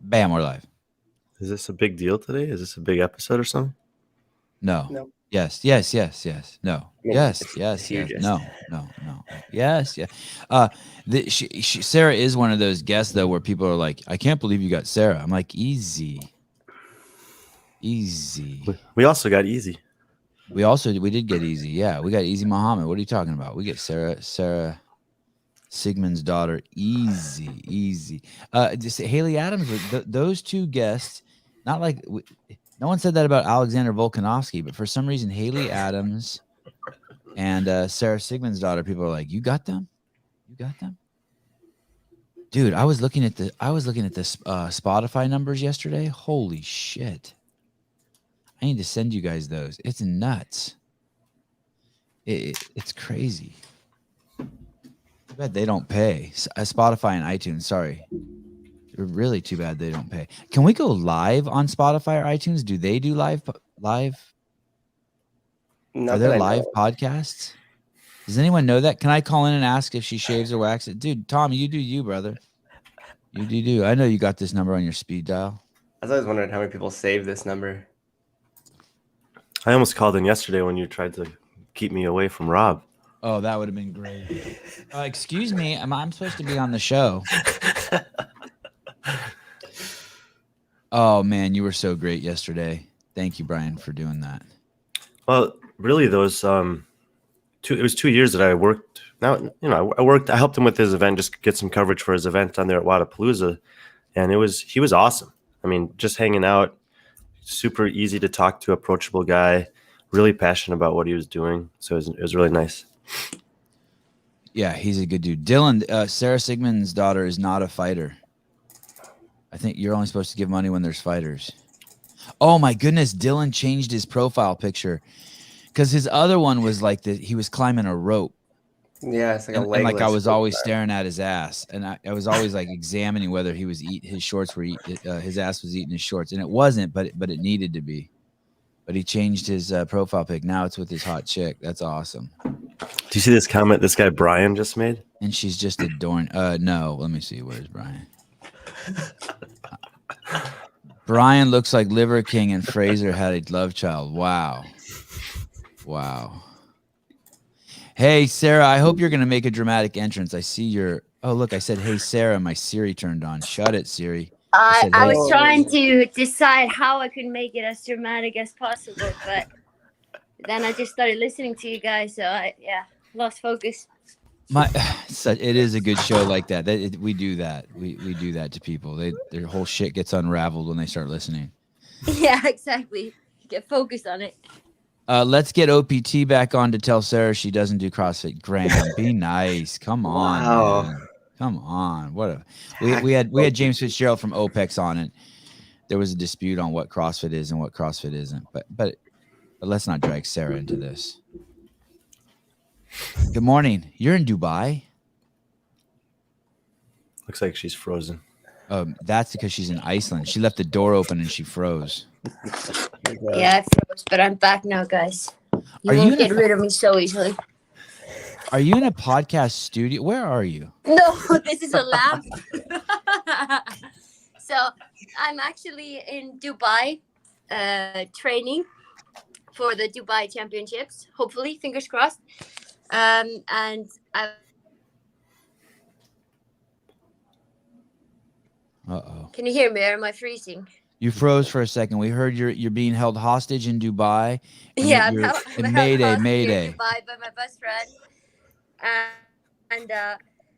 Bam, we're live. Is this a big deal today? Is this a big episode or something? No. Yes. No. Yes. No. Yes. Yeah. Sarah is one of those guests though, where people are like, "I can't believe you got Sarah." I'm like, easy. We also got Easy. We did get Easy. Yeah, we got Easy Muhammad. What are you talking about? We get Sara Sigmundsdóttir. Easy. Just Haley Adams. Those two guests. Not like no one said that about Alexander Volkanovsky, but for some reason, Haley Adams and Sara Sigmundsdóttir, people are like, "You got them? You got them?" Dude, I was looking at the Spotify numbers yesterday. Holy shit! I need to send you guys those. It's nuts. It's crazy. Too bad they don't pay. Spotify and iTunes. Sorry. Really too bad they don't pay. Can we go live on Spotify or iTunes? Do they do live? Are there live podcasts? Does anyone know that? Can I call in and ask if she shaves or waxes? Dude, Tom, you do you, brother. You do. I know you got this number on your speed dial. I was always wondering how many people save this number. I almost called in yesterday when you tried to keep me away from Rob. Oh, that would have been great. Excuse me, I'm supposed to be on the show. Oh man, you were so great yesterday. Thank you, Brian, for doing that. Well, really, those it was 2 years that I worked. Now, I helped him with his event, just get some coverage for his event down there at Wadapalooza, and he was awesome. I mean, just hanging out, super easy to talk to, approachable guy, really passionate about what he was doing. So it was really nice. Yeah, he's a good dude. Dylan, Sara Sigmundsdóttir is not a fighter. I think you're only supposed to give money when there's fighters. Oh my goodness, Dylan changed his profile picture because his other one was like he was climbing a rope. Yeah, it's like and like I was always staring at his ass, and I was always like examining whether he was his shorts were his ass was eating his shorts, and it wasn't, but it needed to be. But he changed his profile pic. Now it's with his hot chick. That's awesome. Do you see this comment this guy Brian just made? And she's just adorned. No, let me see. Where's Brian? Brian looks like Liver King and Fraser had a love child. Wow. Hey, Sarah, I hope you're going to make a dramatic entrance. I see your... Oh, look, I said, hey, Sarah, my Siri turned on. Shut it, Siri. I was trying to decide how I could make it as dramatic as possible, but then I just started listening to you guys, so I lost focus. It is a good show like that. We do that. We do that to people. Their whole shit gets unraveled when they start listening. Yeah, exactly. Get focused on it. Let's get OPT back on to tell Sarah she doesn't do CrossFit. Graham, be nice. Come on, wow. Man. Come on. We had James Fitzgerald from OPEX on it. There was a dispute on what CrossFit is and what CrossFit isn't. But let's not drag Sarah into this. Good morning. You're in Dubai? Looks like she's frozen. That's because she's in Iceland. She left the door open and she froze. Yeah, I froze, but I'm back now, guys. You won't get rid of me so easily. Are you in a podcast studio? Where are you? No, this is a lab. So I'm actually in Dubai training for the Dubai Championships. Hopefully, fingers crossed. And Uh-oh. Can you hear me, or am I freezing? You froze for a second. We heard you're being held hostage in Dubai. Yeah, I'm Mayday. in Dubai by my best friend. And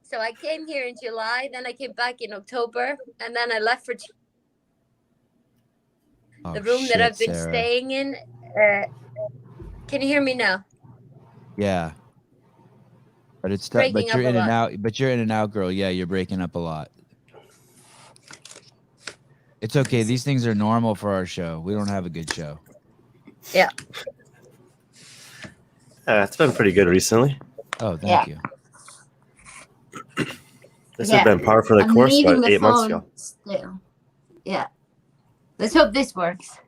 so I came here in July, then I came back in October, and then I left for the room that I've been staying in. Can you hear me now? Yeah. But it's tough. But you're in and out. But you're in and out, girl. Yeah, you're breaking up a lot. It's okay. These things are normal for our show. We don't have a good show. Yeah. It's been pretty good recently. Oh, thank you. This has been par for the course about 8 months ago. Still. Yeah. Let's hope this works.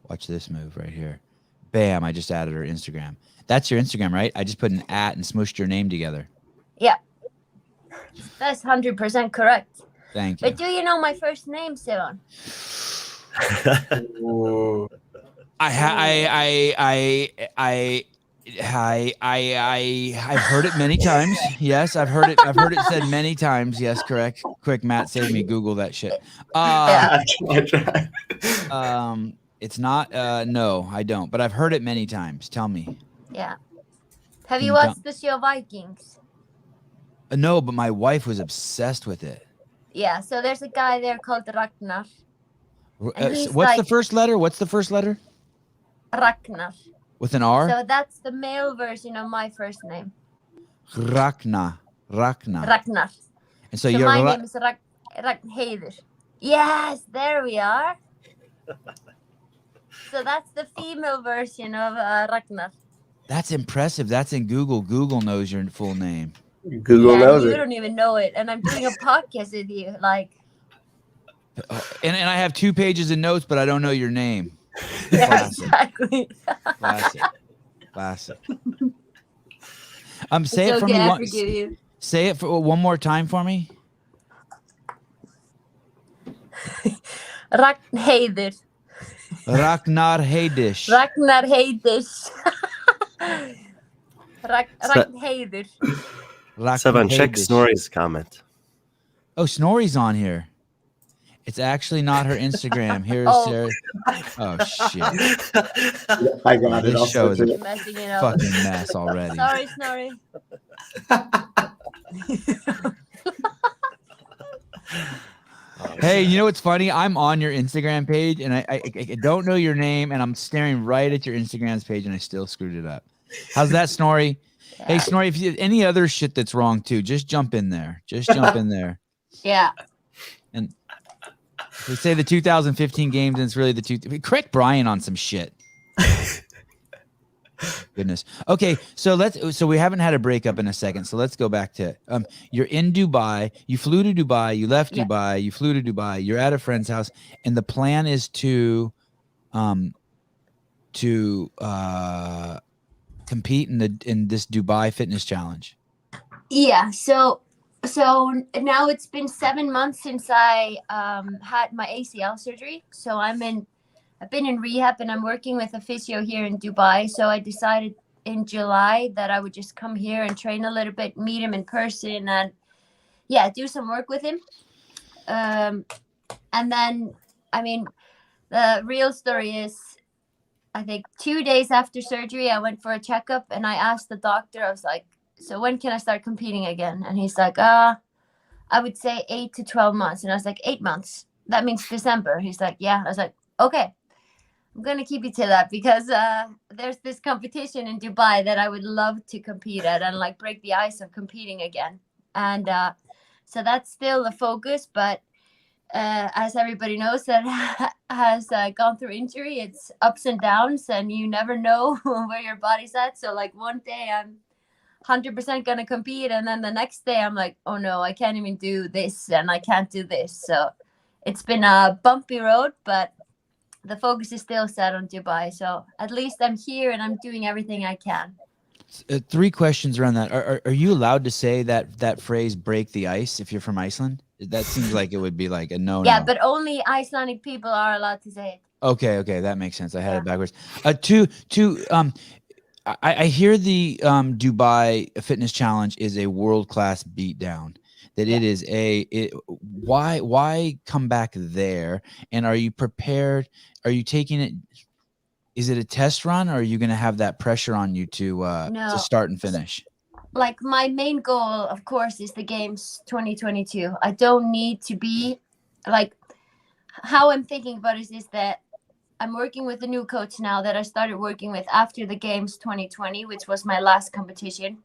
Watch this move right here. Bam, I just added her Instagram. That's your Instagram, right? I just put an @ and smooshed your name together. Yeah. That's 100% correct. Thank you. But do you know my first name, Sevan? Ooh. I've heard it many times. Yes, I've heard it said many times. Yes, correct. Quick, Matt, save me. Google that shit. I tried. It's not. No, I don't. But I've heard it many times. Tell me. Yeah. Have Can you you tell- watched the show Vikings? No, but my wife was obsessed with it. Yeah. So there's a guy there called Ragnar. And he's What's the like- first letter? What's the first letter? Ragnar. With an R? So that's the male version of my first name. Ragnar. Ragnar. And so So you're my name is Ragnheiður. Yes, there we are. So that's the female version of Ragnar. That's impressive. That's in Google. Google knows your full name. Google knows you it. don't even know it. And I'm doing a podcast with you. Like, And I have 2 pages of notes, but I don't know your name. yeah, Classic. exactly. Classic. Say It's it for okay, me. I forgive you. Say it for one more time for me. Ragnheiður. Ragnar Heidish. Ragnheiður. Ragnheiður. Sevan, check Heidish. Snorri's comment. Oh, Snorri's on here. It's actually not her Instagram. Here's Oh. Sarah. Oh shit! I got it. This I'll show is search a it. Messing it up. fucking mess already. Sorry, Snorri. Hey, you know what's funny? I'm on your Instagram page, and I don't know your name, and I'm staring right at your Instagram's page, and I still screwed it up. How's that, Snorri? Hey, Snorri, if you have any other shit that's wrong too, just jump in there. Just jump in there. Yeah. And we say the 2015 games, and it's really correct Brian on some shit. Goodness. Okay, so we haven't had a breakup in a second, so let's go back to you're in Dubai, you flew to Dubai, you left Dubai, you flew to Dubai, you're at a friend's house, and the plan is to compete in this Dubai fitness challenge. Yeah. So now it's been 7 months since I had my ACL surgery. So I've been in rehab, and I'm working with a physio here in Dubai. So I decided in July that I would just come here and train a little bit, meet him in person, and do some work with him. And then, I mean, the real story is, I think 2 days after surgery, I went for a checkup, and I asked the doctor, I was like, so when can I start competing again? And he's like, I would say 8 to 12 months. And I was like, 8 months. That means December. He's like, yeah. I was like, okay. I'm going to keep you to that because there's this competition in Dubai that I would love to compete at and like break the ice of competing again. And so that's still the focus. But as everybody knows that has gone through injury, it's ups and downs and you never know where your body's at. So like one day I'm 100% going to compete. And then the next day I'm like, oh no, I can't even do this and I can't do this. So it's been a bumpy road, but the focus is still set on Dubai. So at least I'm here and I'm doing everything I can. 3 questions around that. Are you allowed to say that phrase "break the ice" if you're from Iceland? That seems like it would be like a no. Yeah, but only Icelandic people are allowed to say it. Okay, that makes sense. I had it backwards. I hear the Dubai Fitness Challenge is a world-class beatdown. That it is why come back there? And are you prepared? Are you taking it? Is it a test run, or are you going to have that pressure on you to start and finish? Like my main goal, of course, is the Games 2022. I don't need to be like how I'm thinking about it is that I'm working with a new coach now that I started working with after the Games 2020, which was my last competition.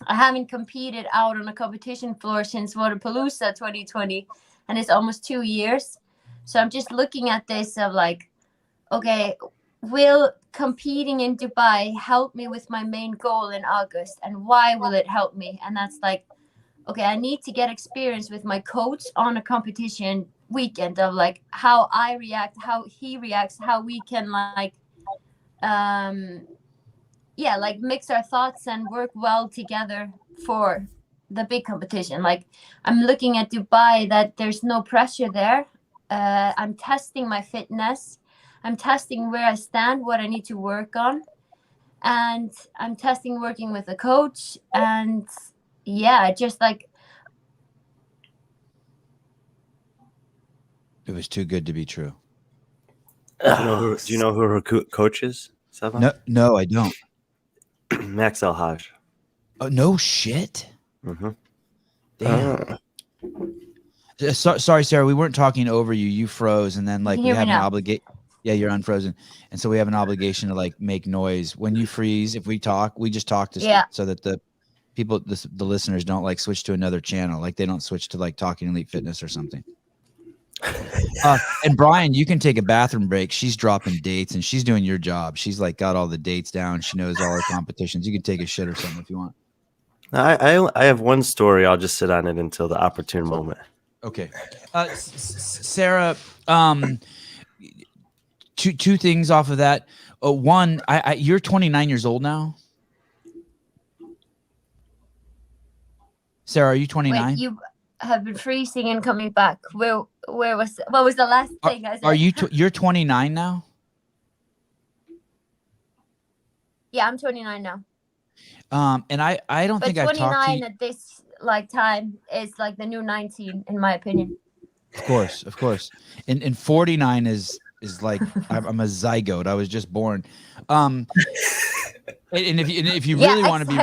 I haven't competed out on a competition floor since Waterpalooza 2020, and it's almost 2 years. So I'm just looking at this of like, okay, will competing in Dubai help me with my main goal in August? And why will it help me? And that's like, okay, I need to get experience with my coach on a competition weekend of like how I react, how he reacts, how we can like, like mix our thoughts and work well together for the big competition. Like I'm looking at Dubai, that there's no pressure there. I'm testing my fitness. I'm testing where I stand, what I need to work on. And I'm testing working with a coach. And yeah, just like. It was too good to be true. Do you know who her coach is, Sevan? No, I don't. Max El-Haj. Oh, no shit. Mm-hmm. Damn. Sorry, Sarah. We weren't talking over you. You froze, and then like we have an obligation. Yeah, you're unfrozen, and so we have an obligation to like make noise when you freeze. If we talk, we just talk to so that the people, the listeners, don't like switch to another channel. Like they don't switch to like Talking Elite Fitness or something. And Brian, you can take a bathroom break. She's dropping dates, and she's doing your job. She's like got all the dates down. She knows all her competitions. You can take a shit or something if you want. I have one story. I'll just sit on it until the opportune moment. Okay, Sarah. Two things off of that. One, you're 29 years old now. Sarah, are you 29? Wait, you have been freezing and coming back. What was the last thing I said? Are you? You're 29 now. Yeah, I'm 29 now. And I don't think I've talked to you. 29 at this like time is like the new 19 in my opinion. Of course. And 49 is like I'm a zygote. I was just born. And if you really want to be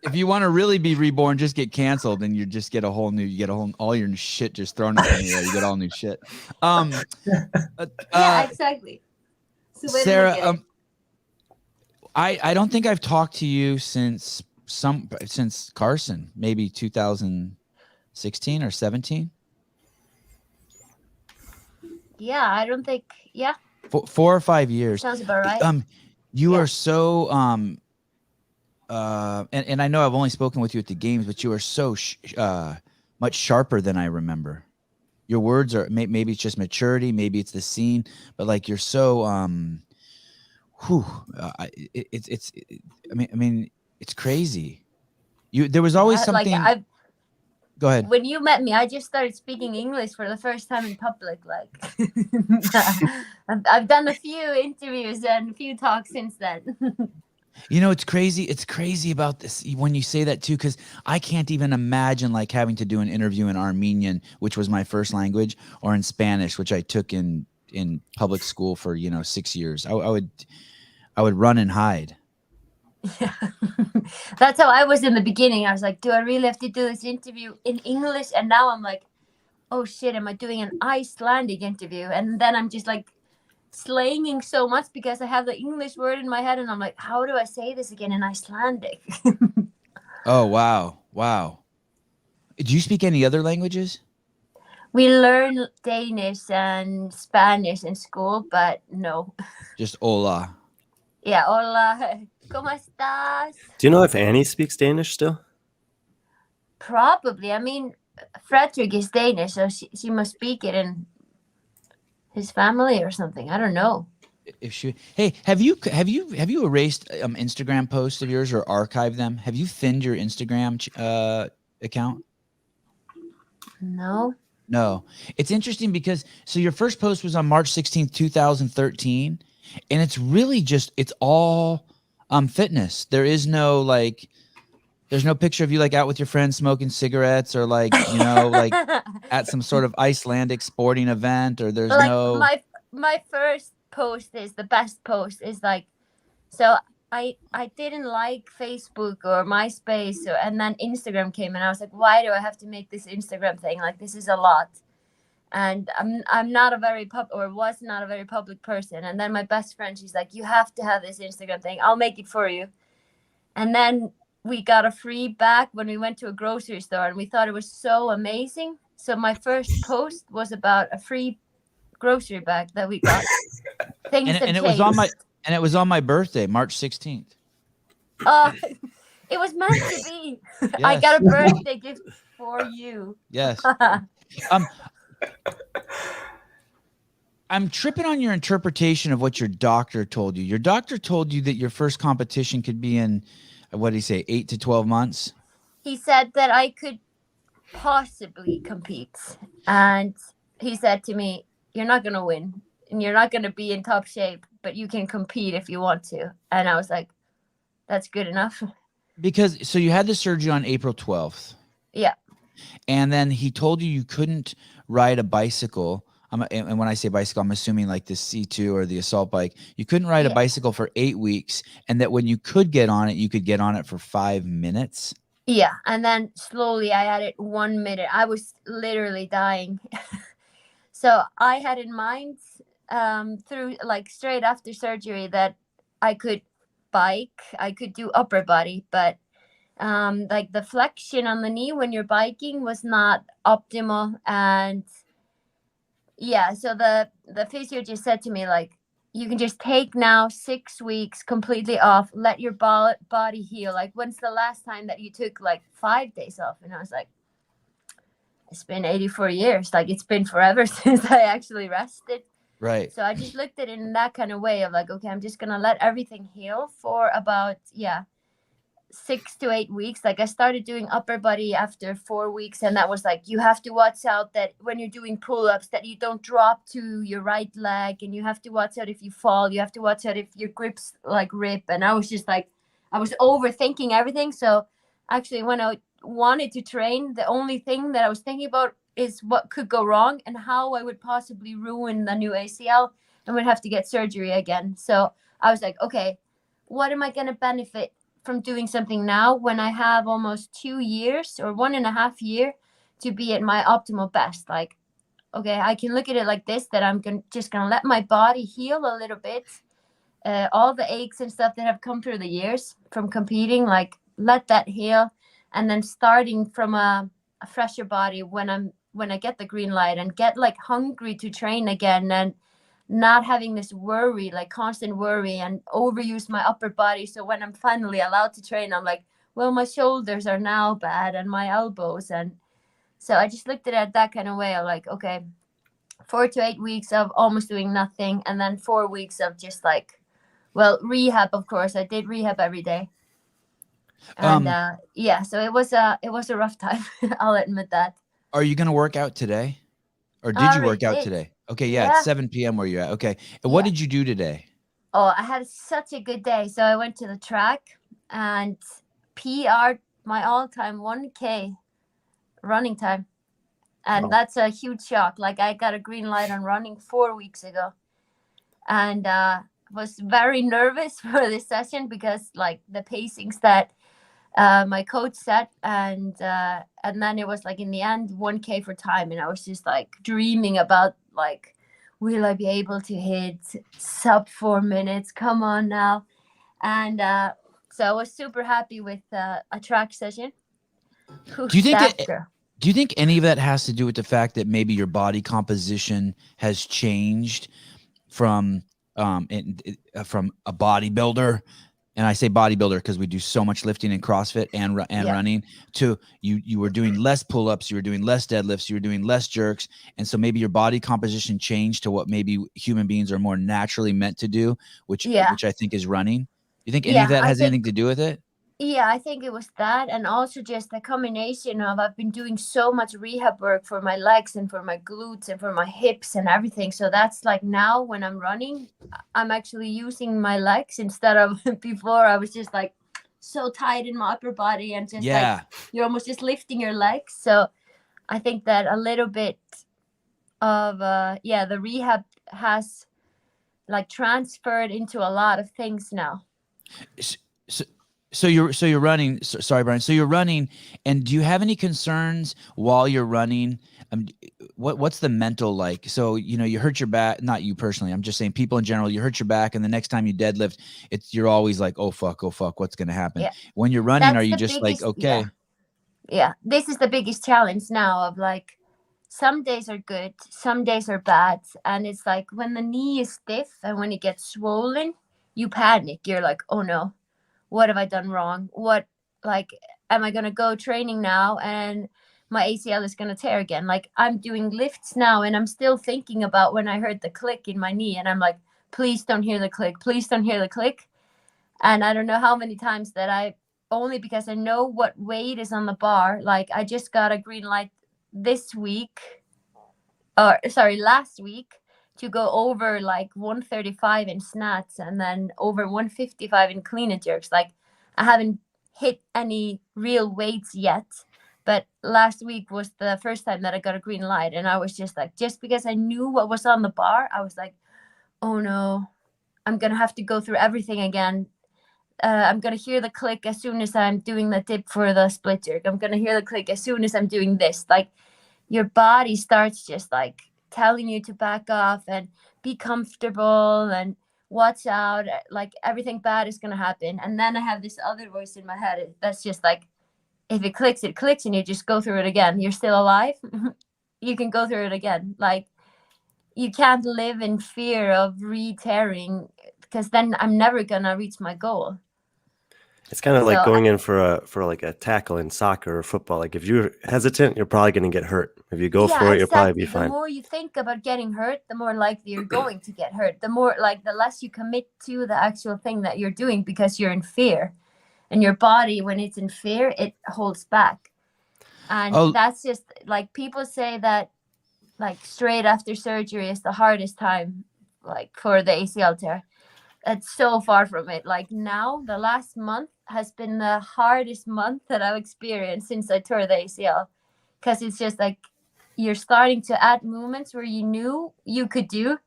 if you want to really be reborn, just get canceled and you just get all your shit just thrown up in the air. You get all new shit. Yeah, exactly. So Sarah, I don't think I've talked to you since Carson, maybe 2016 or 17. Yeah, I don't think. Yeah. 4 or 5 years. Sounds about right. You are so and I know I've only spoken with you at the games, but you are so much sharper than I remember. Your words are maybe it's just maturity, maybe it's the scene, but like you're so it's crazy. There was always something. Like Go ahead. When you met me, I just started speaking English for the first time in public. Like, I've done a few interviews and a few talks since then. You know, it's crazy. It's crazy about this when you say that too, because I can't even imagine like having to do an interview in Armenian, which was my first language, or in Spanish, which I took in public school for 6 years. I would run and hide. Yeah. That's how I was in the beginning. I was like, do I really have to do this interview in English? And now I'm like, oh shit, am I doing an Icelandic interview? And then I'm just like slanging so much because I have the English word in my head and I'm like, how do I say this again in Icelandic? Oh, wow. Do you speak any other languages? We learn Danish and Spanish in school, but no. Just hola. Yeah, hola. ¿Cómo estás? Do you know if Annie speaks Danish still? Probably. I mean, Frederick is Danish, so she must speak it in his family or something. I don't know. Hey, have you erased Instagram posts of yours or archived them? Have you thinned your Instagram account? No. It's interesting because your first post was on March 16th, 2013, and it's really just it's all fitness. There is no there's no picture of you like out with your friends smoking cigarettes or like like at some sort of Icelandic sporting event, or there's no. My first post is the best post is like, so I didn't like Facebook or MySpace, and then Instagram came and I was like, why do I have to make this Instagram thing? Like, this is a lot. And I'm not a very was not a very public person. And then my best friend, she's like, you have to have this Instagram thing. I'll make it for you. And then we got a free bag when we went to a grocery store and we thought it was so amazing. So my first post was about a free grocery bag that we got. Things and it was on my birthday, March 16th. It was meant to be. Yes. I got a birthday gift for you. Yes. I'm tripping on your interpretation of what your doctor told you. Your doctor told you that your first competition could be in, what did he say, 8 to 12 months? he said that I could possibly compete. And he said to me, you're not going to win and you're not going to be in top shape, but you can compete if you want to. And I was like, that's good enough. Because so you had the surgery on April 12th. Yeah. And then he told you couldn't ride a bicycle. And when I say bicycle, I'm assuming like the C2 or the assault bike. You couldn't ride a bicycle for 8 weeks. And that when you could get on it, you could get on it for 5 minutes. Yeah. And then slowly I had it 1 minute. I was literally dying. So I had in mind through like straight after surgery that I could bike, I could do upper body, but like the flexion on the knee when you're biking was not optimal. And yeah, so the physio just said to me, like, you can just take now 6 weeks completely off, let your body heal. Like, when's the last time that you took like 5 days off? And I was like, it's been 84 years. Like, it's been forever since I actually rested. Right. So I just looked at it in that kind of way of like, okay, I'm just going to let everything heal for about, 6 to 8 weeks. Like I started doing upper body after 4 weeks. And that was like, you have to watch out that when you're doing pull-ups that you don't drop to your right leg. And you have to watch out if you fall. You have to watch out if your grips like rip. And I was just like, I was overthinking everything. So actually when I wanted to train, the only thing that I was thinking about is what could go wrong and how I would possibly ruin the new ACL and would have to get surgery again. So I was like, okay, what am I going to benefit from doing something now when I have almost 2 years or 1.5 years to be at my optimal best? Like, okay, I can look at it like this, that I'm just going to let my body heal a little bit. All the aches and stuff that have come through the years from competing, like let that heal. And then starting from a fresher body when I get the green light and get like hungry to train again and not having this worry, like constant worry and overuse my upper body. So when I'm finally allowed to train, I'm like, well, my shoulders are now bad and my elbows. And so I just looked at it that kind of way. I'm like, okay, 4 to 8 weeks of almost doing nothing. And then 4 weeks of just like, well, rehab, of course. I did rehab every day. And so it was a rough time. I'll admit that. Are you going to work out today? Or did you work out today? Okay, yeah, it's 7 p.m. where you're at. Okay. And what did you do today? Oh, I had such a good day. So I went to the track and PR'd my all-time 1K running time. And that's a huge shock. Like I got a green light on running 4 weeks ago. And was very nervous for this session because like the pacings that my coach set and then it was like in the end 1K for time, and I was just like dreaming about like, will I be able to hit sub 4 minutes? Come on now. And so I was super happy with a track session. Do you think any of that has to do with the fact that maybe your body composition has changed from a bodybuilder? And I say bodybuilder because we do so much lifting and CrossFit and running, to you were doing less pull-ups, you were doing less deadlifts, you were doing less jerks. And so maybe your body composition changed to what maybe human beings are more naturally meant to do, which I think is running. You think any of that has anything to do with it? Yeah, I think it was that. And also just the combination of I've been doing so much rehab work for my legs and for my glutes and for my hips and everything. So that's like now when I'm running, I'm actually using my legs instead of before I was just like so tight in my upper body and just like you're almost just lifting your legs. So I think that a little bit of the rehab has like transferred into a lot of things now. So you're running. Sorry, Brian. So you're running, and do you have any concerns while you're running? What's the mental like? So you hurt your back. Not you personally. I'm just saying people in general. You hurt your back, and the next time you deadlift, you're always like, oh fuck, what's gonna happen? Yeah. When you're running, are you just like, okay? Yeah, this is the biggest challenge now. Of like, some days are good, some days are bad, and it's like when the knee is stiff and when it gets swollen, you panic. You're like, oh no. What have I done wrong? What, like, am I going to go training now and my ACL is going to tear again? Like, I'm doing lifts now and I'm still thinking about when I heard the click in my knee. And I'm like, please don't hear the click. Please don't hear the click. And I don't know how many times that I only because I know what weight is on the bar. Like I just got a green light last week to go over like 135 in snatts and then over 155 in clean and jerks. Like I haven't hit any real weights yet, but last week was the first time that I got a green light, and I was just like, just because I knew what was on the bar, I was like, oh no, I'm gonna have to go through everything again. I'm gonna hear the click as soon as I'm doing the dip for the split jerk. I'm gonna hear the click as soon as I'm doing this. Like your body starts just like telling you to back off and be comfortable and watch out, like everything bad is gonna happen. And then I have this other voice in my head that's just like, if it clicks, and you just go through it again. You're still alive. You can go through it again. Like you can't live in fear of re-tearing, because then I'm never gonna reach my goal. It's kind of like So, going in for like a tackle in soccer or football. Like if you're hesitant, you're probably going to get hurt. If you go for it, you'll probably be fine. The more you think about getting hurt, the more likely you're going to get hurt. The more, like, the less you commit to the actual thing that you're doing because you're in fear. And your body, when it's in fear, it holds back. And that's just like, people say that like straight after surgery is the hardest time, like for the ACL tear. It's so far from it. Like now, the last month has been the hardest month that I've experienced since I tore the ACL, because it's just like you're starting to add movements where you knew you could do,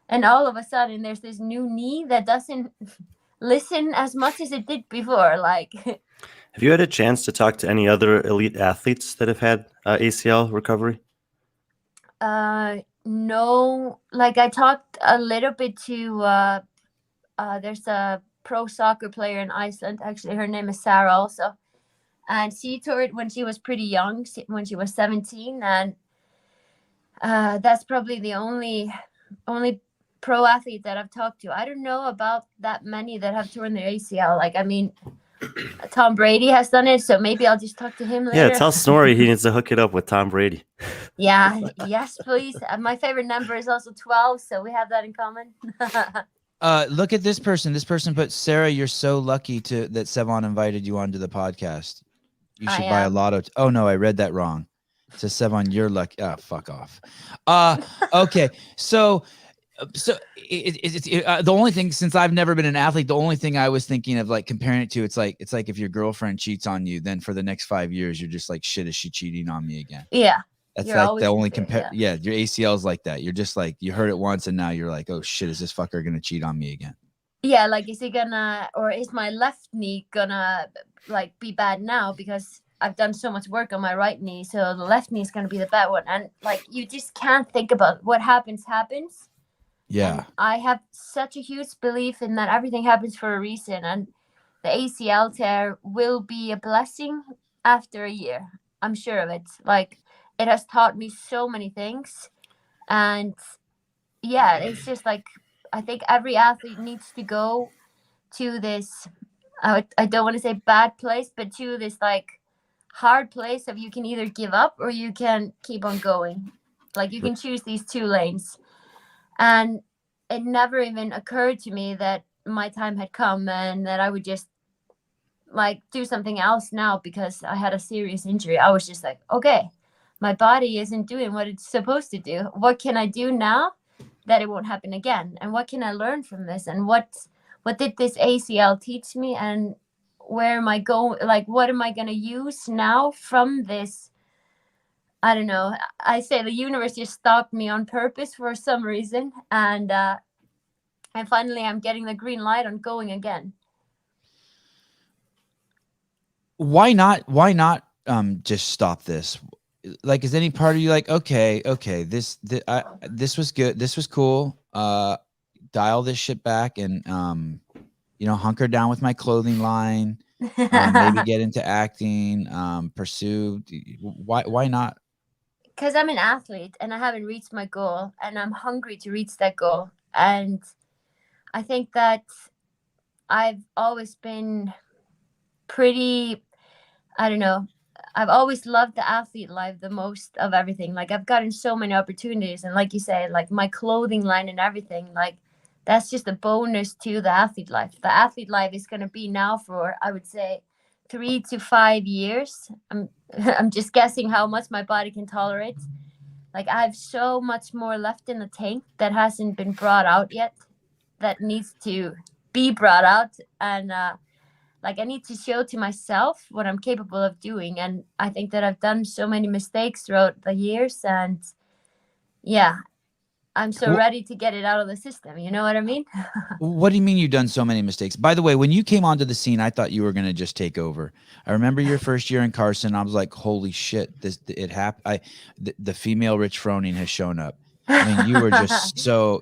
and all of a sudden there's this new knee that doesn't listen as much as it did before. Like, have you had a chance to talk to any other elite athletes that have had ACL recovery? No. Like I talked a little bit to there's a pro soccer player in Iceland. Actually, her name is Sara also. And she toured when she was pretty young, when she was 17. And that's probably the only pro athlete that I've talked to. I don't know about that many that have torn their ACL. Like, I mean, Tom Brady has done it, so maybe I'll just talk to him later. Yeah, tell Snorri he needs to hook it up with Tom Brady. Yeah, yes, please. My favorite number is also 12, so we have that in common. Look at this person. This person put, Sara, you're so lucky that Sevan invited you onto the podcast. You should buy a lotto. Oh no, I read that wrong. It says Sevan, you're lucky. Oh, fuck off. Okay. So the only thing, since I've never been an athlete, the only thing I was thinking of like comparing it to, it's like if your girlfriend cheats on you, then for the next 5 years, you're just like, shit, is she cheating on me again? Yeah. That's like the only Yeah, your ACL is like that. You're just like, you heard it once and now you're like, oh shit, is this fucker gonna cheat on me again? Yeah, like, is he gonna, or is my left knee gonna like be bad now, because I've done so much work on my right knee, so the left knee is gonna be the bad one. And like, you just can't think about what happens. Yeah. And I have such a huge belief in that everything happens for a reason, and the ACL tear will be a blessing after a year. I'm sure of it. Like, it has taught me so many things. And yeah, it's just like, I think every athlete needs to go to this, I don't want to say bad place, but to this like hard place of you can either give up or you can keep on going. Like, you can choose these two lanes. And it never even occurred to me that my time had come and that I would just like do something else now because I had a serious injury. I was just like, okay, my body isn't doing what it's supposed to do. What can I do now that it won't happen again? And what can I learn from this? And what did this ACL teach me? And where am I going? Like, what am I going to use now from this? I don't know. I say the universe just stopped me on purpose for some reason. And finally I'm getting the green light on going again. Why not just stop this? Like, is any part of you like, okay, this was good, this was cool, dial this shit back and hunker down with my clothing line, maybe get into acting, pursue. Why not? Because I'm an athlete and I haven't reached my goal, and I'm hungry to reach that goal. And I think that I've always been pretty, I don't know, I've always loved the athlete life the most of everything. Like, I've gotten so many opportunities, and like you say, like my clothing line and everything, like that's just a bonus to the athlete life. The athlete life is going to be now for, I would say, 3 to 5 years. I'm just guessing how much my body can tolerate. Like I have so much more left in the tank that hasn't been brought out yet, that needs to be brought out. And like I need to show to myself what I'm capable of doing. And I think that I've done so many mistakes throughout the years, and yeah, I'm so ready to get it out of the system. You know what I mean? What do you mean you've done so many mistakes? By the way, when you came onto the scene, I thought you were going to just take over. I remember your first year in Carson. I was like, holy shit, it happened. The female Rich Froning has shown up. I mean,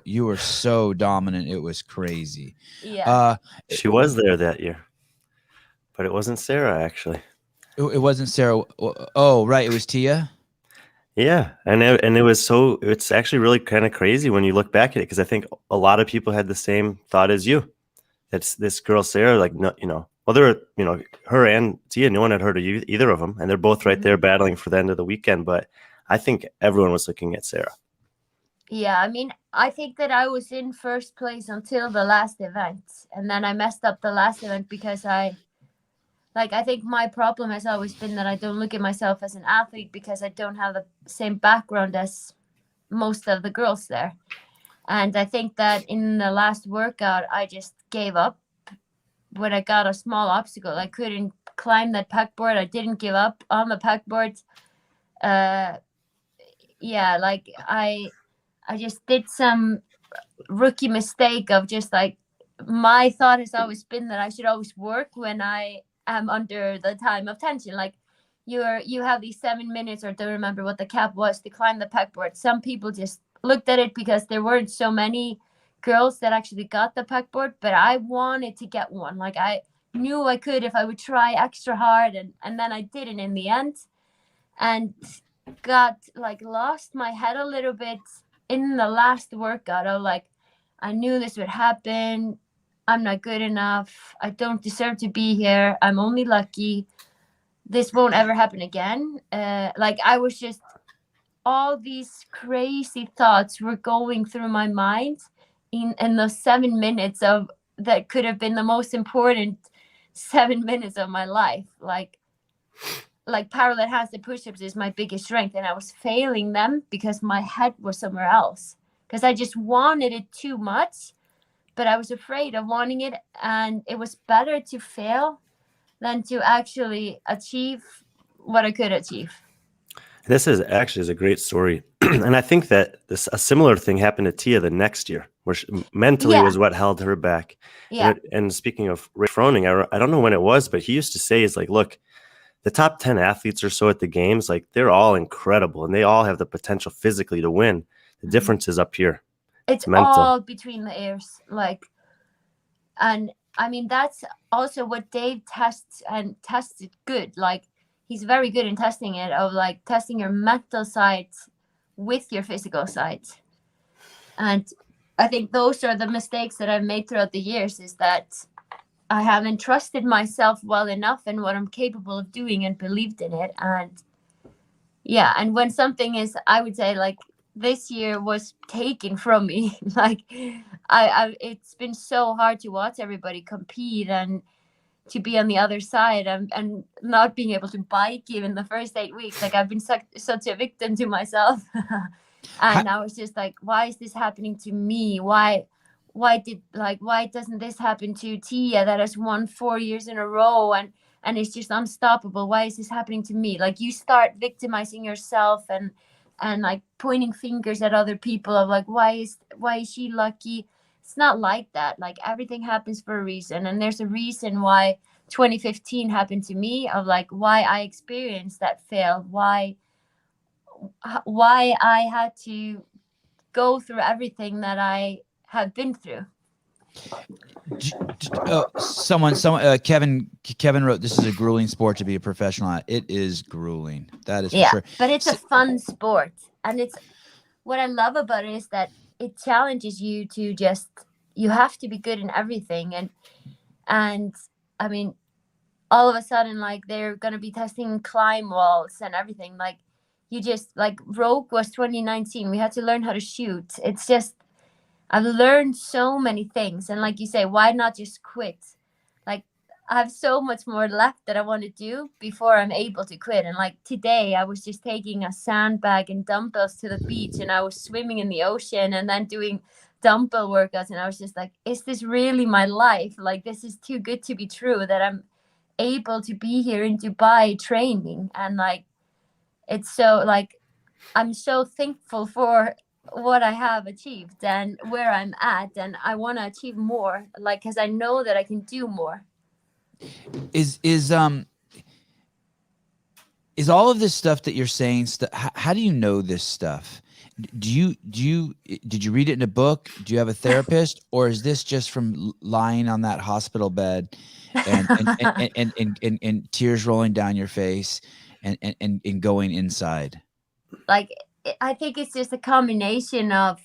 you were so dominant. It was crazy. Yeah. She was there that year, but it wasn't Sara, actually. It wasn't Sara. Oh, right. It was Tia. Yeah, and it's actually really kind of crazy when you look back at it, because I think a lot of people had the same thought as you. It's this girl Sara, like, no, well, there were, her and Tia, no one had heard of either of them, and they're both right there battling for the end of the weekend. But I think everyone was looking at Sara. Yeah, I mean, I think that I was in first place until the last event, and then I messed up the last event because I think my problem has always been that I don't look at myself as an athlete because I don't have the same background as most of the girls there. And I think that in the last workout, I just gave up when I got a small obstacle. I couldn't climb that pegboard. I didn't give up on the pegboard. Yeah, like I just did some rookie mistake of just like, my thought has always been that I should always work when I am under the time of tension. Like you have these 7 minutes, or don't remember what the cap was, to climb the pegboard. Some people just looked at it because there weren't so many girls that actually got the pegboard, but I wanted to get one. Like I knew I could if I would try extra hard, and then I didn't in the end, and got like lost my head a little bit in the last workout. I knew this would happen. I'm not good enough. I don't deserve to be here. I'm only lucky. This won't ever happen again. I was just, all these crazy thoughts were going through my mind in those 7 minutes of that could have been the most important 7 minutes of my life. Like parallel handstand push-ups is my biggest strength, and I was failing them because my head was somewhere else, because I just wanted it too much. But I was afraid of wanting it, and it was better to fail than to actually achieve what I could achieve. This is a great story. And I think that a similar thing happened to Tia the next year, where she, mentally was what held her back. Yeah. And speaking of Ray Froning, I don't know when it was, but he used to say, is like, look, the top 10 athletes or so at the games, like they're all incredible and they all have the potential physically to win. The difference is up here. It's all between the ears. And I mean, that's also what Dave tests it good. Like he's very good in testing it, of like testing your mental side with your physical side. And I think those are the mistakes that I've made throughout the years, is that I haven't trusted myself well enough in what I'm capable of doing and believed in it. And yeah, and when something is, I would say, like, this year was taken from me. Like it's been so hard to watch everybody compete and to be on the other side and not being able to bike even the first 8 weeks. Like I've been such a victim to myself. And I was just like, why is this happening to me? Why doesn't this happen to Tia that has won 4 years in a row and is just unstoppable? Why is this happening to me? Like you start victimizing yourself and like pointing fingers at other people of like, why is she lucky? It's not like that. Like everything happens for a reason. And there's a reason why 2015 happened to me, of like why I experienced that fail, why I had to go through everything that I have been through. Kevin wrote, this is a grueling sport to be a professional at. It is grueling. That is for sure. But it's a fun sport. And it's, what I love about it is that it challenges you to just, you have to be good in everything. And I mean, all of a sudden, like they're going to be testing climb walls and everything. Like you just, like Rogue was 2019. We had to learn how to shoot. It's just, I've learned so many things. And like you say, why not just quit? Like I have so much more left that I want to do before I'm able to quit. And like today, I was just taking a sandbag and dumbbells to the beach, and I was swimming in the ocean and then doing dumbbell workouts. And I was just like, is this really my life? Like, this is too good to be true that I'm able to be here in Dubai training. And like, it's so like, I'm so thankful for what I have achieved and where I'm at. And I want to achieve more, like, because I know that I can do more. Is all of this stuff that you're saying, how do you know this stuff? Did you read it in a book? Do you have a therapist, or is this just from lying on that hospital bed and tears rolling down your face and going inside? Like, I think it's just a combination of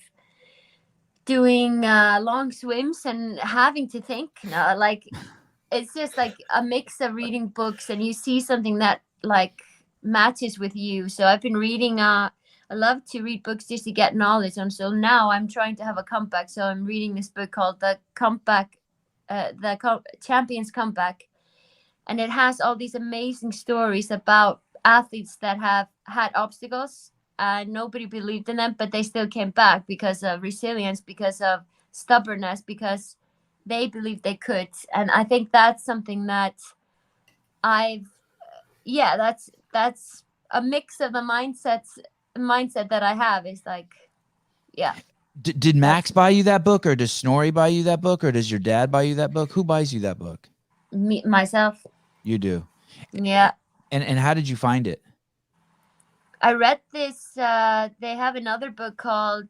doing long swims and having to think. Like, it's just like a mix of reading books, and you see something that like matches with you. So I've been reading I love to read books just to get knowledge. And so now I'm trying to have a comeback. So I'm reading this book called The Champion's Comeback. And it has all these amazing stories about athletes that have had obstacles and nobody believed in them, but they still came back because of resilience, because of stubbornness, because they believed they could. And I think that's something that that's a mix of the mindset that I have is like, yeah. Did Max buy you that book, or does Snorri buy you that book, or does your dad buy you that book? Who buys you that book? Myself. You do. Yeah. And how did you find it? I read this. They have another book called,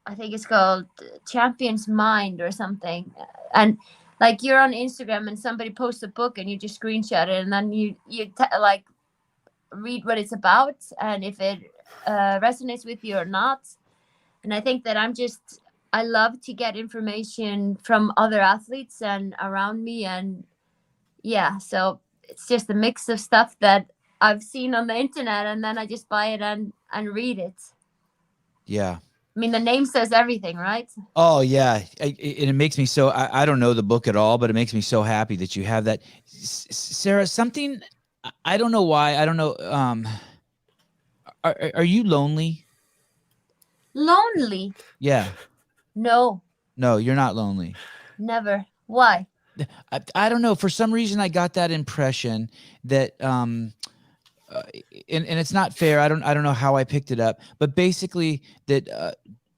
I think it's called Champion's Mind or something. And like, you're on Instagram and somebody posts a book and you just screenshot it, and then you like read what it's about and if it resonates with you or not. And I think that I love to get information from other athletes and around me. And yeah, so it's just a mix of stuff that I've seen on the internet, and then I just buy it and read it. Yeah. I mean, the name says everything, right? Oh yeah. It makes me so, I don't know the book at all, but it makes me so happy that you have that. Sara, something, I don't know why. I don't know. Are you lonely? Lonely? Yeah. No, No, you're not lonely. never. Why? I don't know. For some reason, I got that impression that, and it's not fair. I don't know how I picked it up, but basically that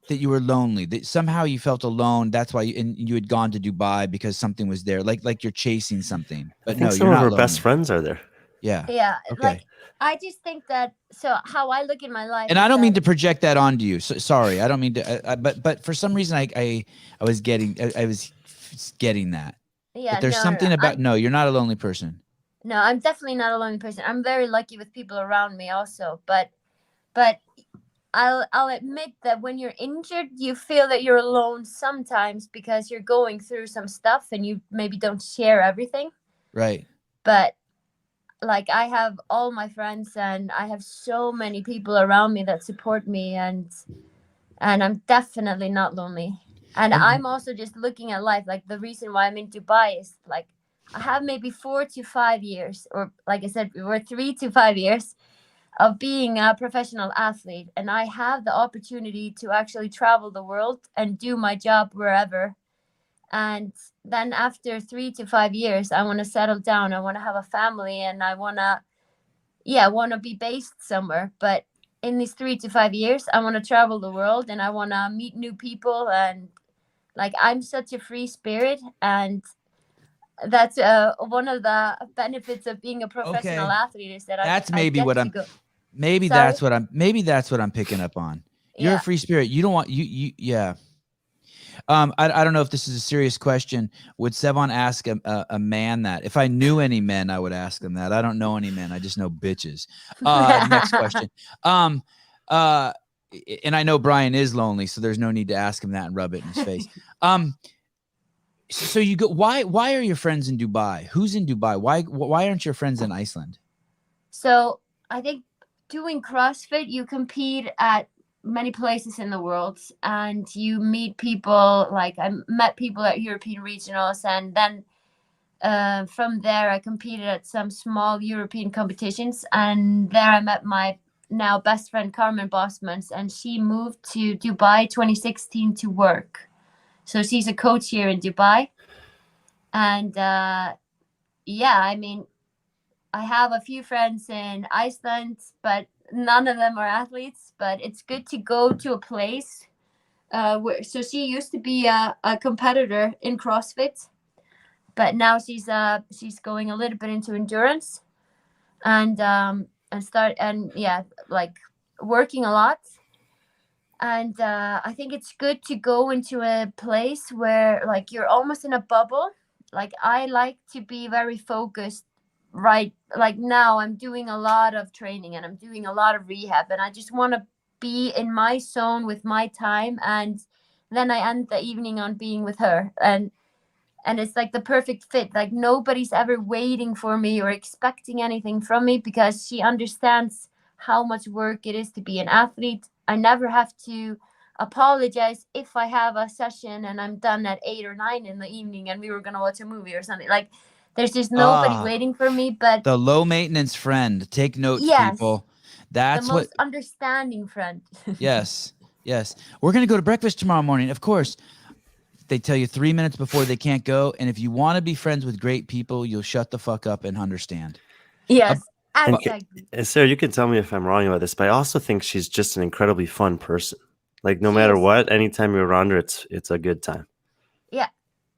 you were lonely. That somehow you felt alone. That's why you had gone to Dubai because something was there, like you're chasing something. I But think no, some you're of not our lonely. best friends are there. Yeah. Yeah. Okay. Like, I just think that, so how I look in my life. And I don't mean to project that onto you. So, sorry, I don't mean to. But for some reason, I was getting that. Yeah. But there's something about no, you're not a lonely person. No, I'm definitely not a lonely person. I'm very lucky with people around me also. But I'll admit that when you're injured, you feel that you're alone sometimes because you're going through some stuff and you maybe don't share everything. Right. But like, I have all my friends and I have so many people around me that support me, and I'm definitely not lonely. And I'm also just looking at life. Like, the reason why I'm in Dubai is like, I have maybe 4 to 5 years, or like I said, we were 3 to 5 years of being a professional athlete. And I have the opportunity to actually travel the world and do my job wherever. And then after 3 to 5 years, I want to settle down. I want to have a family, and I want to be based somewhere. But in these 3 to 5 years, I want to travel the world, and I want to meet new people. And like, I'm such a free spirit, and that's one of the benefits of being a professional athlete is that that's I maybe get what to I'm. go. Maybe Sorry? that's what I'm picking up on. You're Yeah. a free spirit. You don't want you. Yeah. I don't know if this is a serious question. Would Sevan ask a man that? If I knew any men, I would ask them that. I don't know any men. I just know bitches. Next question. And I know Brian is lonely, so there's no need to ask him that and rub it in his face. So you go. Why are your friends in Dubai? Who's in Dubai? Why aren't your friends in Iceland? So I think doing CrossFit, you compete at many places in the world, and you meet people. Like, I met people at European regionals, and then from there, I competed at some small European competitions, and there I met my now best friend Carmen Bosmans, and she moved to Dubai 2016 to work. So she's a coach here in Dubai, and yeah, I mean, I have a few friends in Iceland, but none of them are athletes. But it's good to go to a place where. So she used to be a competitor in CrossFit, but now she's going a little bit into endurance, and yeah, like working a lot. And I think it's good to go into a place where like you're almost in a bubble. Like I like to be very focused, right? Like now I'm doing a lot of training and I'm doing a lot of rehab, and I just want to be in my zone with my time, and then I end the evening on being with her, and it's like the perfect fit. Like nobody's ever waiting for me or expecting anything from me, because she understands how much work it is to be an athlete. I never have to apologize if I have a session and I'm done at 8 or 9 in the evening and we were going to watch a movie or something. Like there's just nobody waiting for me. But the low maintenance friend. Take notes, yes, people. the That's most what. understanding friend. Yes. We're gonna go to breakfast tomorrow morning. Of course, they tell you 3 minutes before they can't go. And if you want to be friends with great people, you'll shut the fuck up and understand. Yes, And exactly. Sarah, you can tell me if I'm wrong about this, but I also think she's just an incredibly fun person. Like no She matter is. what, anytime you're around her, it's a good time. Yeah,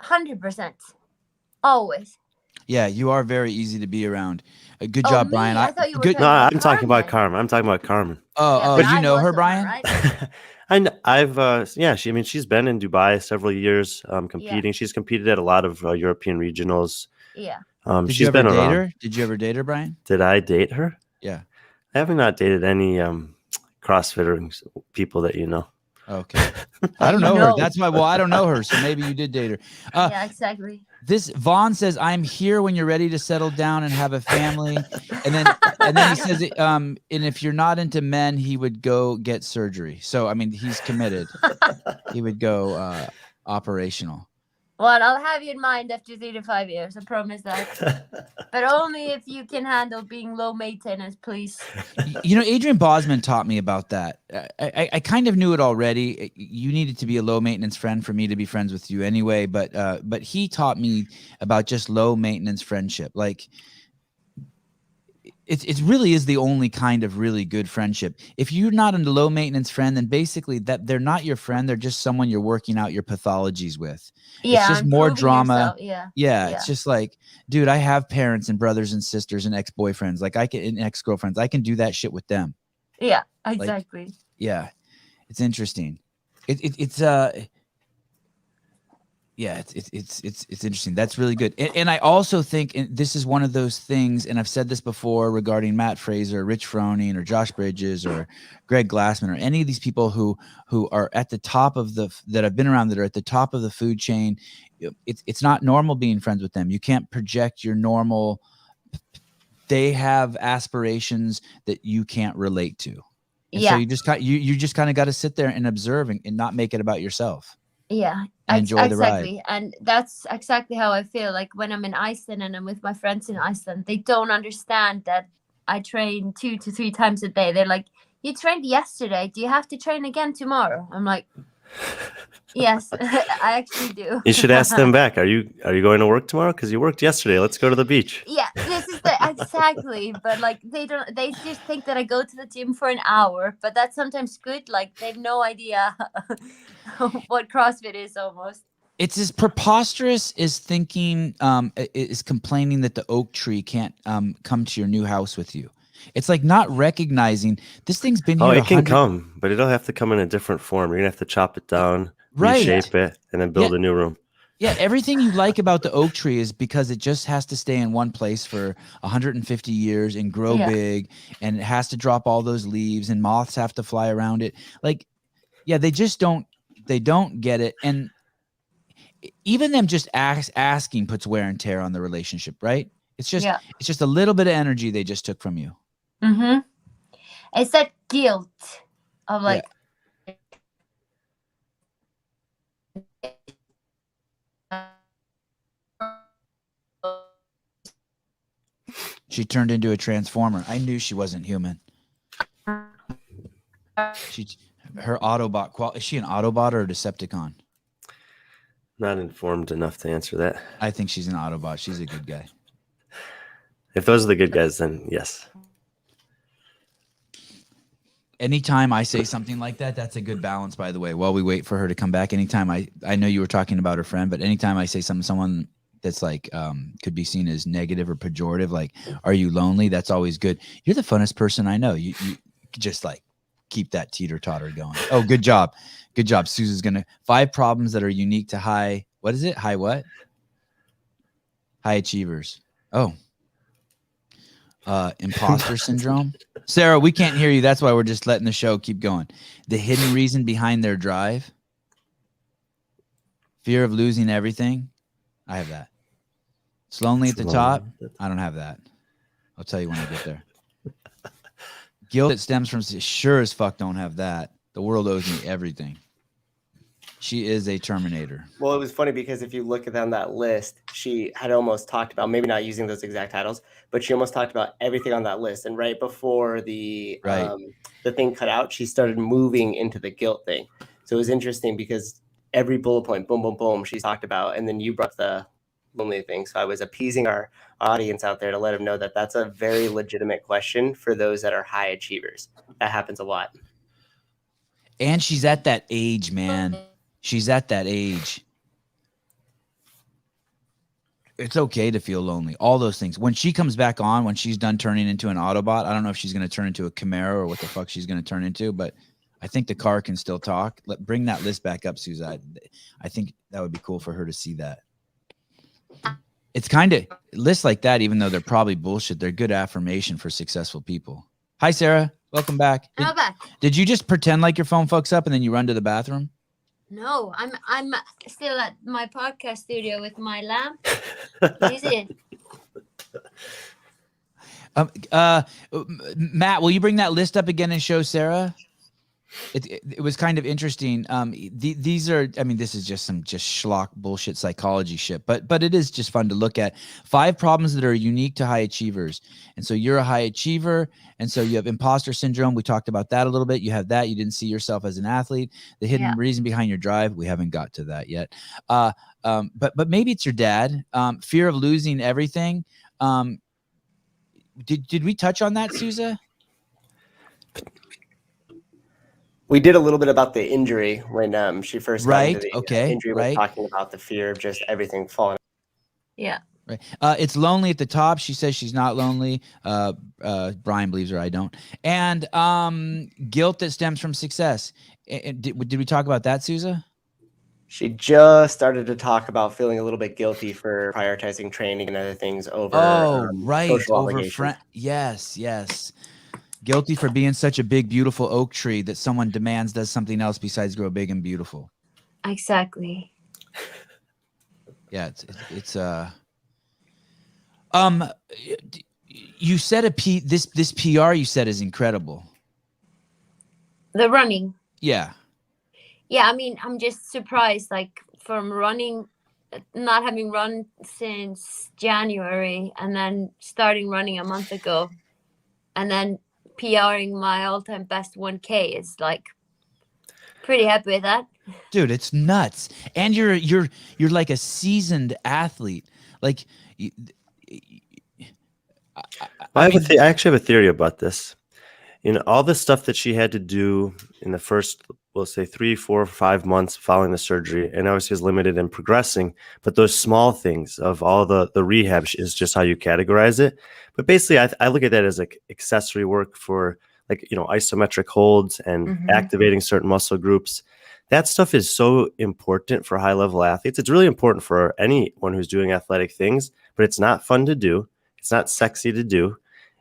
100%. Always. Yeah, you are very easy to be around. Good Oh, job, me? Brian. I thought you were Good. talking No, about I'm talking about Carmen. Carmen. Oh, but you I'm know her, also Brian? right? I've yeah. She's been in Dubai several years, competing. She's competed at a lot of European regionals. Yeah. Did She's you ever been date around. her? Did you ever date her, Brian? Did I date her? Yeah. I have not dated any CrossFitter people that you know. Okay. I don't know her. That's why. Well, I don't know her, so maybe you did date her. Yeah, exactly. This Vaughn says, "I'm here when you're ready to settle down and have a family," and then he says, and if you're not into men, he would go get surgery. So I mean, he's committed. He would go operational. Well, I'll have you in mind after 3 to 5 years. I promise that. But only if you can handle being low maintenance, please. You know, Adrian Bosman taught me about that. I kind of knew it already. You needed to be a low maintenance friend for me to be friends with you anyway. But he taught me about just low maintenance friendship. Like it really is the only kind of really good friendship. If you're not a low maintenance friend, then basically that they're not your friend. They're just someone you're working out your pathologies with. Yeah, it's just more drama. Yourself. Yeah, it's just like, dude, I have parents and brothers and sisters and ex-boyfriends. Like and ex-girlfriends. I can do that shit with them. Yeah, exactly. Like, yeah, it's interesting. Yeah, it's interesting. That's really good. And I also think, and this is one of those things, and I've said this before regarding Matt Fraser, Rich Froning, or Josh Bridges, or Greg Glassman, or any of these people who are at the top of that I've been around, that are at the top of the food chain. It's not normal being friends with them. You can't project your normal. They have aspirations that you can't relate to. And so you just kind of got to sit there and observe and not make it about yourself. Yeah, enjoy the ride. And that's exactly how I feel. Like when I'm in Iceland and I'm with my friends in Iceland, they don't understand that I train 2 to 3 times a day. They're like, "You trained yesterday. Do you have to train again tomorrow?" I'm like, "Yes, I actually do." You should ask them back. Are you going to work tomorrow? Because you worked yesterday. Let's go to the beach. Yeah, this is exactly. But like they just think that I go to the gym for an hour, but that's sometimes good. Like they have no idea what CrossFit is almost. It's as preposterous as thinking, is complaining that the oak tree can't come to your new house with you. It's like not recognizing this thing's been here. Oh, it can come, but it'll have to come in a different form. You're gonna have to chop it down, reshape it, and then build a new room. Yeah, everything you like about the oak tree is because it just has to stay in one place for 150 years and grow big, and it has to drop all those leaves, and moths have to fly around it. Like, yeah, they don't get it. And even them just asking puts wear and tear on the relationship, right? It's just a little bit of energy they just took from you. Mm-hmm. It's that guilt of like, She turned into a transformer. I knew she wasn't human. Her Autobot is she an Autobot or a Decepticon? Not informed enough to answer that. I think she's an Autobot. She's a good guy. If those are the good guys, then yes. Anytime I say something like that, that's a good balance, by the way, while we wait for her to come back. Anytime I know you were talking about her friend, but anytime I say someone that's like could be seen as negative or pejorative, like, are you lonely? That's always good. You're the funnest person I know. You just like keep that teeter-totter going. Oh, good job. Good job. Susan's gonna 5 problems that are unique to high what? High achievers. Oh. Imposter syndrome. Sarah, we can't hear you. That's why we're just letting the show keep going. The hidden reason behind their drive. Fear of losing everything. I have that. It's lonely at the top. I don't have that. I'll tell you when I get there. Guilt that stems from sure as fuck don't have that. The world owes me everything. She is a Terminator. Well, it was funny because if you look at on that list, she had almost talked about, maybe not using those exact titles, but she almost talked about everything on that list. And right before the thing cut out, she started moving into the guilt thing. So it was interesting because every bullet point, boom, boom, boom, she talked about, and then you brought the lonely thing. So I was appeasing our audience out there to let them know that that's a very legitimate question for those that are high achievers. That happens a lot. And she's at that age, man. She's at that age. It's okay to feel lonely. All those things. When she comes back on, when she's done turning into an Autobot, I don't know if she's going to turn into a Camaro or what the fuck she's going to turn into, but I think the car can still talk. Bring that list back up, Susan. I think that would be cool for her to see that. It's kind of lists like that, even though they're probably bullshit. They're good affirmation for successful people. Hi, Sarah. Welcome back. I'm back. Did you just pretend like your phone fucks up and then you run to the bathroom? No, I'm still at my podcast studio with my lamp. Is it? Matt, will you bring that list up again and show Sarah? It was kind of interesting. These are, I mean, this is just some schlock bullshit psychology shit, but it is just fun to look at. 5 problems that are unique to high achievers. And so you're a high achiever. And so you have imposter syndrome. We talked about that a little bit. You have that. You didn't see yourself as an athlete. The hidden reason behind your drive. We haven't got to that yet. But maybe it's your dad. Fear of losing everything. Did we touch on that, Susa? We did a little bit about the injury when she first got into the injury. We're talking about the fear of just everything falling. Yeah. Right. It's lonely at the top. She says she's not lonely. Brian believes her. I don't. And guilt that stems from success. Did we talk about that, Susa? She just started to talk about feeling a little bit guilty for prioritizing training and other things over. Social obligations. Yes. Guilty for being such a big, beautiful oak tree that someone demands does something else besides grow big and beautiful. Exactly. Yeah, it's you said this PR you said is incredible. The running. Yeah. Yeah, I mean, I'm just surprised, like from running, not having run since January and then starting running a month ago and then PRing my all-time best 1K is like pretty happy with that. Dude, it's nuts. And you're like a seasoned athlete. Like I actually have a theory about this. You know, all the stuff that she had to do in the first, we'll say 3, 4, 5 months following the surgery, and obviously is limited in progressing, but those small things of all the rehab is just how you categorize it. But basically, I look at that as like accessory work for like, you know, isometric holds and activating certain muscle groups. That stuff is so important for high level athletes. It's really important for anyone who's doing athletic things, but it's not fun to do. It's not sexy to do.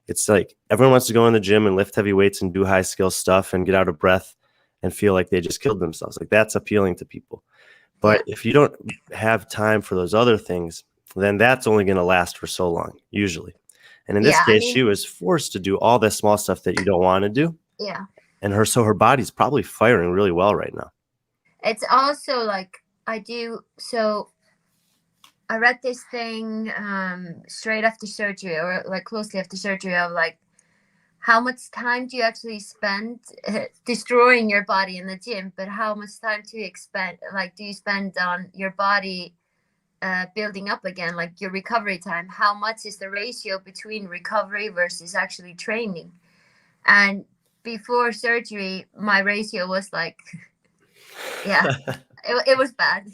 It's like everyone wants to go in the gym and lift heavy weights and do high skill stuff and get out of breath and feel like they just killed themselves. Like that's appealing to people. But if you don't have time for those other things, then that's only going to last for so long, usually. And in this case, she was forced to do all this small stuff that you don't want to do. Yeah. And her body's probably firing really well right now. It's also like I do. So I read this thing straight after surgery, or like closely after surgery, of like, how much time do you actually spend destroying your body in the gym, but how much time do you spend on your body building up again, like your recovery time? How much is the ratio between recovery versus actually training? And before surgery, my ratio was like, yeah, it was bad.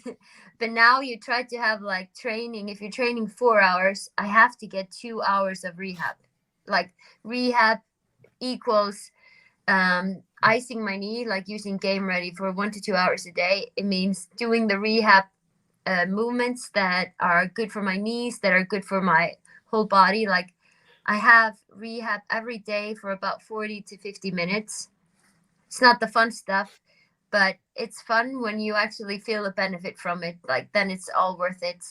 But now you try to have like training. If you're training 4 hours, I have to get 2 hours of rehab. Like rehab equals icing my knee, like using Game Ready for 1 to 2 hours a day. It means doing the rehab movements that are good for my knees, that are good for my whole body. Like I have rehab every day for about 40 to 50 minutes. It's not the fun stuff, but it's fun when you actually feel a benefit from it. Like then it's all worth it.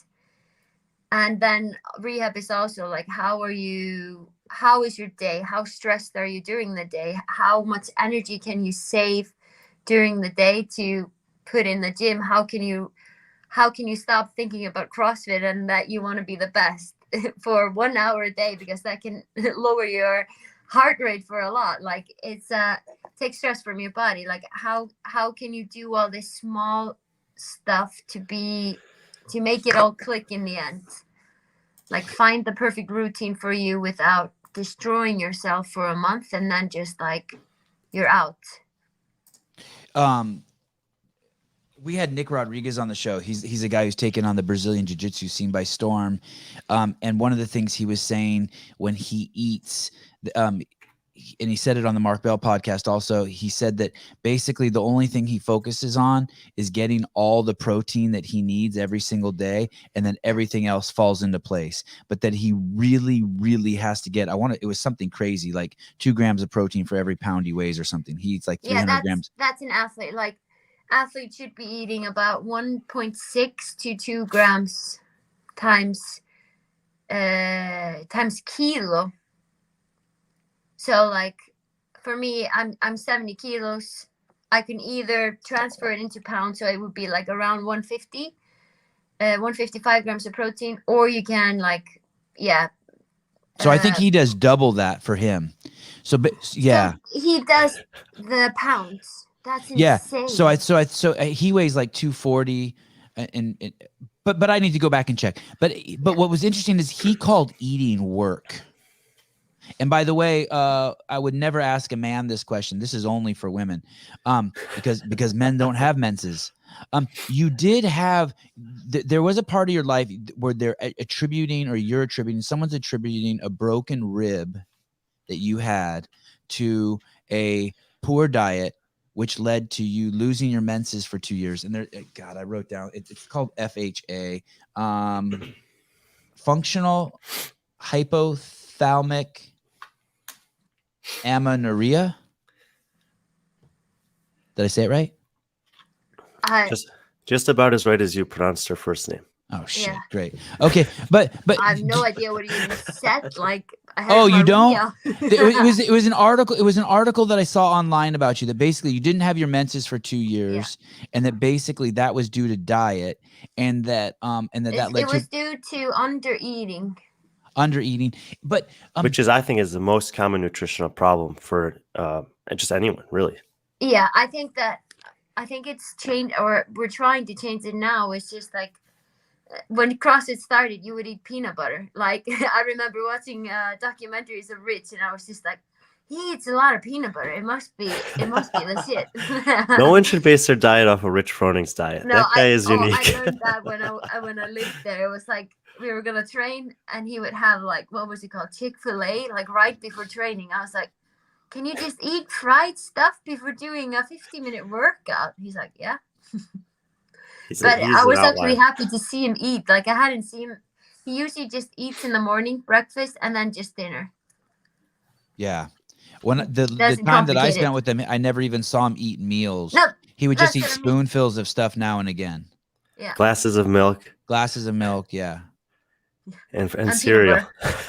And then rehab is also like, how is your day? How stressed are you during the day? How much energy can you save during the day to put in the gym? How can you stop thinking about CrossFit and that you want to be the best for 1 hour a day, because that can lower your heart rate for a lot. Like it's take stress from your body. Like how can you do all this small stuff to make it all click in the end? Like find the perfect routine for you without destroying yourself for a month and then just like you're out. We had Nick Rodriguez on the show. He's a guy who's taken on the Brazilian jiu-jitsu scene by storm. And one of the things he was saying when he eats, and he said it on the Mark Bell podcast also, he said that basically the only thing he focuses on is getting all the protein that he needs every single day, and then everything else falls into place. But that he really, really has to get, it was something crazy, like 2 grams of protein for every pound he weighs or something. He eats like 300 grams. That's an athlete. Like athletes should be eating about 1.6 to 2 grams times kilo. So like for me, I'm 70 kilos. I can either transfer it into pounds, so it would be like around 150, 155 grams of protein, or you can like, yeah. So I think he does double that for him. So, but yeah, so he does the pounds. That's insane. Yeah. So he weighs like 240, but I need to go back and check. But what was interesting is he called eating work. And by the way, I would never ask a man this question. This is only for women, because men don't have menses. You did have, there was a part of your life where someone's attributing a broken rib that you had to a poor diet, which led to you losing your menses for 2 years. And God, I wrote down, it's called FHA, functional hypothalamic amenorrhea. Did I say it right? Just about as right as you pronounced her first name. Oh shit! Yeah. Great. Okay, but I have no idea what you even said. Like, you don't? It was an article. It was an article that I saw online about you, that basically you didn't have your menses for 2 years, and that basically that was due to diet, and that led was due to undereating, but which is, I think, is the most common nutritional problem for just anyone, really. Yeah, I think it's changed, or we're trying to change it now. It's just like, when CrossFit started, you would eat peanut butter. Like I remember watching documentaries of Rich, and I was just like, he eats a lot of peanut butter. It must be the shit. No one should base their diet off of Rich Froning's diet. No, that guy is unique. I learned that when I lived there. It was like we were gonna train, and he would have like, what was it called, Chick-fil-A, like right before training. I was like, can you just eat fried stuff before doing a 50-minute workout? He's like, yeah. But I was actually happy to see him eat. Like I hadn't seen him. He usually just eats in the morning, breakfast, and then just dinner. Yeah. When the time that I spent with him, I never even saw him eat meals. No, he would just eat spoonfuls of stuff now and again. Yeah. Glasses of milk. Yeah. And cereal.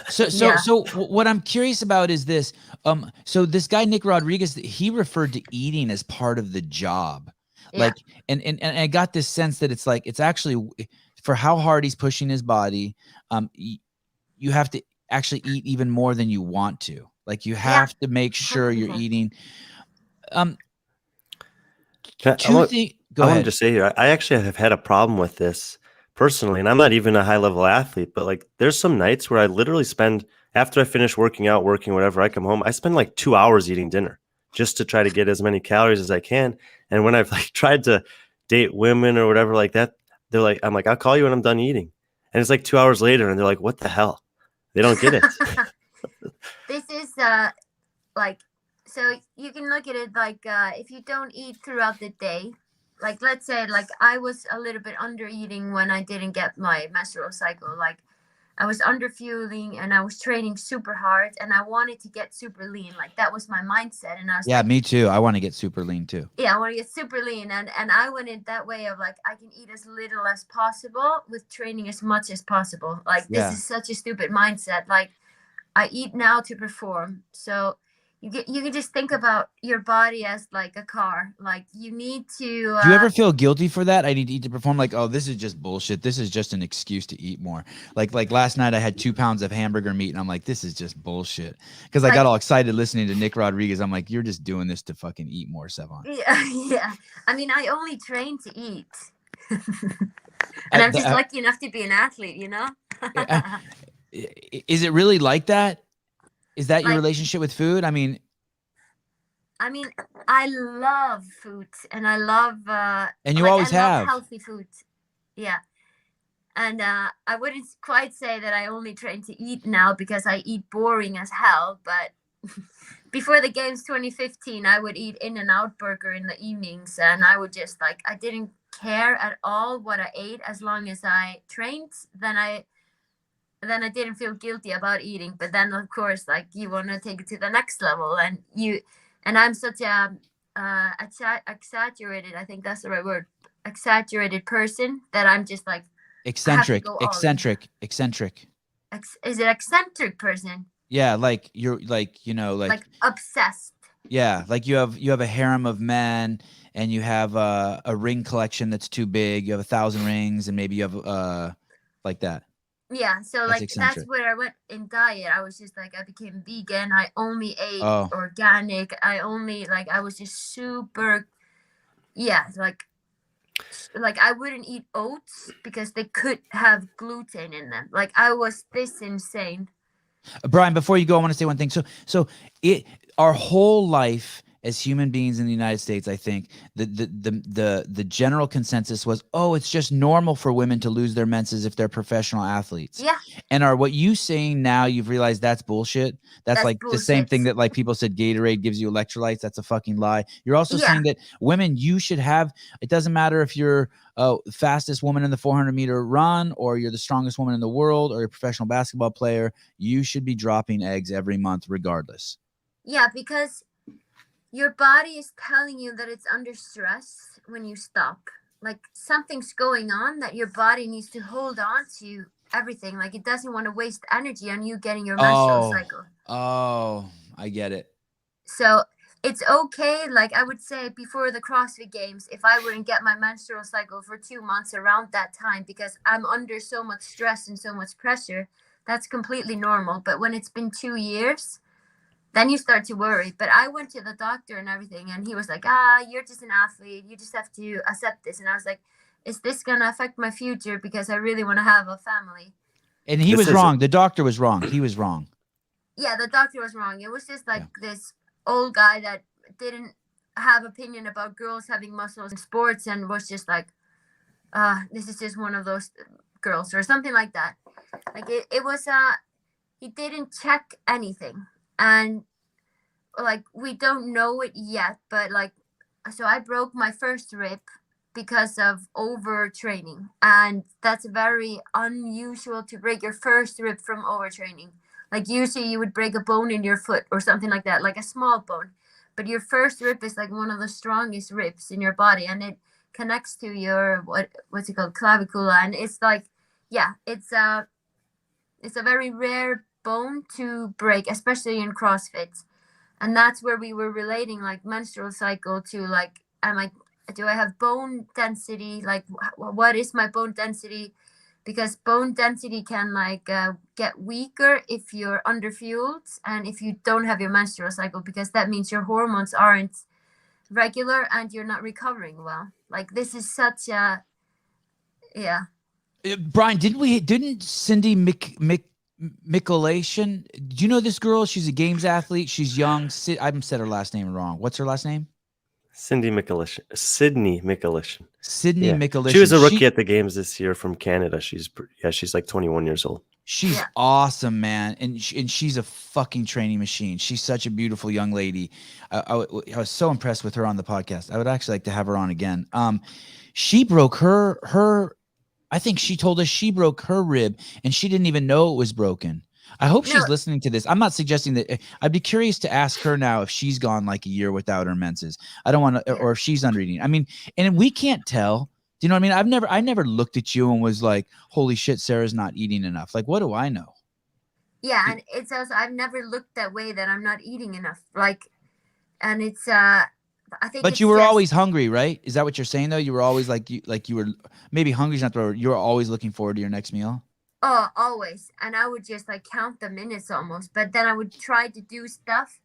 So what I'm curious about is this. So this guy Nick Rodriguez, he referred to eating as part of the job. Yeah. Like, and I got this sense that it's like, it's actually for how hard he's pushing his body, you have to actually eat even more than you want to. Like you have to make sure you're 100%. eating. I Go wanted ahead. to say here, I actually have had a problem with this personally, and I'm not even a high level athlete, but like there's some nights where I literally spend, after I finish working out, working, whatever, I come home, I spend like 2 hours eating dinner just to try to get as many calories as I can. And when I've like tried to date women or whatever like that, they're like, I'm like, I'll call you when I'm done eating. And it's like 2 hours later and they're like, what the hell? They don't get it. This is like, so you can look at it like if you don't eat throughout the day, like let's say like I was a little bit under eating when I didn't get my menstrual cycle. Like I was under fueling and I was training super hard and I wanted to get super lean. Like that was my mindset. And I was like, Me too. I want to get super lean too. yeah, I want to get super lean. And I went in that way of like, I can eat as little as possible with training as much as possible. Like this is such a stupid mindset. Like I eat now to perform. So you can just think about your body as like a car. Like you need to. Do you ever feel guilty for that? I need to eat to perform. Like, oh, this is just bullshit. This is just an excuse to eat more. Like last night I had 2 pounds of hamburger meat and I'm like, this is just bullshit. Because I got all excited listening to Nick Rodriguez. I'm like, you're just doing this to fucking eat more, Sevan. Yeah. I mean, I only train to eat. And I'm just lucky enough to be an athlete, you know? Is it really like that? Is that your relationship with food? I mean, I love food and I love and you always have healthy food. Yeah. And I wouldn't quite say that I only train to eat now because I eat boring as hell. But before the games 2015, I would eat In-N-Out burger in the evenings and I would just like, I didn't care at all what I ate as long as I trained. Then I didn't feel guilty about eating. But then of course, like you want to take it to the next level and I'm such a exaggerated, I think that's the right word, exaggerated person that I'm just like eccentric. Is it eccentric person? Yeah, like you're like, you know, like obsessed. Yeah, like you have a harem of men and you have a ring collection that's too big. You have 1,000 rings and maybe you have like that. Yeah, so That's like eccentric. that's where I went in diet. I was just like, I became vegan. I only ate organic. I was just super, like I wouldn't eat oats because they could have gluten in them. Like I was this insane. Brian, before you go, I want to say one thing. So our whole life as human beings in the United States, I think the general consensus was, oh, it's just normal for women to lose their menses if they're professional athletes. Yeah. And are what you saying now, you've realized that's bullshit? That's like bullshit. The same thing that like people said Gatorade gives you electrolytes. That's a fucking lie. You're also saying that women, you should have, it doesn't matter if you're fastest woman in the 400-meter run or you're the strongest woman in the world or you're a professional basketball player, you should be dropping eggs every month regardless. Yeah, because your body is telling you that it's under stress when you stop. Like something's going on that your body needs to hold on to everything. Like it doesn't want to waste energy on you getting your menstrual cycle. Oh, I get it. So it's okay. Like I would say before the CrossFit games, if I wouldn't get my menstrual cycle for 2 months around that time because I'm under so much stress and so much pressure, that's completely normal. But when it's been 2 years, then you start to worry. But I went to the doctor and everything, and he was like, you're just an athlete. You just have to accept this. And I was like, is this going to affect my future? Because I really want to have a family. And he was wrong. The doctor was wrong. He was wrong. Yeah, the doctor was wrong. It was just like this old guy that didn't have opinion about girls having muscles in sports and was just like, this is just one of those girls or something like that. Like it was, he didn't check anything. And like, we don't know it yet, but like, so I broke my first rib because of overtraining. And that's very unusual to break your first rib from overtraining. Like usually you would break a bone in your foot or something like that, like a small bone. But your first rib is like one of the strongest ribs in your body. And it connects to your, what's it called, clavicula. And it's like, it's a very rare bone to break, especially in CrossFit. And that's where we were relating like menstrual cycle to like, do I have bone density? Like what is my bone density? because bone density can like get weaker if you're underfueled and if you don't have your menstrual cycle, because that means your hormones aren't regular and you're not recovering well. Like this is such a Brian, didn't Cindy Michalation? Do you know this girl? She's a games athlete. She's young. I said her last name wrong. What's her last name? Sydney Michalation. Sydney Yeah. Michalation. She was a rookie at the games this year from Canada. She's like 21 years old. She's awesome, man, and she's a fucking training machine. She's such a beautiful young lady. I was so impressed with her on the podcast. I would actually like to have her on again. She broke her. I think she told us she broke her rib, and she didn't even know it was broken. I hope she's listening to this. I'm not suggesting that. I'd be curious to ask her now if she's gone like a year without her menses. I don't want to, or if she's under eating. I mean, and we can't tell. Do you know what I mean? I never looked at you and was like, holy shit, Sarah's not eating enough. Like, what do I know? Yeah. And it's also, I've never looked that way, that I'm not eating enough. Like, and it's, I think. But you were always hungry, right? Is that what you're saying though? You were always you were maybe hungry's not the word. You were always looking forward to your next meal. Oh, always. And I would just like count the minutes almost, but then I would try to do stuff.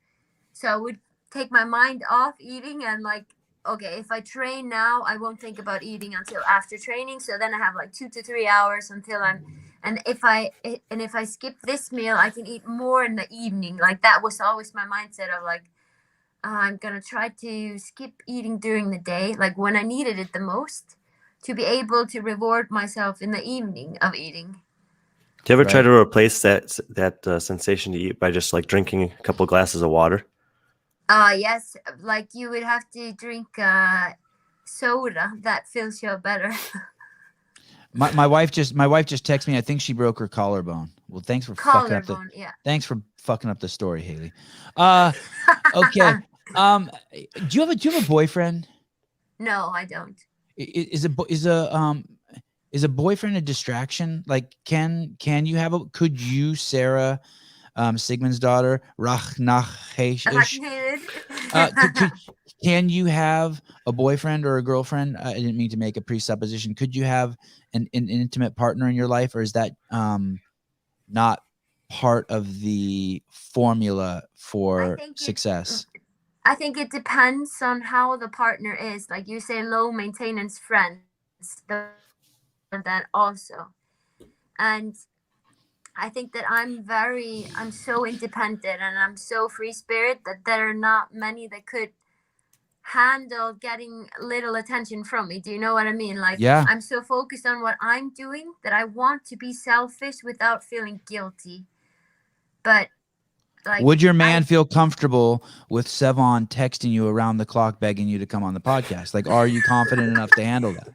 So I would take my mind off eating and like, okay, if I train now, I won't think about eating until after training. So then I have like 2 to 3 hours until and if I skip this meal, I can eat more in the evening. Like that was always my mindset of like, I'm going to try to skip eating during the day, like when I needed it the most, to be able to reward myself in the evening of eating. Do you ever try to replace that sensation to eat by just like drinking a couple glasses of water? Yes, like you would have to drink soda. That feels you better. My wife just texted me. I think she broke her collarbone. Well, thanks for fucking up the thanks for fucking up the story, Haley. Okay. Do you have a boyfriend? No, I don't. Is a boyfriend a distraction? Like, could you, Sara, Sigmundsdóttir, can you have a boyfriend or a girlfriend? I didn't mean to make a presupposition. Could you have an intimate partner in your life, or is that not part of the formula for success? I think it depends on how the partner is. Like you say, low maintenance friends, that also. And I think that I'm so independent and I'm so free spirit that there are not many that could handle getting little attention from me. Do you know what I mean? Like, I'm so focused on what I'm doing that I want to be selfish without feeling guilty. But like, would your man feel comfortable with Sevan texting you around the clock begging you to come on the podcast? Like, are you confident enough to handle that?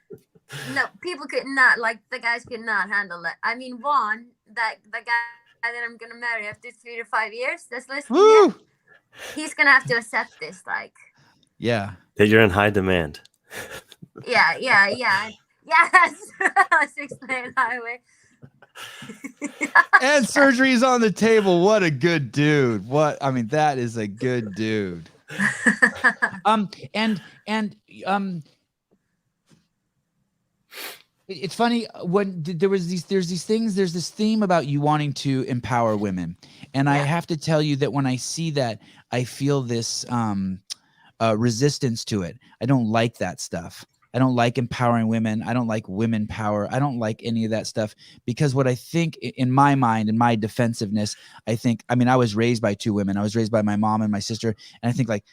No, people could not, like the guys could not handle that. I mean, Juan, the guy that I'm gonna marry after 3 to 5 years, that's listening. He's gonna have to accept this, like. Yeah. That you're in high demand. Yeah. Yes. 6-lane highway. And surgery is on the table. What a good dude. That is a good dude. It's funny when there's this theme about you wanting to empower women. And I have to tell you that when I see that, I feel this resistance to it. I don't like that stuff. I don't like empowering women. I don't like women power. I don't like any of that stuff, because what I think in my mind, in my defensiveness, I was raised by 2 women. I was raised by my mom and my sister. And I think like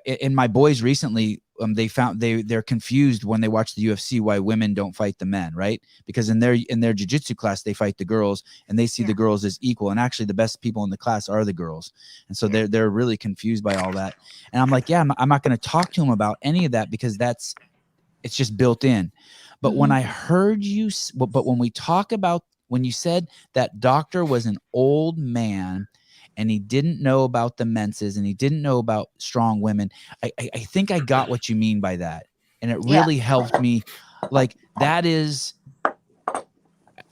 in my boys recently, they're confused when they watch the UFC why women don't fight the men, right? Because in their jiu-jitsu class, they fight the girls and they see the girls as equal. And actually the best people in the class are the girls. And so they're really confused by all that. And I'm like, I'm not going to talk to them about any of that, because it's just built in. But when I heard you, but when we talk about, when you said that doctor was an old man and he didn't know about the menses and he didn't know about strong women, I think I got what you mean by that. And it really helped me. Like, that is,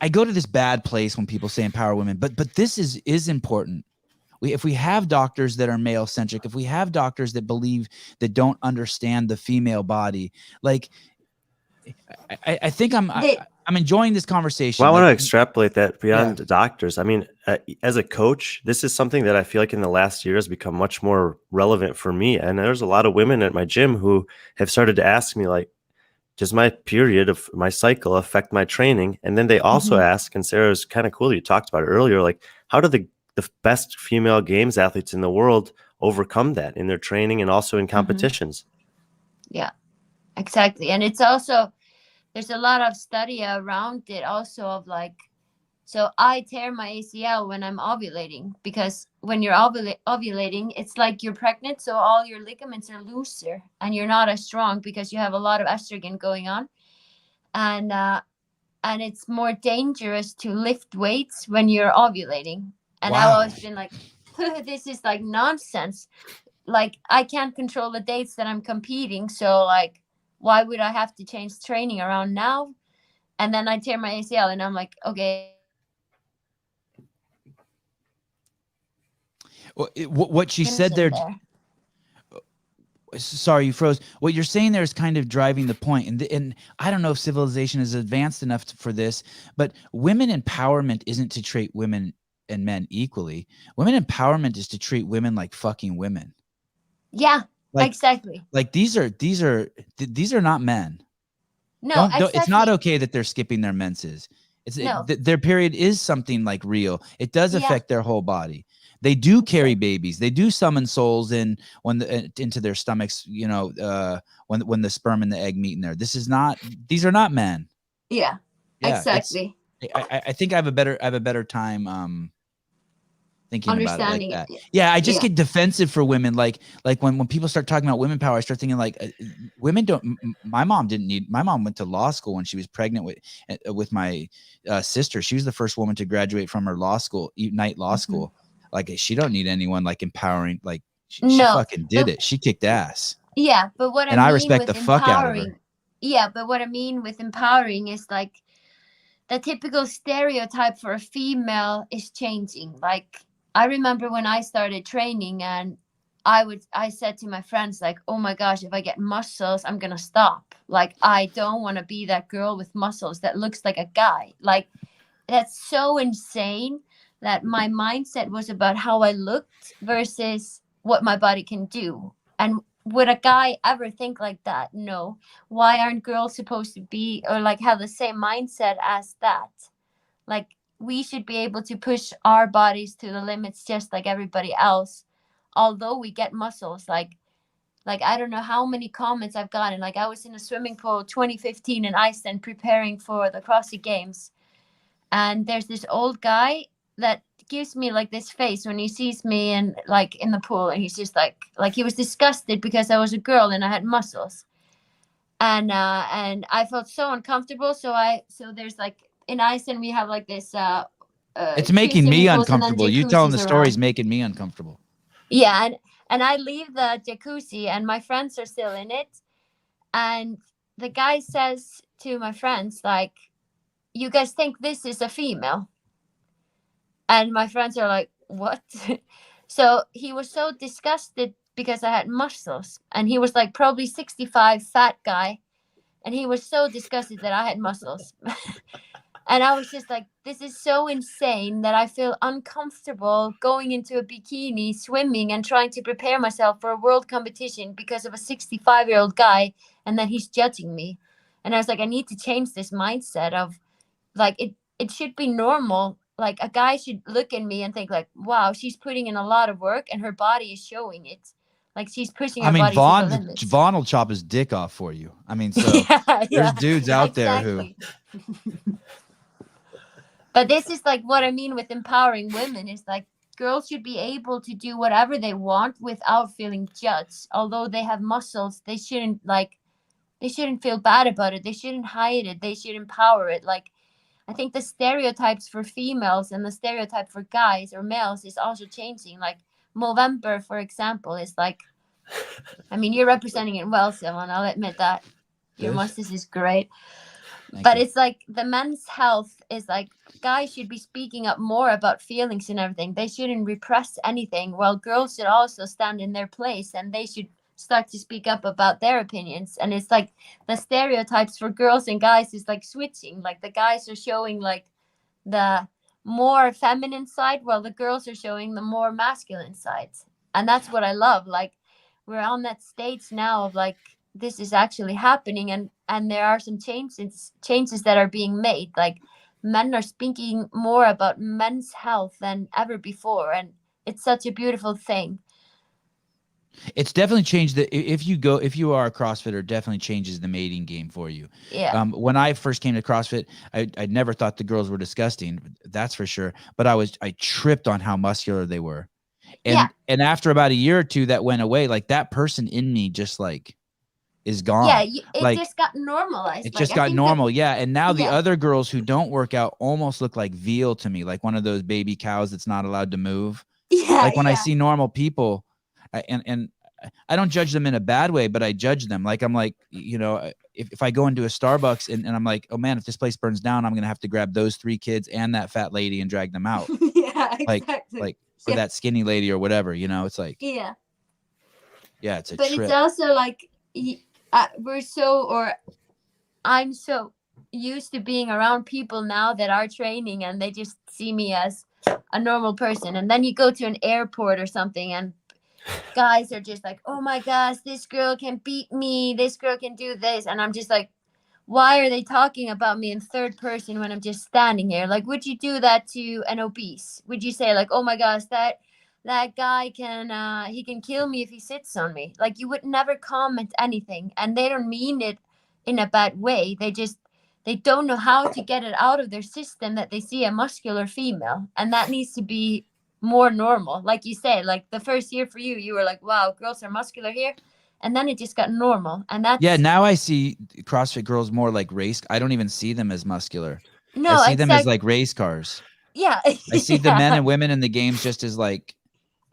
I go to this bad place when people say empower women, but this is important. If we have doctors that are male centric, if we have doctors that don't understand the female body, like I think I'm enjoying this conversation. Well, I want to Like, extrapolate that beyond doctors. I mean, as a coach, this is something that I feel like in the last year has become much more relevant for me. And there's a lot of women at my gym who have started to ask me, like, does my period of my cycle affect my training? And then they also ask, and Sarah's kind of cool, you talked about it earlier, like, how do the best female games athletes in the world overcome that in their training and also in competitions? Yeah, exactly. And it's also, there's a lot of study around it also of like, so I tear my ACL when I'm ovulating, because when you're ovulating, it's like you're pregnant. So all your ligaments are looser and you're not as strong because you have a lot of estrogen going on. And it's more dangerous to lift weights when you're ovulating. And I've always been like, this is like nonsense. Like, I can't control the dates that I'm competing. So like, why would I have to change training around now? And then I tear my ACL and I'm like, okay. Well, what she said there. Sorry, you froze. What you're saying there is kind of driving the point. And I don't know if civilization is advanced enough for this, but women empowerment isn't to treat women and men equally. Women empowerment is to treat women like fucking women. Yeah, like, exactly. Like these are not men. No, don't, it's not okay that they're skipping their menses. Their period is something like real. It does affect their whole body. They do carry babies. They do summon souls into their stomachs. You know, when the sperm and the egg meet in there. These are not men. Yeah, exactly. I think I have a better time thinking about it like that. I just get defensive for women. Like when people start talking about women power, I start thinking like women don't. My mom went to law school when she was pregnant with my sister. She was the first woman to graduate from her night law school. Like, she don't need anyone like empowering. Like, she fucking did it. She kicked ass. Yeah, but what I respect the fuck out of her. Yeah, but what I mean with empowering is like the typical stereotype for a female is changing. Like, I remember when I started training, and I said to my friends, like, oh my gosh, if I get muscles, I'm gonna stop. Like, I don't want to be that girl with muscles that looks like a guy. Like, that's so insane that my mindset was about how I looked versus what my body can do. And would a guy ever think like that? No. Why aren't girls supposed to be or like have the same mindset as that? Like, we should be able to push our bodies to the limits just like everybody else, although we get muscles. Like I don't know how many comments I've gotten. Like, I was in a swimming pool 2015 in Iceland preparing for the CrossFit Games, and there's this old guy that gives me like this face when he sees me and like in the pool, and he's just like he was disgusted because I was a girl and I had muscles, and I felt so uncomfortable. So there's like in Iceland we have like this it's making me uncomfortable. You telling the story is making me uncomfortable. Yeah, and I leave the jacuzzi and my friends are still in it, and the guy says to my friends, like, you guys think this is a female? And my friends are like, what? So he was so disgusted because I had muscles, and he was like probably 65 fat guy, and he was so disgusted that I had muscles. And I was just like, this is so insane that I feel uncomfortable going into a bikini, swimming, and trying to prepare myself for a world competition because of a 65-year-old guy, and then he's judging me. And I was like, I need to change this mindset of like, it should be normal. Like, a guy should look at me and think like, wow, she's putting in a lot of work and her body is showing it. Like, she's pushing her body to the limits. Vaughn will chop his dick off for you. I mean, so there's dudes out there who. But this is like what I mean with empowering women is like, girls should be able to do whatever they want without feeling judged. Although they have muscles, they shouldn't feel bad about it. They shouldn't hide it. They should empower it. Like, I think the stereotypes for females and the stereotype for guys or males is also changing. Like, Movember, for example, is like, I mean, you're representing it well, Sevan. I'll admit that. Your mustache is great. But it's like the men's health is like, guys should be speaking up more about feelings and everything. They shouldn't repress anything. While girls should also stand in their place, and they should start to speak up about their opinions. And it's like the stereotypes for girls and guys is like switching. Like the guys are showing like the more feminine side, while the girls are showing the more masculine sides. And that's what I love. Like we're on that stage now of like, this is actually happening, and there are some changes that are being made. Like men are speaking more about men's health than ever before, and it's such a beautiful thing. It's definitely changed if you are a CrossFitter, definitely changes the mating game for you. Yeah. When I first came to CrossFit, I never thought the girls were disgusting, that's for sure. But I tripped on how muscular they were. And after about a year or two that went away, like that person in me just like is gone. Yeah, it like, just got normalized. It just got normal. And now the other girls who don't work out almost look like veal to me, like one of those baby cows that's not allowed to move. Yeah. Like when I see normal people, and I don't judge them in a bad way, but I judge them. Like I'm like, you know, if I go into a Starbucks and I'm like, oh man, if this place burns down, I'm gonna have to grab those 3 kids and that fat lady and drag them out. Yeah, exactly. Or that skinny lady or whatever, you know. It's like, yeah, it's a but trip. it's also like I'm so used to being around people now that are training, and they just see me as a normal person. And then you go to an airport or something, and guys are just like, oh my gosh, this girl can beat me, this girl can do this, and I'm just like, why are they talking about me in third person when I'm just standing here? Like, would you do that to an obese? Would you say like, oh my gosh, that guy can he can kill me if he sits on me? Like, you would never comment anything, and they don't mean it in a bad way. They don't know how to get it out of their system that they see a muscular female, and that needs to be more normal. Like you said, like the first year for you, you were like, wow, girls are muscular here. And then it just got normal. And that's now I see CrossFit girls more like race. I don't even see them as muscular. No, I see them as like race cars. Yeah. I see the men and women in the games just as like,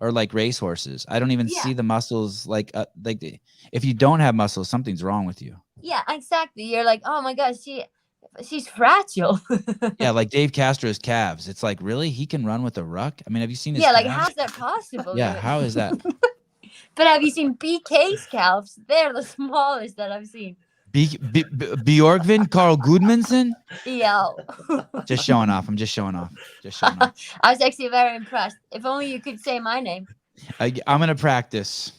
or like race horses. I don't even see the muscles like if you don't have muscles, something's wrong with you. Yeah, exactly. You're like, oh my gosh, she's fragile. Yeah, like Dave Castro's calves. It's like, really? He can run with a ruck? I mean, have you seen his calves? Like, how's that possible? Yeah, how is that? But have you seen BK's calves? They're the smallest that I've seen. Bjorgvin Carl Gudmundsson? Yeah. Just showing off. I'm just showing off. I was actually very impressed. If only you could say my name. I'm going to practice.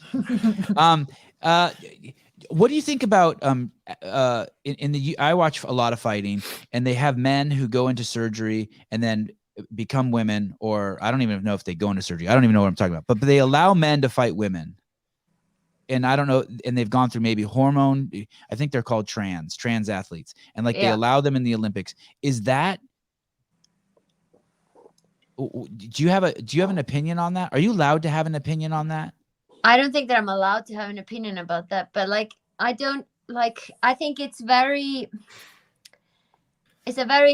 What do you think about in the I watch a lot of fighting, and they have men who go into surgery and then become women, or I don't even know if they go into surgery. I don't even know what I'm talking about, but they allow men to fight women. And I don't know, and they've gone through maybe hormone, I think they're called trans athletes, and like they allow them in the Olympics. Is that, do you have an opinion on that? Are you allowed to have an opinion on that? I don't think that I'm allowed to have an opinion about that, but like, I think it's a very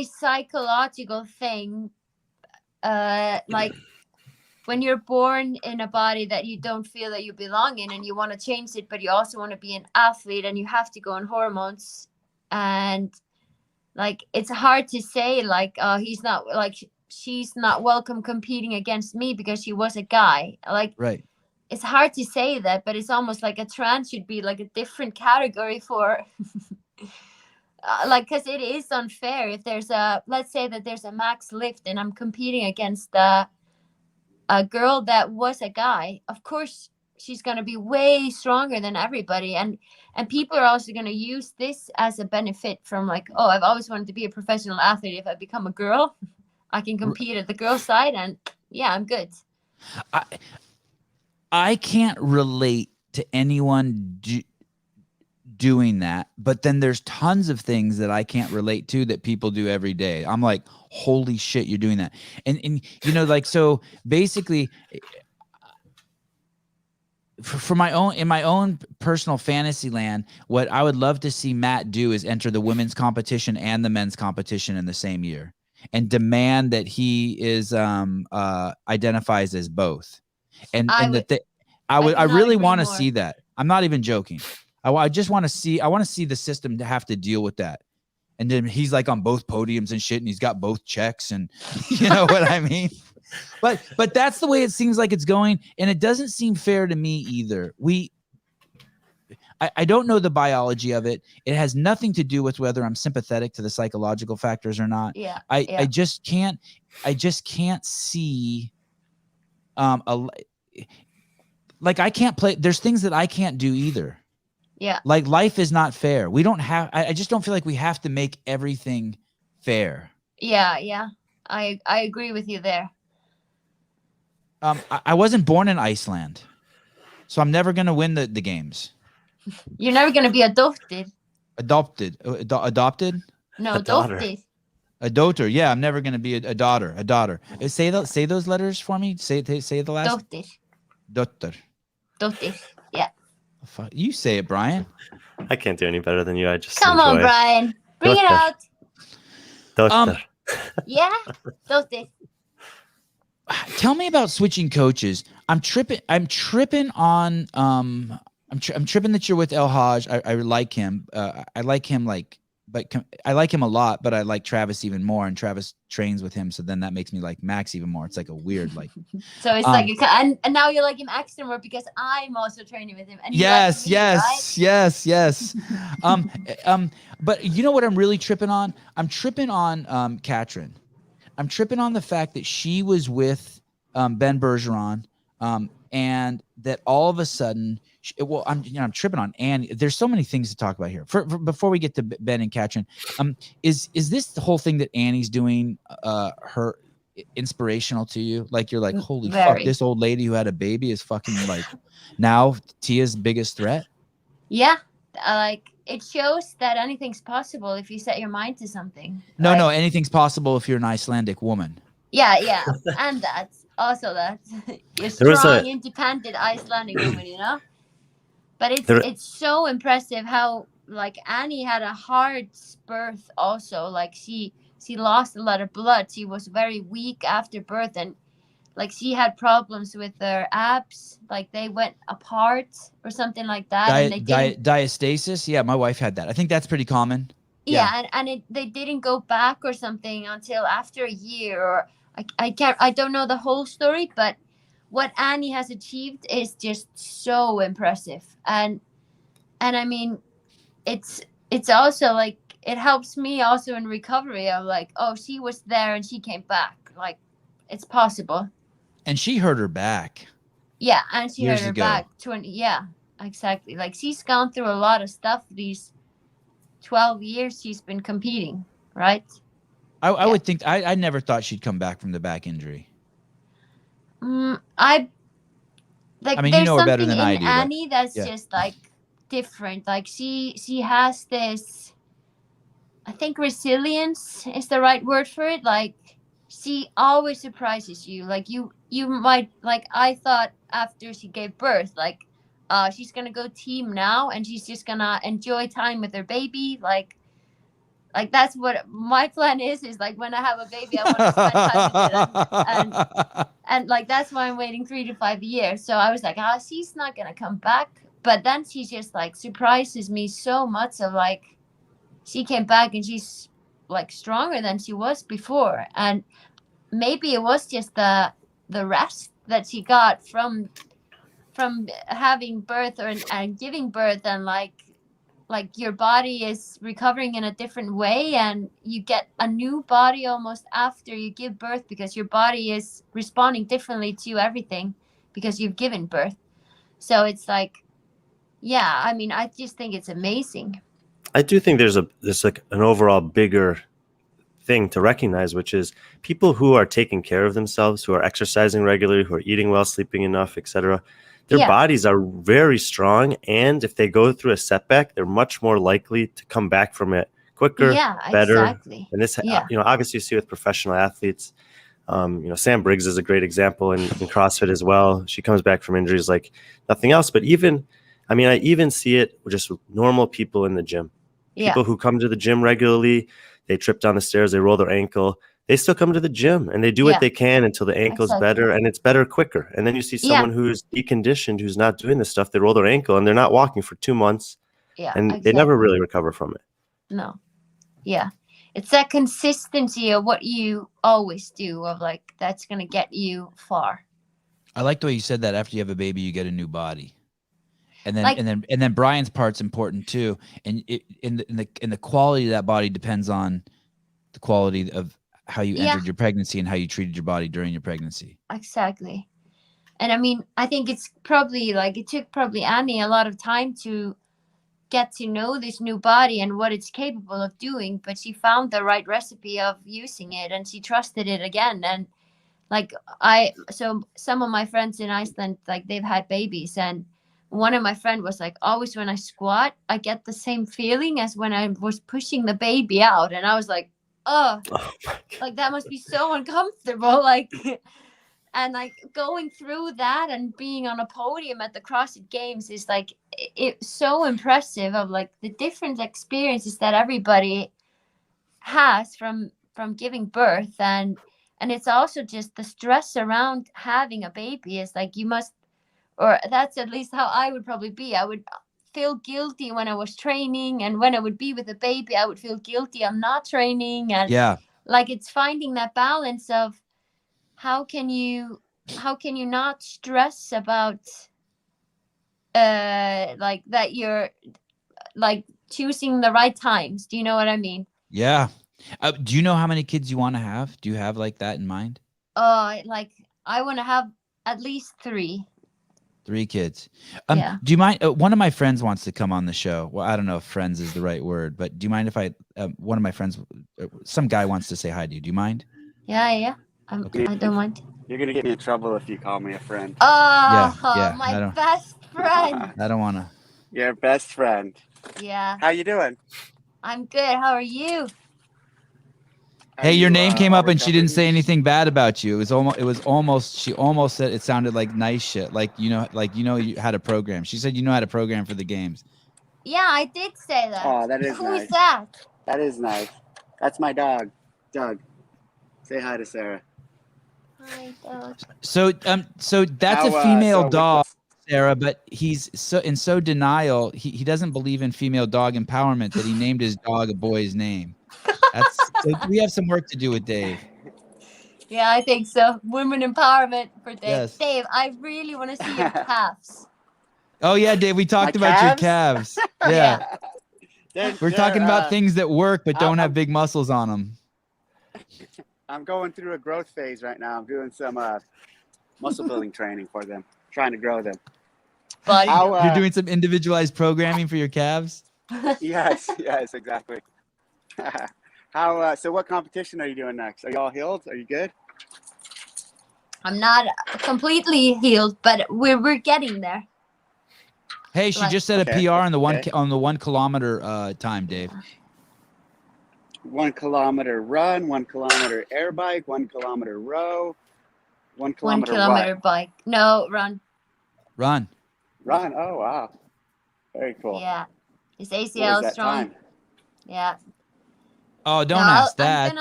psychological thing. Like when you're born in a body that you don't feel that you belong in, and you want to change it, but you also want to be an athlete, and you have to go on hormones, and like, it's hard to say like, he's not, like, she's not welcome competing against me because she was a guy. Like, right. It's hard to say that, but it's almost like a trans should be like a different category for like, because it is unfair if there's let's say that there's a max lift and I'm competing against a girl that was a guy. Of course she's going to be way stronger than everybody, and people are also going to use this as a benefit from like, oh, I've always wanted to be a professional athlete. If I become a girl, I can compete at the girl side, and yeah, I'm good. I can't relate to anyone doing that, but then there's tons of things that I can't relate to that people do every day. I'm like, holy shit, you're doing that. And you know, like, so basically in my own personal fantasy land, what I would love to see Matt do is enter the women's competition and the men's competition in the same year, and demand that he is identifies as both. I really want to see that. I'm not even joking. I just want to see. I want to see the system to have to deal with that. And then he's like on both podiums and shit, and he's got both checks, and you know what I mean. But that's the way it seems like it's going, and it doesn't seem fair to me either. I don't know the biology of it. It has nothing to do with whether I'm sympathetic to the psychological factors or not. Yeah. I just can't see like I can't play. There's things that I can't do either. Yeah. Like life is not fair. We don't have, I just don't feel like we have to make everything fair. Yeah. Yeah. I agree with you there. I wasn't born in Iceland, so I'm never going to win the games. You're never going to be adopted. Adopted? No, A daughter. adopted. A daughter. Yeah, I'm never going to be a daughter. A daughter. Say those letters for me. Say the last. Dottir. Daughter. Yeah. You say it, Brian. I can't do any better than you. I just Come on, Brian. Bring it out. Daughter. Yeah. Dottir. Tell me about switching coaches. I'm tripping on I'm tripping that you're with El Haj. I like him. I like him I like him a lot, but I like Travis even more, and Travis trains with him, so then that makes me like Max even more. It's like a weird like. So it's like and now you like him extra more because I'm also training with him. And yes. Right? But you know what I'm really tripping on? I'm tripping on Katrin. I'm tripping on the fact that she was with Ben Bergeron, and that all of a sudden, I'm tripping on Annie. There's so many things to talk about here. Before we get to Ben and Katrin, is this the whole thing that Annie's doing her inspirational to you? Like you're like, holy fuck, this old lady who had a baby is fucking like now Tia's biggest threat. Yeah, like it shows that anything's possible if you set your mind to something. No, anything's possible if you're an Icelandic woman. Yeah, and that's also that you're strong, independent Icelandic woman, you know. But it's so impressive how like Annie had a hard birth also. Like she lost a lot of blood. She was very weak after birth, and like she had problems with her abs, like they went apart or something like that. And they diastasis. Yeah, my wife had that. I think that's pretty common. Yeah, and they didn't go back or something until after a year. Or I don't know the whole story, but what Annie has achieved is just so impressive. And I mean, it's also like it helps me also in recovery. I'm like, oh, she was there and she came back. Like it's possible. And she hurt her back. Yeah, and she hurt her ago. back. Yeah, exactly. Like she's gone through a lot of stuff these 12 years she's been competing, right? I would think I never thought she'd come back from the back injury. I mean, there's you know her better something than I in do. Annie that's just like different. Like she has this, I think resilience is the right word for it. Like she always surprises you. Like you might, like I thought after she gave birth, like she's gonna go team now and she's just gonna enjoy time with her baby. Like that's what my plan is like when I have a baby, I want to spend time with it. And like that's why I'm waiting 3 to 5 years. So I was like, she's not gonna come back. But then she just like surprises me so much of like she came back and she's like stronger than she was before. And maybe it was just the rest that she got from having birth and giving birth, and like your body is recovering in a different way, and you get a new body almost after you give birth because your body is responding differently to everything because you've given birth. So it's like, yeah, I mean, I just think it's amazing. I do think there's like an overall bigger thing to recognize, which is people who are taking care of themselves, who are exercising regularly, who are eating well, sleeping enough, etc. Their bodies are very strong, and if they go through a setback, they're much more likely to come back from it quicker, better. Exactly. And this, obviously, you see with professional athletes. Sam Briggs is a great example in CrossFit as well. She comes back from injuries like nothing else. But I even see it with just normal people in the gym. People who come to the gym regularly, they trip down the stairs, they roll their ankle. They still come to the gym and they do what they can until the ankle's better, and it's better quicker. And then you see someone who's deconditioned, who's not doing this stuff, they roll their ankle and they're not walking for 2 months and they never really recover from it. No. Yeah. It's that consistency of what you always do of like, that's going to get you far. I like the way you said that after you have a baby, you get a new body. And then Like- and then Brian's part's important too. And the quality of that body depends on the quality of how you Yeah. entered your pregnancy and how you treated your body during your pregnancy. Exactly. And I mean, I think it's probably like it took probably Annie a lot of time to get to know this new body and what it's capable of doing, but she found the right recipe of using it and she trusted it again. And like so some of my friends in Iceland, like they've had babies, and one of my friend was like, always when I squat, I get the same feeling as when I was pushing the baby out. And I was like, oh Oh my God. like that must be so uncomfortable. Like, and like going through that and being on a podium at the CrossFit Games is like it's so impressive of like the different experiences that everybody has from giving birth, and it's also just the stress around having a baby is like you must, or that's at least how I would probably be. I would feel guilty when I was training, and when I would be with a baby I would feel guilty I'm not training. And Yeah. like it's finding that balance of how can you not stress about like that you're like choosing the right times. Do you know what I mean? Yeah. Do you know how many kids you want to have? Do you have like that in mind? Like I want to have at least 3. 3 kids. Yeah. Do you mind? One of my friends wants to come on the show. Well, I don't know if friends is the right word, but do you mind if I? One of my friends, some guy wants to say hi to you. Do you mind? Yeah. Okay. I don't mind. You're gonna get me in trouble if you call me a friend. Oh, yeah, I my don't- best friend. I don't want to. Your best friend. Yeah, How you doing? I'm good. How are you? Hey, your name came up and she didn't say anything. anything bad about you. It was almost. She almost said it sounded like nice shit. Like you had a program. She said had a program for the games. Yeah, I did say that. Oh, that is Who nice. is that? That is nice. That's my dog, Doug. Say hi to Sarah. Hi, Doug. So that's How, a female so with dog, Sarah, but he's so denial. He doesn't believe in female dog empowerment that he named his dog a boy's name. So we have some work to do with Dave. Yeah, I think so. Women empowerment for Dave. Yes. Dave, I really want to see your calves. Oh yeah, Dave, we talked My about your calves? calves. Yeah. We're talking about things. things that work but don't I'm- have big muscles on them. I'm going through a growth phase right now. I'm doing some muscle building training for them, trying to grow them. Buddy. How, You're doing some individualized programming for your calves? yes, exactly. How? So, what competition are you doing next? Are you all healed? Are you good? I'm not completely healed, but we're getting there. Hey, she Right. just set a Okay, PR on the okay. 1 kilometer time, Dave. 1 kilometer run, 1 kilometer air bike, 1 kilometer row, 1 1 kilometer, kilometer what? bike. No, run. Run. Run. Oh wow, very cool. Yeah. His What was ACL that strong. time? Yeah. Oh, don't No, ask that.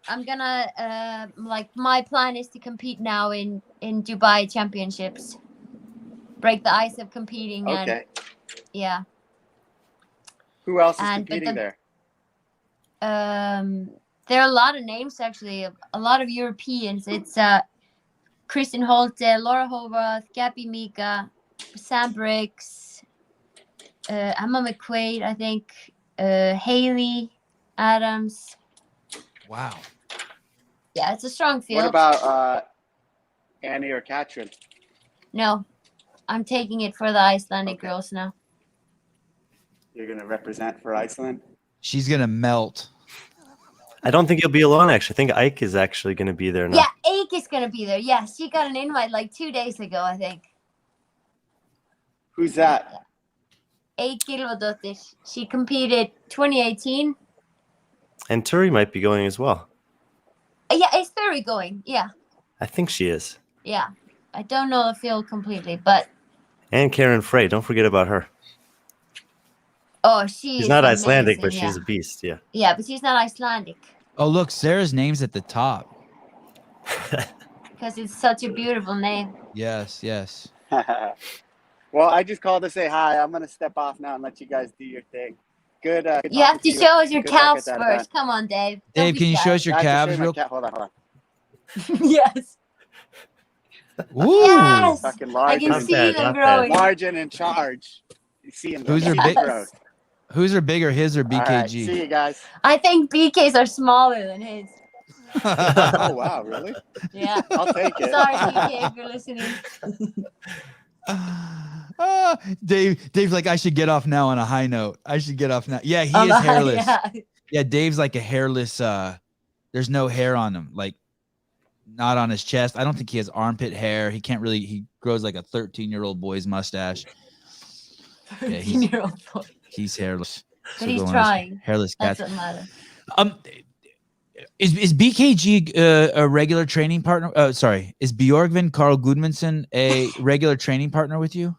I'm gonna like my plan is to compete now in Dubai Championships. Break the ice of competing and Okay. yeah. Who else is And- but competing the- there? There are a lot of names actually, a lot of Europeans. It's Kristen Holte, Laura Hovarth, Gabby Mika, Sam Briggs, Emma McQuaid, I think, Haley Adams. Wow. Yeah, it's a strong field. What about Annie or Katrin? No, I'm taking it for the Icelandic Okay. girls now. You're gonna represent for Iceland. She's going to melt. I don't think you'll be alone. Actually, I think Ike is actually going to be there now. Yeah, Ake is gonna be there. Yeah, she got an invite like 2 days ago, I think. Who's that? Ake Gylfadóttir. She competed 2018. And Turi might be going as well. Yeah, is Thury going? Yeah, I think she is. yeah. I don't know the field completely, but And Karen Frey. Don't forget about her. oh, She's not Icelandic, but she's a beast. Yeah. yeah, but she's not Icelandic Oh, look, Sarah's name's at the top. because it's such a beautiful name. Yes. Well, I just called to say hi. I'm gonna step off now and let you guys do your thing. Good. Good You have talking to you. show us your Good luck at calves that first. event. Come on, Dave. Don't Dave, be can you show shy. us your I have to calves show you my real cat- Hold on. Yes. Ooh. Yes, Fucking I large, can Not and, see bad, them not bad. growing. large and in charge. You see him. Who's you are see big? the growth. Whose are bigger, his or All right, BKG? see you guys. I think BKs are smaller than his. Oh wow, really? Yeah. I'll take it. Sorry, BK, if you're listening. Dave's like, I should get off now on a high note. I should get off now. Yeah, he is hairless. Yeah, Dave's like a hairless. There's no hair on him, like not on his chest. I don't think he has armpit hair. He can't really. He grows like a 13-year-old boy's mustache. Yeah, 13-year-old boy. he's hairless. But he's go on, trying. hairless That's cats. what matters. Is BKG a regular training partner? Sorry, is Björgvin Carl Gudmundsson a regular training partner with you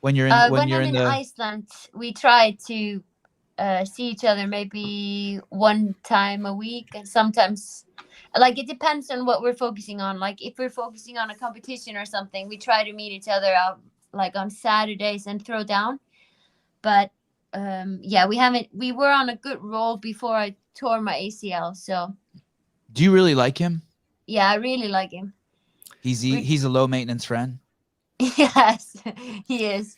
when you're in When you're I'm in in the? Iceland, we try to see each other maybe one time a week, and sometimes, like, it depends on what we're focusing on. Like, if we're focusing on a competition or something, we try to meet each other out like on Saturdays and throw down. But yeah, we were on a good roll before I tore my ACL. So Do you really like him? yeah, I really like him. He's a low maintenance friend. Yes, he is.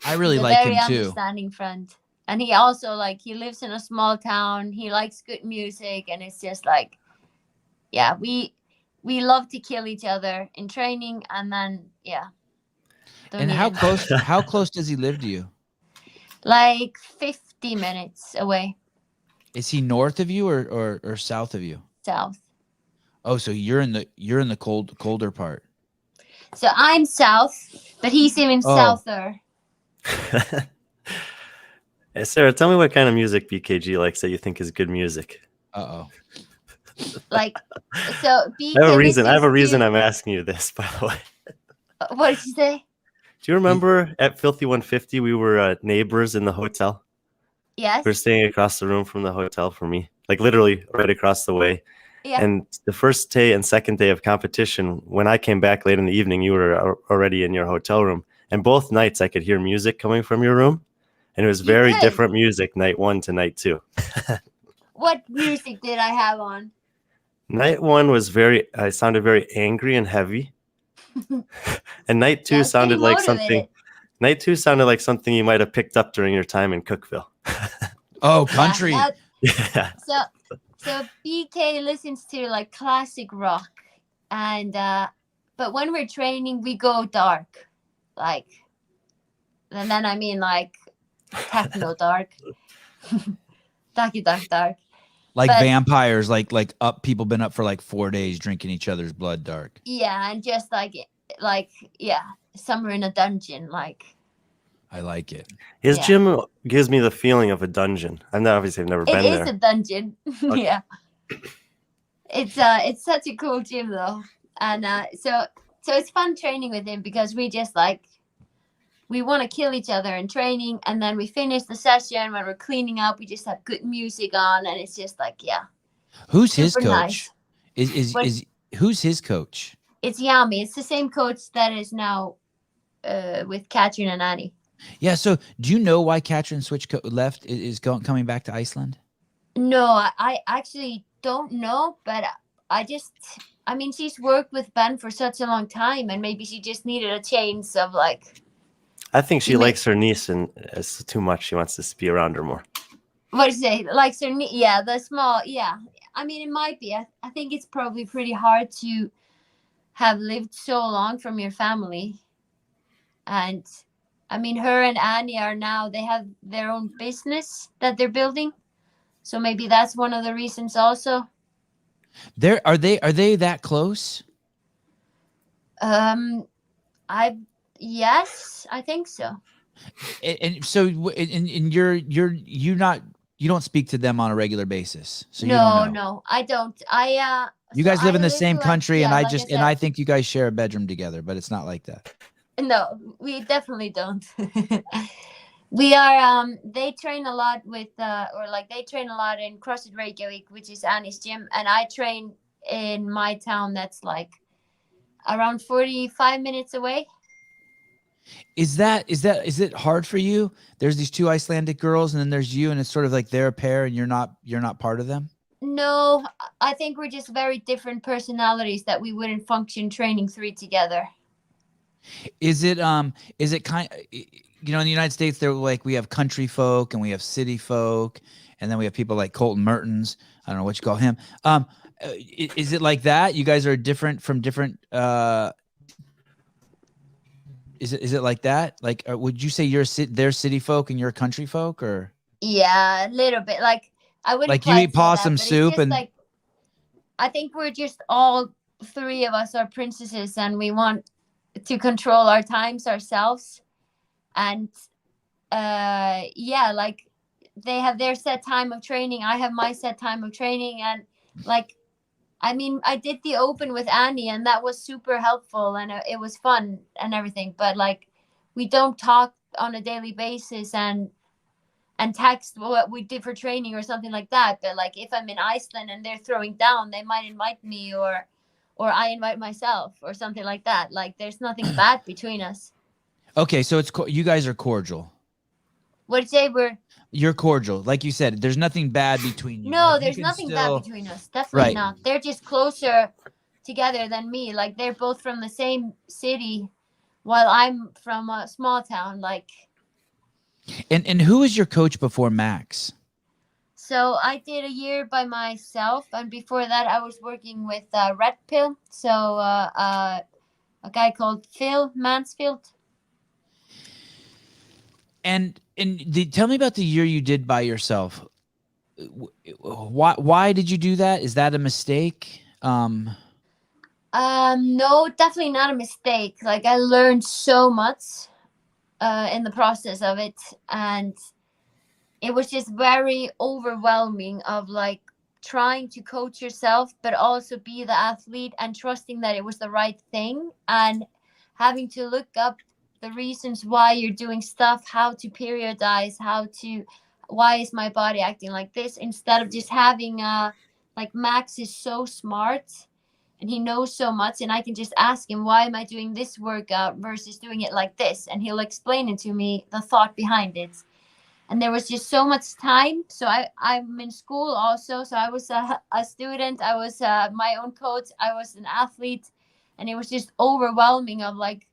I really He's a like very him too. understanding friend. And he also, like, he lives in a small town. He likes good music, and it's just like, yeah, we love to kill each other in training, and then yeah. don't And need how it. close does he live to you? Like 50 minutes away, Is he north of you or south of you? south. Oh, so you're in the colder part. So I'm south, but he's even Oh. souther. Hey, Sarah, tell me what kind of music BKG likes that you think is good music. Uh-oh. Like, so BK I have a reason. listens to- I'm asking you this, by the way. What did you say? Do you remember at Filthy 150 we were neighbors in the hotel? Yes. We were staying across the room from the hotel for me, like literally right across the way. Yeah. And the first day and second day of competition, when I came back late in the evening, you were already in your hotel room. And both nights I could hear music coming from your room. And it was You very did? different music, night 1 to night 2. What music did I have on? Night 1 was sounded very angry and heavy. And night 2 Yeah, sounded getting like motivated. something. Night 2 sounded like something you might have picked up during your time in Cookville. Oh, country. Yeah, Yeah. so BK listens to like classic rock, and but when we're training, we go dark, like, and then I mean like techno dark, dark. Like But- vampires, like people been up for like 4 days drinking each other's blood dark. Yeah, and just like yeah, somewhere in a dungeon, like. I like it. His Yeah. gym gives me the feeling of a dungeon. I've never It been is there. a dungeon. Okay. Yeah. It's such a cool gym though. And so it's fun training with him because we just like we want to kill each other in training, and then we finish the session when we're cleaning up, we just have good music on, and it's just like, yeah. Who's his Super coach? nice. What- Is who's his coach? It's Yami. It's the same coach that is now with Katrin and Annie. Yeah, so do you know why Katrin left is coming back to Iceland? No, I actually don't know, but I mean, she's worked with Ben for such a long time, and maybe she just needed a change of like. I think she You may- likes her niece and it's too much. She wants to be around her more. What do you say? Like, so yeah, the small, yeah. I mean, it might be. I think it's probably pretty hard to have lived so long from your family, and I mean, her and Annie they have their own business that they're building, so maybe that's one of the reasons also. Are they that close? Yes, I think so. And so and you don't speak to them on a regular basis. So you No, don't know. no, I don't. You So guys live I in the same like- country, and yeah, I like just said, I think you guys share a bedroom together, but it's not like that. No, we definitely don't. We are they train a lot with they train a lot in CrossFit Reykjavik, which is Annie's gym, and I train in my town that's like around 45 minutes away. Is it hard for you? There's these two Icelandic girls, and then there's you, and it's sort of like they're a pair, and you're not part of them. No, I think we're just very different personalities that we wouldn't function training 3 together. Is it kind in the United States, they're like, we have country folk and we have city folk, and then we have people like Colton Mertens. I don't know what you call him. Is it like that? You guys are different from different is it like that? Like, would you say they're city folk and you're country folk, or? Yeah, a little bit. Like, I wouldn't like you quite eat say that, possum but it's soup just and like, I think we're just all 3 of us are princesses, and we want to control our times ourselves. And yeah, like they have their set time of training, I have my set time of training, and like, I mean, I did the open with Annie, and that was super helpful, and it was fun and everything, but like, we don't talk on a daily basis and text what we did for training or something like that. But like, if I'm in Iceland and they're throwing down, they might invite me, or I invite myself or something like that. Like, there's nothing bad between us. okay, so you guys are cordial. What did you say? You're cordial, like you said. There's nothing bad between you. No, Like, there's nothing bad between us. Definitely not. They're just closer together than me. Like, they're both from the same city, while I'm from a small town. Like, and who was your coach before Max? so I did a year by myself, and before that, I was working with Red Pill. So a guy called Phil Mansfield. And tell me about the year you did by yourself. Why did you do that? Is that a mistake? No, definitely not a mistake. Like, I learned so much in the process of it, and it was just very overwhelming of like trying to coach yourself, but also be the athlete and trusting that it was the right thing, and having to look up the reasons why you're doing stuff, how to periodize, why is my body acting like this, instead of just having like, Max is so smart and he knows so much, and I can just ask him, why am I doing this workout versus doing it like this, and he'll explain it to me, the thought behind it. And there was just so much time. So I'm in school also, so I was a student, I was my own coach, I was an athlete, and it was just overwhelming of like,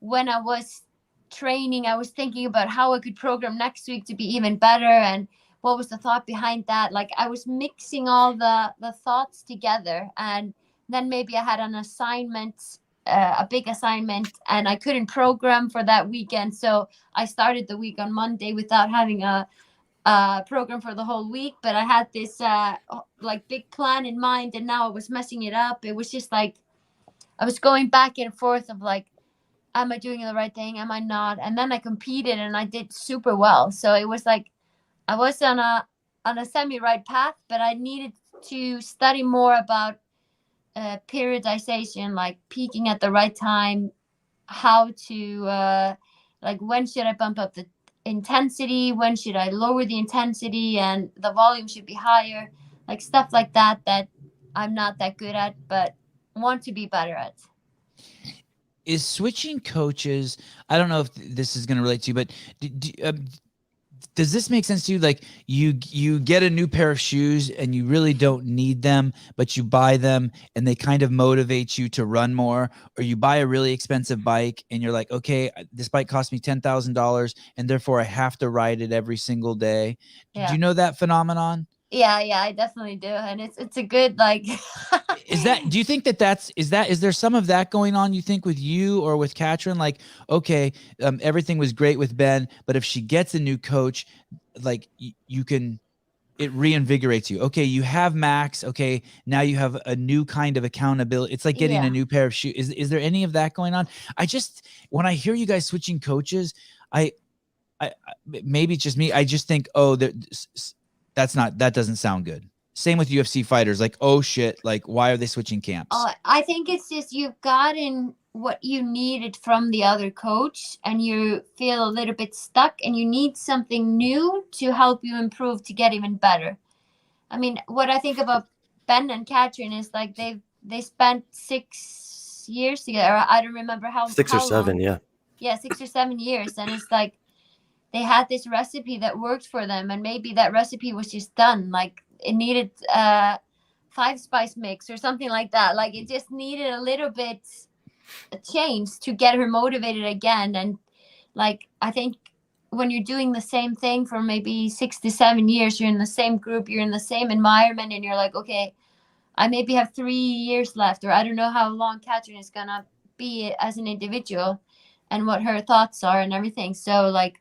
when I was training, I was thinking about how I could program next week to be even better, and what was the thought behind that. Like, I was mixing all the thoughts together, and then maybe I had an assignment, a big assignment, and I couldn't program for that weekend. So I started the week on Monday without having a program for the whole week, but I had this like big plan in mind, and now I was messing it up. It was just like, I was going back and forth of like, am I doing the right thing? Am I not? And then I competed and I did super well. So it was like, I was on a semi-right path, but I needed to study more about periodization, like peaking at the right time, how to, like, when should I bump up the intensity? When should I lower the intensity? And the volume should be higher, like stuff like that I'm not that good at, but want to be better at. Is switching coaches, I don't know if this is going to relate to you, but does this make sense to you? Like, you get a new pair of shoes and you really don't need them, but you buy them and they kind of motivate you to run more, or you buy a really expensive bike and you're like, okay, this bike cost me $10,000 and therefore I have to ride it every single day. Yeah. Do you know that phenomenon? Yeah, I definitely do. And it's a good, like, do you think is there some of that going on, you think, with you or with Katrin? Like, okay, everything was great with Ben, but if she gets a new coach, like, it reinvigorates you. Okay, you have Max. Okay, now you have a new kind of accountability. It's like getting a new pair of shoes. Is there any of that going on? When I hear you guys switching coaches, I maybe it's just me. I just think, oh, that doesn't sound good. Same with UFC fighters. Like, oh shit, like, why are they switching camps? I think it's just you've gotten what you needed from the other coach and you feel a little bit stuck and you need something new to help you improve to get even better. I mean, what I think about Ben and Katrin is like they spent 6 years together. I don't remember how 6 or 7, long. Yeah, 6 or 7 years. And it's like they had this recipe that worked for them, and maybe that recipe was just done. Like, it needed 5-spice mix or something like that. Like it just needed a little bit a change to get her motivated again. And like I think when you're doing the same thing for maybe 6 to 7 years, you're in the same group, you're in the same environment, and you're like, okay, I maybe have 3 years left, or I don't know how long Catherine is gonna be as an individual and what her thoughts are and everything. So like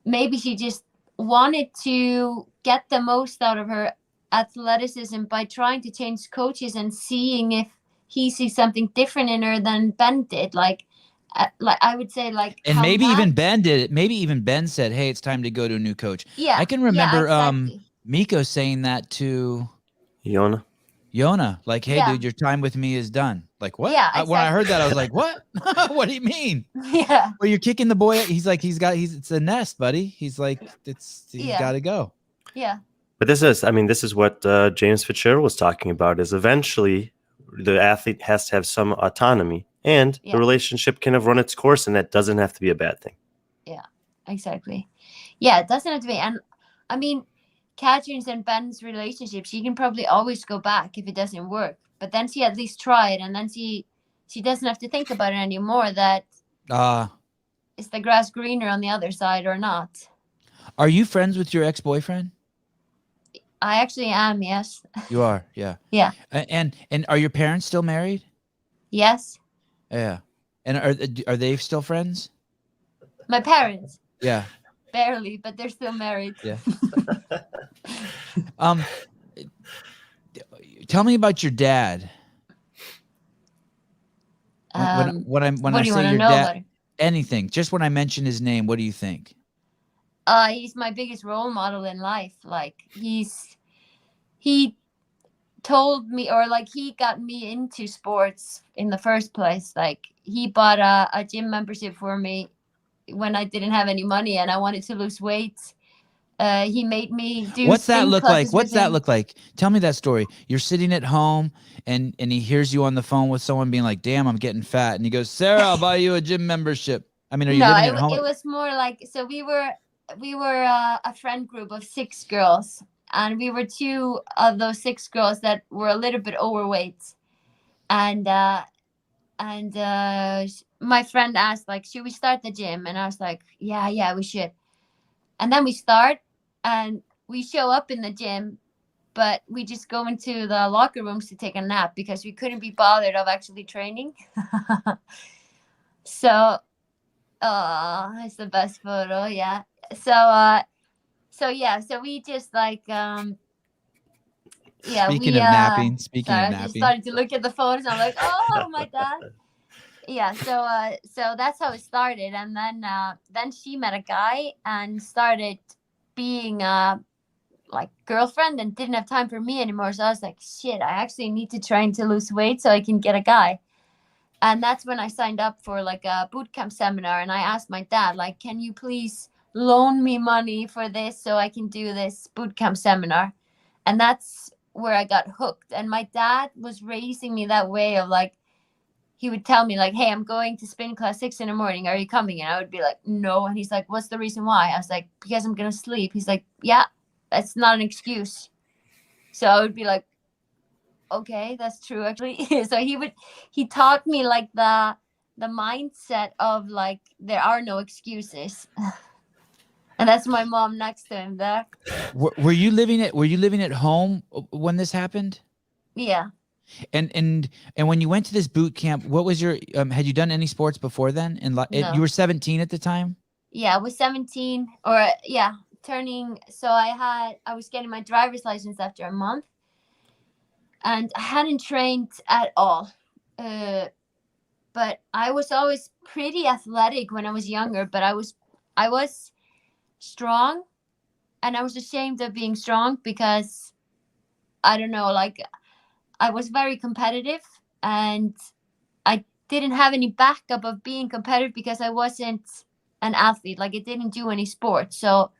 maybe she just wanted to get the most out of her athleticism by trying to change coaches and seeing if he sees something different in her than Ben did. Like I would say, like, and maybe even Ben did it. Maybe even Ben said, "Hey, it's time to go to a new coach." Yeah, I can remember exactly. Miko saying that to Yona, like, "Hey, dude, your time with me is done." Like, what? Yeah, exactly. When I heard that, I was like, "What? What do you mean?" Yeah. Well, you're kicking the boy. He's like, it's a nest, buddy. He's like, he's got to go. Yeah. But this is what James Fitzgerald was talking about. Is eventually the athlete has to have some autonomy, and the relationship can have run its course, and that doesn't have to be a bad thing. Yeah, exactly. Yeah, it doesn't have to be. And I mean, Catherine's and Ben's relationship, she can probably always go back if it doesn't work. But then she at least tried, and then she doesn't have to think about it anymore. That is the grass greener on the other side or not. Are you friends with your ex-boyfriend? I actually am, yes. You are, yeah. Yeah. And are your parents still married? Yes. Yeah. And are they still friends? My parents? Yeah. Barely, but they're still married. Yeah. Tell me about your dad. When I say your dad, anything, just when I mention his name, what do you think? He's my biggest role model in life. Like he told me, or like he got me into sports in the first place. Like he bought a gym membership for me when I didn't have any money and I wanted to lose weight. He made me do. What's that look like? What's that look like? Tell me that story. You're sitting at home and he hears you on the phone with someone being like, "Damn, I'm getting fat," and he goes, "Sarah, I'll buy you a gym membership." I mean, are you living at home? It was more like, so we were a friend group of 6 girls, and we were 2 of those 6 girls that were a little bit overweight, and my friend asked, like, should we start the gym? And I was like, yeah, we should. And then we start, and we show up in the gym, but we just go into the locker rooms to take a nap because we couldn't be bothered of actually training. So it's the best photo. Yeah. So we just like Speaking of napping. I just started to look at the photos. I'm like, oh my dad. Yeah. So that's how it started, and then she met a guy and started being like girlfriend and didn't have time for me anymore. So I was like, shit, I actually need to train to lose weight so I can get a guy. And that's when I signed up for like a boot camp seminar, and I asked my dad, like, can you please loan me money for this so I can do this boot camp seminar? And that's where I got hooked. And my dad was raising me that way of like, he would tell me like, hey, I'm going to spin class 6 in the morning. Are you coming? And I would be like, no. And he's like, what's the reason why? I was like, because I'm going to sleep. He's like, yeah, that's not an excuse. So I would be like, okay, that's true actually. So he taught me like the mindset of like, there are no excuses. And that's my mom next to him there. Were you living at home when this happened? Yeah. And when you went to this boot camp, what was your had you done any sports before then? And No. You were 17 at the time? Yeah, I was 17 or turning. So I was getting my driver's license after a month, and I hadn't trained at all. But I was always pretty athletic when I was younger, but I was strong, and I was ashamed of being strong because I don't know, like I was very competitive, and I didn't have any backup of being competitive because I wasn't an athlete. Like I didn't do any sports. So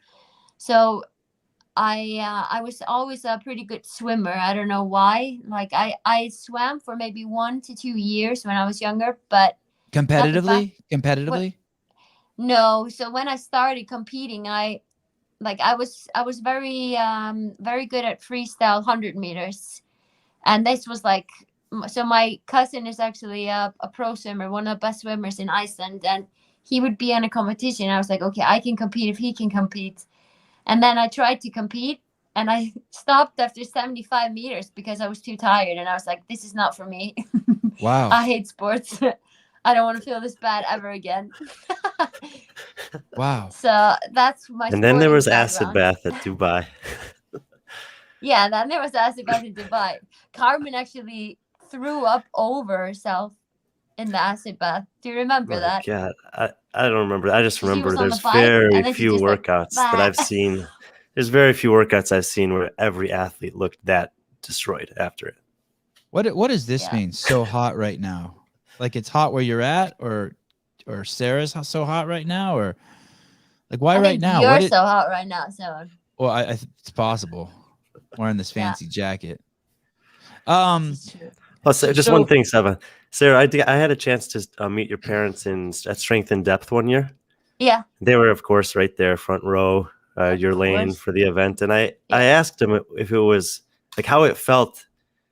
I was always a pretty good swimmer. I don't know why. Like I swam for maybe 1 to 2 years when I was younger, but competitively? No. So when I started competing, I like I was very very good at freestyle 100 meters, and this was like, so my cousin is actually a pro swimmer, one of the best swimmers in Iceland, and he would be in a competition. I was like, okay, I can compete if he can compete. And then I tried to compete, and I stopped after 75 meters because I was too tired, and I was like, this is not for me. Wow. I hate sports. I don't want to feel this bad ever again. Wow. So that's my. And then there sporting was acid background. bath at Dubai. Yeah, then there was acid bath in Dubai. Carmen actually threw up over herself in the acid bath. Do you remember My that? God, I don't remember. I just She was remember on the there's bike, and very then she few just, like, workouts that bah. I've seen. There's very few workouts I've seen where every athlete looked that destroyed after it. What does this Yeah. mean? So hot right now? Like it's hot where you're at, or Sarah's so hot right now, or like why I right think now? you're so hot right now, Sevan. Well, I it's possible. Wearing this Yeah. fancy jacket. It's true. Oh, so just So- one thing, Sevan. Sarah, I had a chance to meet your parents at Strength in Depth one year. Yeah. They were, of course, right there, front row, your lane course. for the event. And I asked them if it was like how it felt,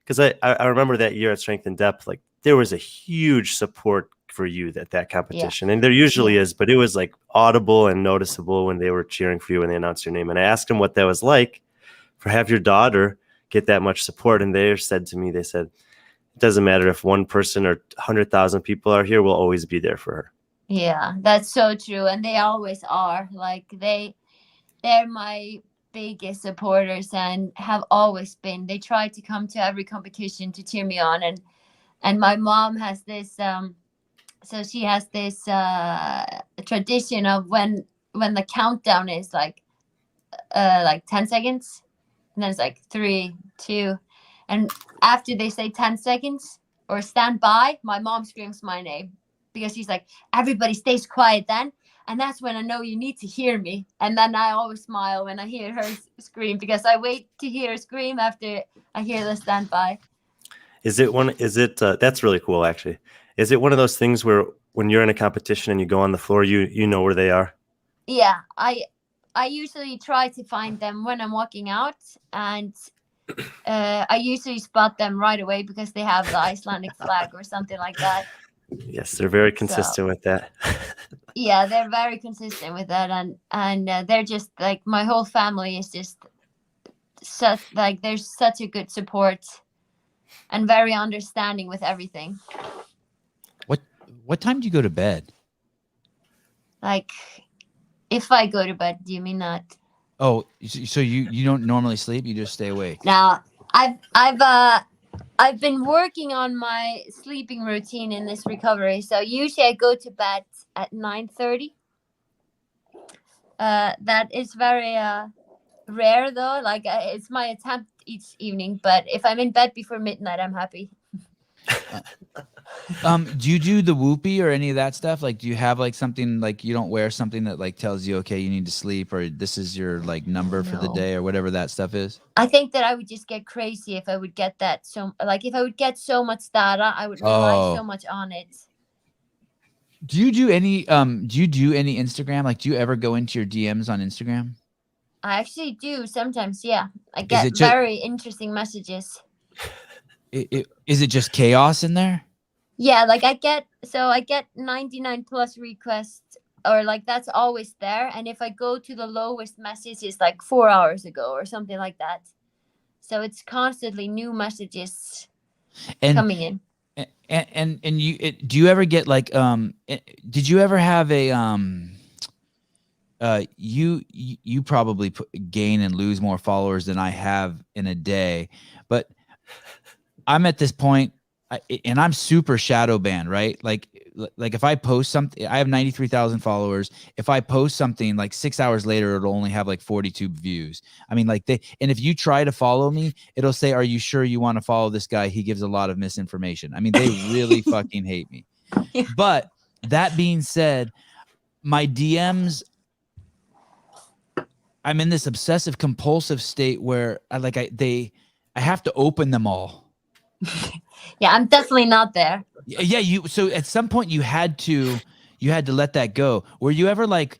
because I remember that year at Strength in Depth, like there was a huge support for you at that competition, and there usually is, but it was like audible and noticeable when they were cheering for you when they announced your name. And I asked them what that was like for have your daughter get that much support, and they said to me, they said, it doesn't matter if one person or 100,000 people are here, we'll always be there for her. Yeah, that's so true, and they always are. Like they're my biggest supporters and have always been. They try to come to every competition to cheer me on, and my mom has this so she has this tradition of when the countdown is like 10 seconds, and then it's like 3, 2, and after they say 10 seconds or stand by, my mom screams my name, because she's like, everybody stays quiet then, and that's when I know you need to hear me. And then I always smile when I hear her scream, because I wait to hear her scream after I hear the stand by. That's really cool, actually. Is it one of those things where when you're in a competition and you go on the floor, you know where they are? Yeah, I usually try to find them when I'm walking out, and I usually spot them right away because they have the Icelandic flag or something like that. Yes, they're very consistent with that. Yeah, they're very consistent with that, and they're just like, my whole family is just such, like, there's such a good support and very understanding with everything. What time do you go to bed? Like, if I go to bed, do you mean that? Oh, so you don't normally sleep? You just stay awake? Now, I've been working on my sleeping routine in this recovery. So usually I go to bed at 9:30. That is very rare though. Like it's my attempt each evening. But if I'm in bed before midnight, I'm happy. Do you do the whoopee or any of that stuff? Like, do you have like something, like you don't wear something that like tells you, okay, you need to sleep, or this is your like number for the No. day, or whatever that stuff is? I think that I would just get crazy if I would get that. So like if I would get so much data, I would rely so much on it. Do you do any Instagram? Like, do you ever go into your DMs on Instagram? I actually do sometimes. Yeah, I get it just- very interesting messages. Is it just chaos in there? Yeah, like I get 99 plus requests, or like that's always there. And if I go to the lowest message, it's like 4 hours ago or something like that. So it's constantly new messages coming in. And do you ever get like did you ever have a you probably gain and lose more followers than I have in a day, but I'm at this point, and I'm super shadow banned, right? Like if I post something, I have 93,000 followers. If I post something, like 6 hours later, it'll only have like 42 views. I mean, like and if you try to follow me, it'll say, "Are you sure you want to follow this guy? He gives a lot of misinformation." I mean, they really fucking hate me. But that being said, my DMs, I'm in this obsessive compulsive state where I have to open them all. Yeah, I'm definitely not there. Yeah, so at some point you had to You had to let that go. Were you ever like,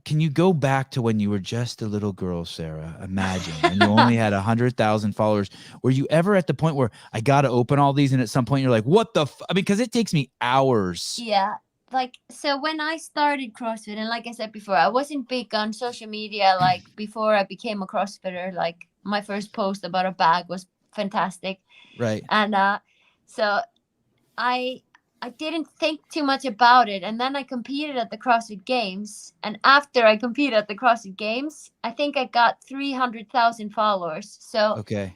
can you go back to when you were just a little girl, Sarah? Imagine when you only had 100,000 followers. Were you ever at the point where I got to open all these, and at some point you're like, what the? I mean, because it takes me hours. Yeah. Like, so when I started CrossFit, and like I said before, I wasn't big on social media. Like before I became a CrossFitter, like my first post about a bag was fantastic. Right. And so I didn't think too much about it. And then I competed at the CrossFit Games. And after I competed at the CrossFit Games, I think I got 300,000 followers. So Okay.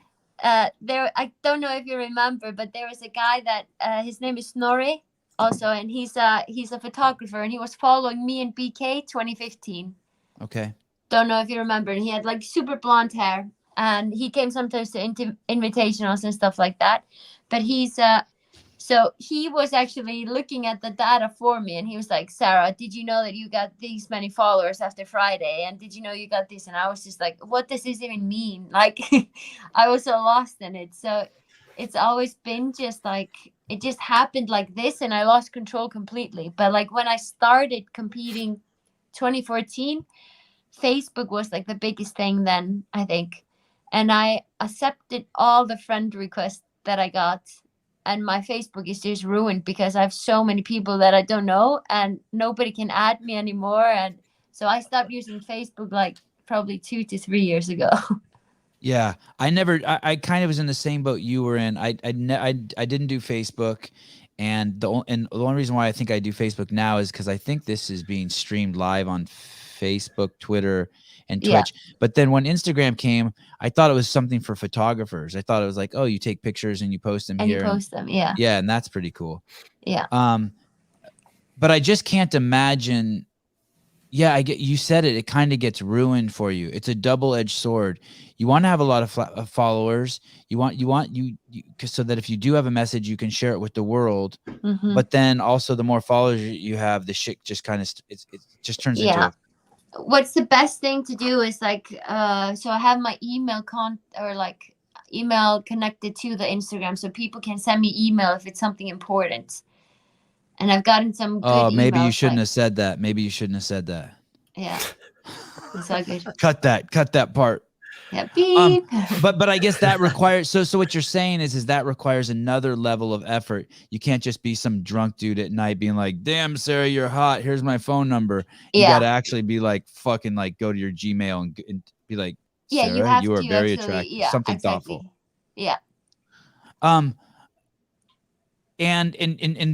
there, I don't know if you remember, but there was a guy that his name is Snorri also, and he's a photographer, and he was following me and BK 2015. Okay. Don't know if you remember. And he had like super blonde hair, and he came sometimes to invitationals and stuff like that. But he's so he was actually looking at the data for me, and he was like, Sarah, did you know that you got these many followers after Friday? And did you know you got this? And I was just like, what does this even mean? Like, I was so lost in it. So it's always been just like, it just happened like this, and I lost control completely. But like when I started competing 2014, Facebook was like the biggest thing then, I think. And I accepted all the friend requests that I got. And my Facebook is just ruined because I have so many people that I don't know, and nobody can add me anymore. And so I stopped using Facebook like probably 2 to 3 years ago. Yeah, I kind of was in the same boat you were in. I didn't do Facebook, and the only reason why I think I do Facebook now is because I think this is being streamed live on Facebook, Twitter, and Twitch. Yeah. But then when Instagram came, I thought it was something for photographers. I thought it was like, oh, you take pictures and you post them here. And you post them, yeah. Yeah, and that's pretty cool. Yeah. But I just can't imagine. Yeah, you said it. It kind of gets ruined for you. It's a double-edged sword. You want to have a lot of followers. You want so that if you do have a message, you can share it with the world. Mm-hmm. But then also, the more followers you have, the shit just kind of it just turns into. What's the best thing to do is like, so I have my email email connected to the Instagram, so people can send me email if it's something important. And I've gotten some good emails. Maybe you shouldn't have said that. Maybe you shouldn't have said that. Yeah. It's all good. Cut that part. Yeah. Beep. But I guess that requires, so what you're saying is that requires another level of effort. You can't just be some drunk dude at night being like, damn, Sarah, you're hot. Here's my phone number. You got to actually be like, fucking like go to your Gmail and be like, Sarah, you are very attractive. Yeah, something thoughtful. Yeah. And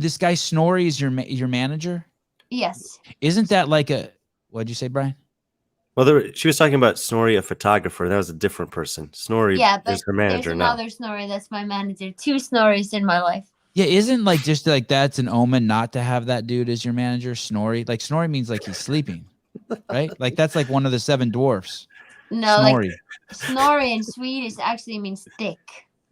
this guy Snorri is your manager? Yes. Isn't that like what'd you say, Brian? Well, she was talking about Snorri, a photographer. That was a different person. Snorri is her manager now. There's another Snorri that's my manager. 2 Snorris in my life. Yeah, isn't like just like that's an omen not to have that dude as your manager, Snorri? Like Snorri means like he's sleeping, right? Like that's like one of the 7 dwarfs. No, Snorri. Like Snorri in Swedish actually means thick.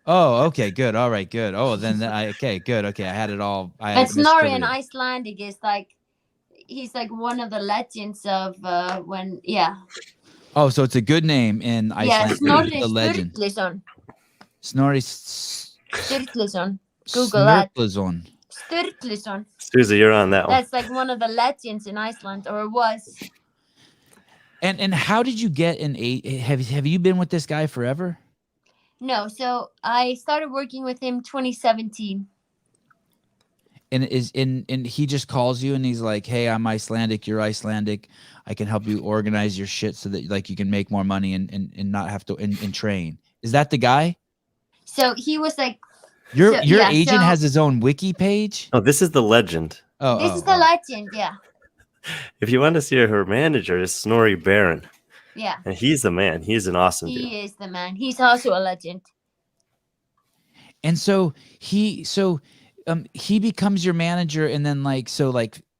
Oh, okay, good. All right, good. Oh, then okay, good. Okay, I had it all. But Snorri in Icelandic is like, he's like one of the legends of when, yeah. Oh, so it's a good name in Iceland. Yeah, Snorri Sturluson. Snorri Sturluson. Google that. Sturluson. Susie, you're on that one. That's like one of the legends in Iceland, or was. And how did you get have you been with this guy forever? No, so I started working with him 2017. And he just calls you and he's like, hey, I'm Icelandic, you're Icelandic. I can help you organize your shit so that like you can make more money and not have to and train. Is that the guy? So he was like, your agent has his own wiki page? Oh, this is the legend. This is the legend, yeah. If you want to see her manager is Snorri Baron. Yeah. And he's the man. He's an awesome dude. He is the man. He's also a legend. And so he becomes your manager, and then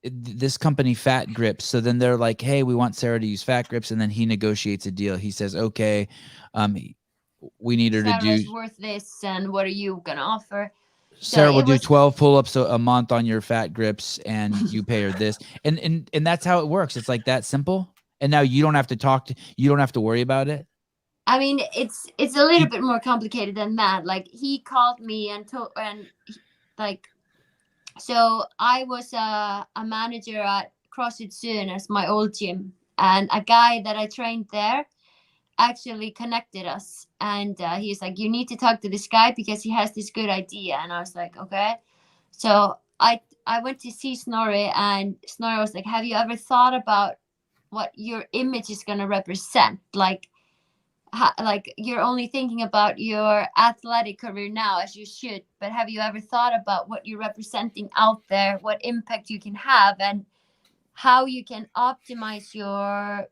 this company Fat Grips. So then they're like, hey, we want Sarah to use Fat Grips, and then he negotiates a deal. He says, okay, we need her to do worth this, and what are you gonna offer? Sarah will do 12 pull-ups a month on your Fat Grips, and you pay her this, and that's how it works. It's like that simple. And now you don't have to you don't have to worry about it. I mean, it's a little bit more complicated than that. Like he called me and So I was a manager at CrossFit soon as my old gym, and a guy that I trained there actually connected us, and he's like, you need to talk to this guy because he has this good idea. And I was like, okay. So I went to see Snorri, and Snorri was like, have you ever thought about what your image is going to represent? Like you're only thinking about your athletic career now, as you should, but have you ever thought about what you're representing out there, what impact you can have, and how you can optimize your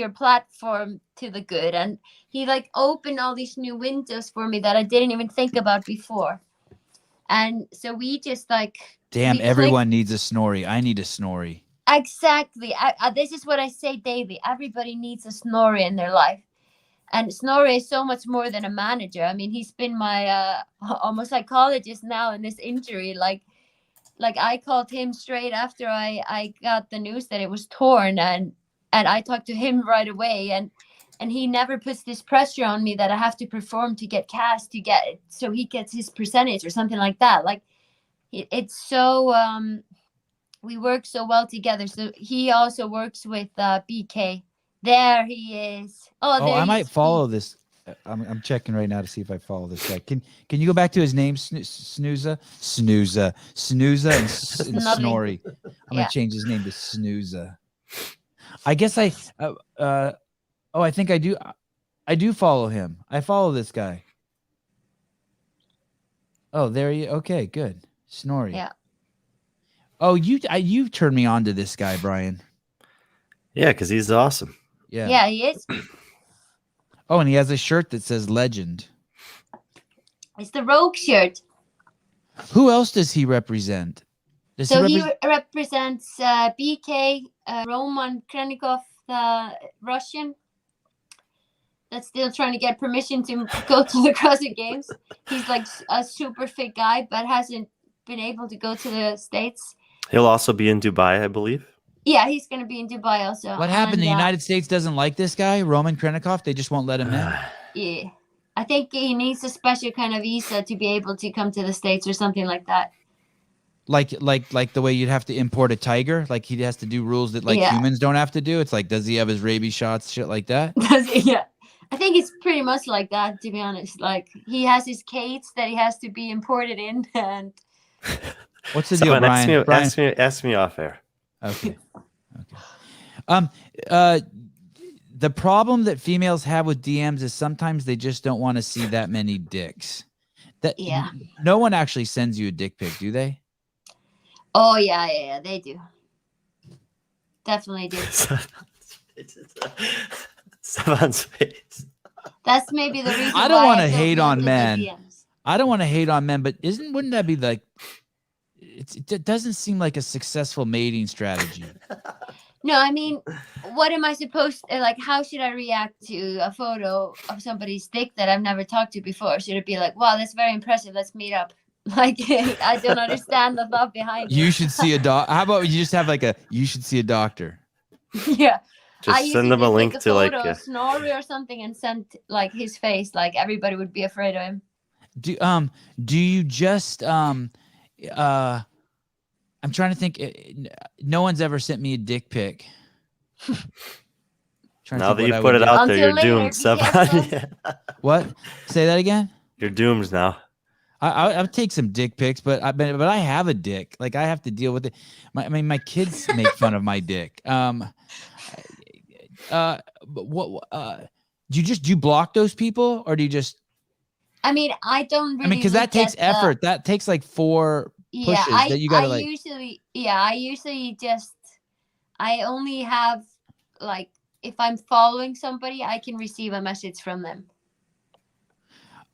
platform to the good? And he like opened all these new windows for me that I didn't even think about before. And so we just like, damn, everyone needs a Snorri. I need a Snorri. Exactly. This is what I say daily. Everybody needs a Snorri in their life. And Snorri is so much more than a manager. I mean, he's been my almost psychologist now in this injury. Like I called him straight after I got the news that it was torn, and I talked to him right away, and he never puts this pressure on me that I have to perform to get cast to get it, so he gets his percentage or something like that. Like it's so we work so well together. So he also works with BK. There he is. Oh, I might follow this. I'm checking right now to see if I follow this guy. Can you go back to his name? Snooza, and Snorri. I'm gonna change his name to Snooza. I guess I think I do. I do follow him. I follow this guy. Oh, there you. Okay, good. Snorri. Yeah. Oh, you turned me on to this guy, Brian. Yeah, because he's awesome. Yeah. Yeah, he is. Oh, and he has a shirt that says legend. It's the Rogue shirt. Who else does he represent? He represents BK, Roman Krenikov, the Russian that's still trying to get permission to go to the CrossFit Games. He's like a super fit guy, but hasn't been able to go to the States. He'll also be in Dubai, I believe. Yeah, he's going to be in Dubai also. What happened? The United States doesn't like this guy, Roman Krenikov? They just won't let him in? Yeah. I think he needs a special kind of visa to be able to come to the States or something like that. Like the way you'd have to import a tiger? Like he has to do rules that humans don't have to do? It's like, does he have his rabies shots, shit like that? Yeah. I think it's pretty much like that, to be honest. Like he has his cage that he has to be imported in. And what's the deal, Brian? Ask me off air. Okay. The problem that females have with DMs is sometimes they just don't want to see that many dicks. No one actually sends you a dick pic, do they? Oh yeah, they do. Definitely do. Sevan's face. That's maybe the reason. I don't want to hate on men. I don't want to hate on men, but wouldn't that be like? It doesn't seem like a successful mating strategy. No, I mean, what am I supposed to, like, how should I react to a photo of somebody's dick that I've never talked to before? Should it be like, wow, that's very impressive, let's meet up? Like, I don't understand the thought behind it. You should see a doc. How about you just have like you should see a doctor? Yeah. Just send them a link to like a Snorri or something and send like his face, like everybody would be afraid of him. Do you just I'm trying to think. No one's ever sent me a dick pic. Now that you put it out there, you're doomed, Sevan. What? Say that again. You're doomed now. I'll take some dick pics, but I have a dick. Like I have to deal with it. My kids make fun of my dick. What? Do you block those people, or do you just? I mean, I don't really. Because that takes effort. That takes like 4 pushes that you gotta like. I usually just. I only have like if I'm following somebody, I can receive a message from them.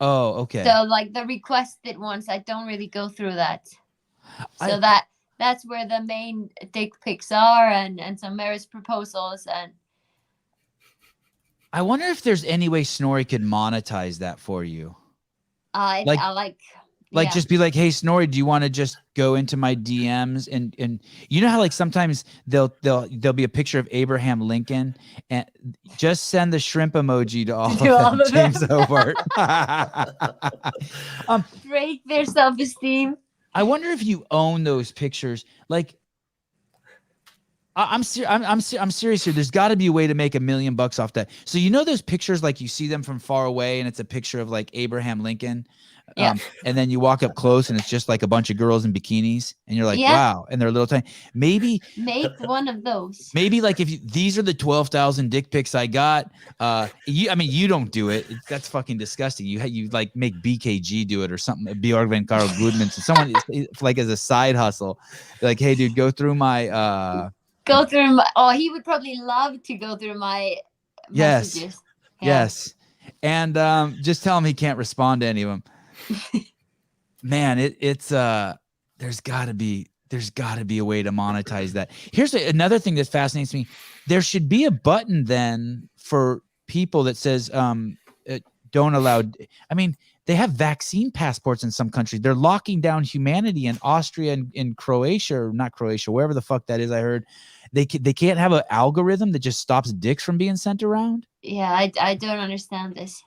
Oh, okay. So like the requested ones, I don't really go through that. So that's where the main dick pics are and some marriage proposals and. I wonder if there's any way Snorri could monetize that for you. I Like Yeah. just be like, hey Snorri, do you want to just go into my DMs and you know how like sometimes there'll be a picture of Abraham Lincoln and just send the shrimp emoji to all To all of them, of them. James Hobart. Break their self-esteem. I wonder if you own those pictures. Like I'm serious here. There's got to be a way to make $1 million off that. So you know those pictures, like you see them from far away and it's a picture of like Abraham Lincoln. Yeah. And then you walk up close and it's just like a bunch of girls in bikinis and you're like, Yeah. wow. And they're little tiny. Maybe Make one of those. Maybe like if these are the 12,000 dick pics I got, you don't do it. That's fucking disgusting. You like make BKG do it or something. Bjorg van Karl Goodman. So someone like as a side hustle, like, hey dude, go through my, Go through my, oh, he would probably love to go through my Yes. messages. yes. And just tell him he can't respond to any of them. Man, it's there's gotta be a way to monetize that. Here's another thing that fascinates me. There should be a button then for people that says don't allow. I mean, they have vaccine passports in some countries. They're locking down humanity in Austria and in Croatia, or not Croatia, wherever the fuck that is. I heard they can't have an algorithm that just stops dicks from being sent around. Yeah, I don't understand this.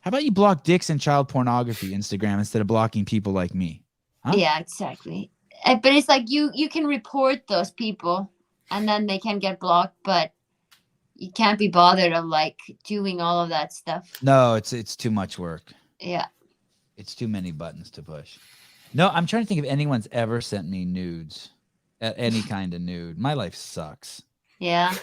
How about you block dicks and child pornography Instagram instead of blocking people like me? Huh? Yeah, exactly. But it's like you can report those people and then they can get blocked, but you can't be bothered of like doing all of that stuff. No, it's too much work. Yeah. It's too many buttons to push. No, I'm trying to think if anyone's ever sent me nudes, any kind of nude. My life sucks. Yeah.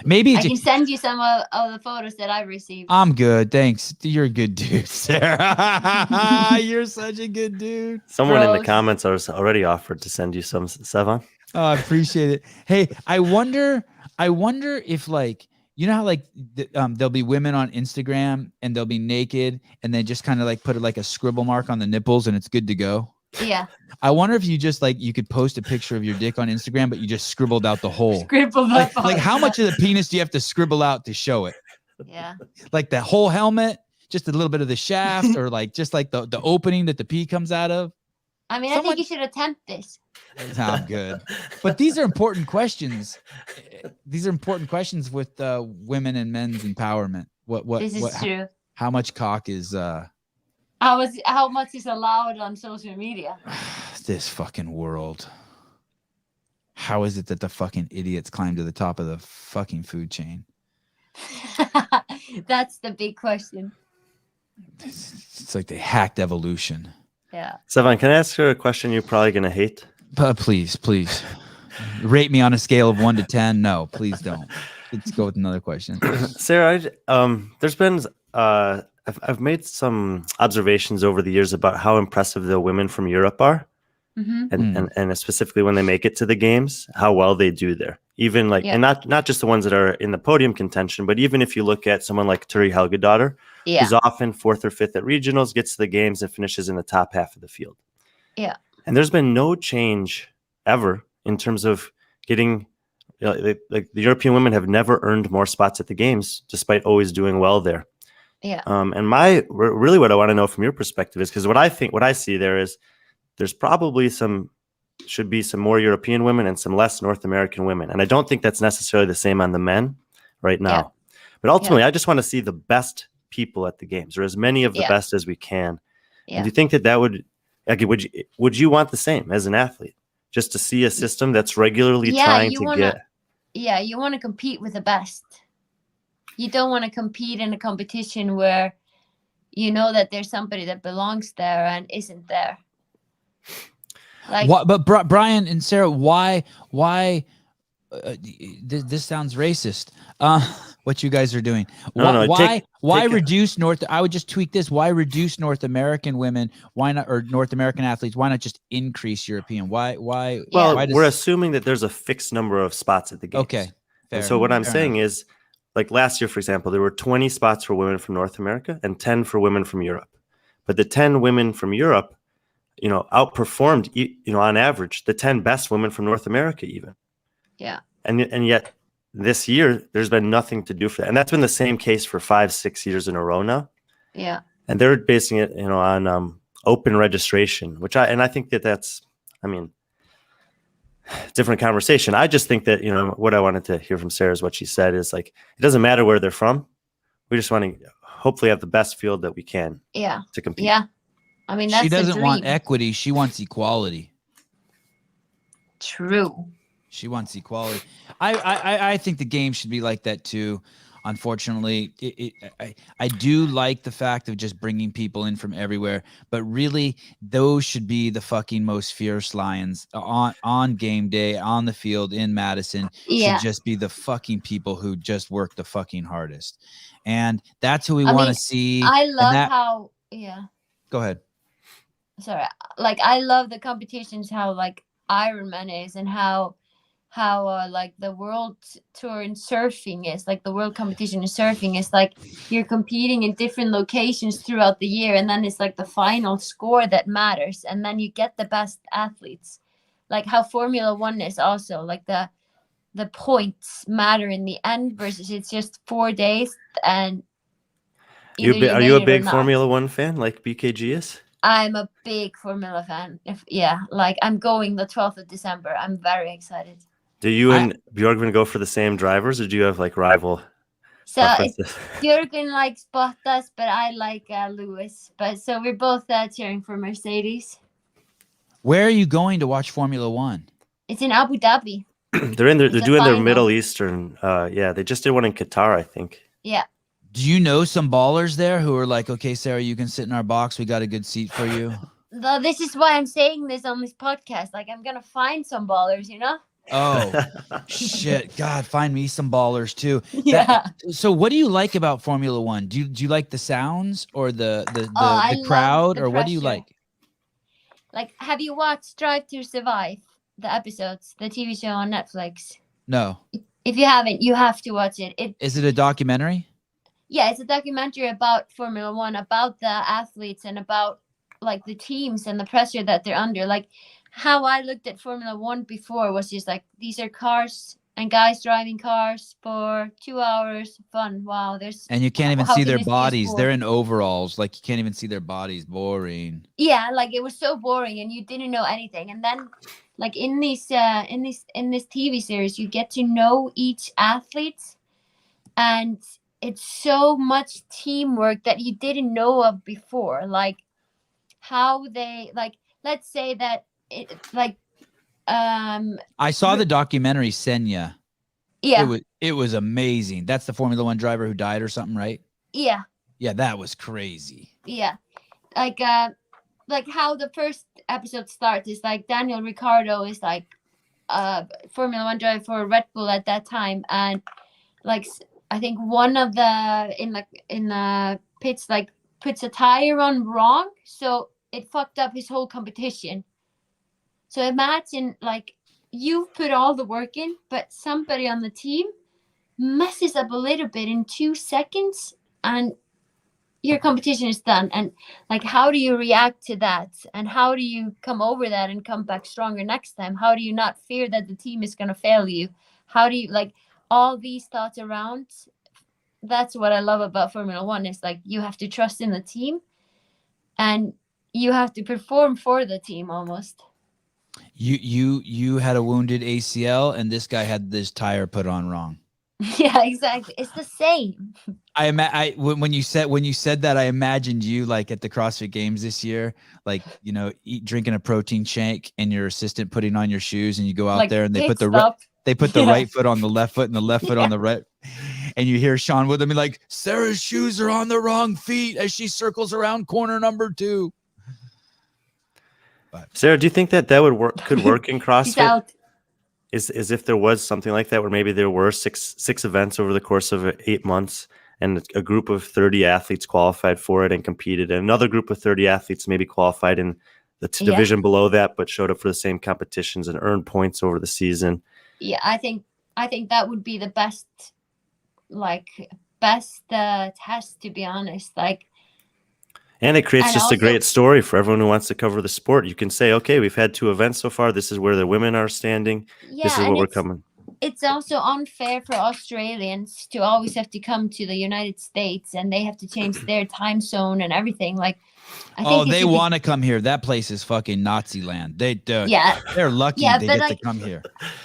Maybe I can send you some of the photos that I received. I'm good. Thanks. You're a good dude, Sarah. You're such a good dude. Someone in the Gross. comments has already offered to send you some, Sevan. Oh, I appreciate it. Hey, I wonder if like, you know how like there'll be women on Instagram and they'll be naked and they just kind of like put like a scribble mark on the nipples and it's good to go. Yeah. I wonder if you just like, you could post a picture of your dick on Instagram, but you just scribbled out the hole. Scribble Like, that. like how much of the penis do you have to scribble out to show it? Yeah. Like the whole helmet, just a little bit of the shaft, or like just like the opening that the pee comes out of? I mean, I think you should attempt this. I'm good. But these are important questions. These are important questions with women and men's empowerment. This is true. How much cock is How much is allowed on social media? this fucking world? How is it that the fucking idiots climb to the top of the fucking food chain? That's the big question. It's like they hacked evolution. Yeah. Sevan, can I ask you a question you're probably going to hate? Please rate me on a scale of 1 to 10. No, please don't. Let's go with another question. Sarah, there's been I've made some observations over the years about how impressive the women from Europe are, and specifically when they make it to the games, how well they do there. Even like, and not just the ones that are in the podium contention, but even if you look at someone like Turi Helgadottir, who's often 4th or 5th at regionals, gets to the games and finishes in the top half of the field. Yeah. And there's been no change ever in terms of getting, like the European women have never earned more spots at the games, despite always doing well there. Yeah. And really what I want to know from your perspective is, because what I see there is there's probably should be some more European women and some less North American women. And I don't think that's necessarily the same on the men right now. Yeah. But ultimately, I just want to see the best people at the games, or as many of the best as we can. Yeah. And do you think that would, like, would you want the same as an athlete, just to see a system that's regularly trying to get? Yeah, you want to compete with the best. You don't want to compete in a competition where you know that there's somebody that belongs there and isn't there. Like, but Brian and Sarah, why this sounds racist, what you guys are doing? Why reduce I would just tweak this. Why reduce North American women? Why not, or North American athletes? Why not just increase European? Why we're assuming that there's a fixed number of spots at the games. Okay. And so what I'm saying is, like last year, for example, there were 20 spots for women from North America and 10 for women from Europe. But the 10 women from Europe, outperformed, on average, the 10 best women from North America even. Yeah. And yet this year, there's been nothing to do for that. And that's been the same case for 5-6 years in a row now. Yeah. And they're basing it, on open registration, I think that's, I mean, different conversation. I just think that, what I wanted to hear from Sarah is what she said is like, it doesn't matter where they're from. We just want to hopefully have the best field that we can to compete. Yeah. I mean, that's she doesn't the want dream. equity. She wants equality. True. She wants equality. I think the game should be like that too. Unfortunately, I do like the fact of just bringing people in from everywhere, but really those should be the fucking most fierce lions on game day, on the field in Madison. Should just be the fucking people who just work the fucking hardest. And that's who we want to see. I love how, Go ahead. Sorry. Like, I love the competitions, how like Ironman is, and how like the world tour in surfing is, like the world competition in surfing is like you're competing in different locations throughout the year, and then it's like the final score that matters, and then you get the best athletes. Like how Formula 1 is also, like the points matter in the end versus it's just 4 days. And are you a big Formula 1 fan like BKG is? I'm a big Formula fan. Like I'm going the 12th of December. I'm very excited. Do you and Björgvin go for the same drivers, or do you have like rival? So Björgvin likes Bottas, but I like Lewis. But so we're both cheering for Mercedes. Where are you going to watch Formula 1? It's in Abu Dhabi. They're doing their Middle Eastern. They just did one in Qatar, I think. Yeah. Do you know some ballers there who are like, okay, Sarah, you can sit in our box. We got a good seat for you. This is why I'm saying this on this podcast. Like, I'm gonna find some ballers, Oh, shit. God, find me some ballers too. Yeah. So what do you like about Formula 1? Do you like the sounds or the crowd, or what do you like? Like, have you watched Drive to Survive, the episodes, the TV show on Netflix? No. If you haven't, you have to watch it. Is it a documentary? Yeah, it's a documentary about Formula 1, about the athletes and about like the teams and the pressure that they're under. Like, how I looked at Formula 1 before was just like, these are cars and guys driving cars for 2 hours. Fun. Wow. And you can't even see their bodies. They're in overalls. Like, you can't even see their bodies. Boring. Yeah. Like, it was so boring and you didn't know anything. And then like in this TV series, you get to know each athlete, and it's so much teamwork that you didn't know of before. Like how they, like, let's say that I saw the documentary Senya. Yeah. It was amazing. That's the Formula 1 driver who died or something, right? Yeah. Yeah, that was crazy. Yeah. Like how the first episode starts is like Daniel Ricciardo is like Formula 1 driver for Red Bull at that time, and like I think one of the in the pits like puts a tire on wrong, so it fucked up his whole competition. So imagine like you've put all the work in, but somebody on the team messes up a little bit in 2 seconds and your competition is done. And like, how do you react to that? And how do you come over that and come back stronger next time? How do you not fear that the team is going to fail you? How do you, like, all these thoughts around? That's what I love about Formula 1 is like, you have to trust in the team and you have to perform for the team almost. You had a wounded ACL and this guy had this tire put on wrong. Yeah, exactly. It's the same. When you said that, I imagined you like at the CrossFit Games this year, like, drinking a protein shake and your assistant putting on your shoes, and you go out like there and they put the right foot on the left foot and the left foot on the right, and you hear Sean with them like, Sarah's shoes are on the wrong feet as she circles around corner number 2. But Sarah, do you think that could work in CrossFit? Is if there was something like that where maybe there were six events over the course of 8 months and a group of 30 athletes qualified for it and competed, and another group of 30 athletes maybe qualified in the division below that but showed up for the same competitions and earned points over the season. Yeah, I think that would be the best test, to be honest. Like, and it creates just a great story for everyone who wants to cover the sport. You can say, okay, we've had 2 events so far. This is where the women are standing. Yeah, this is what we're coming. it's also unfair for Australians to always have to come to the United States, and they have to change their time zone and everything. Like, I think they want to come here. That place is fucking Nazi land. They're lucky they but get to come here.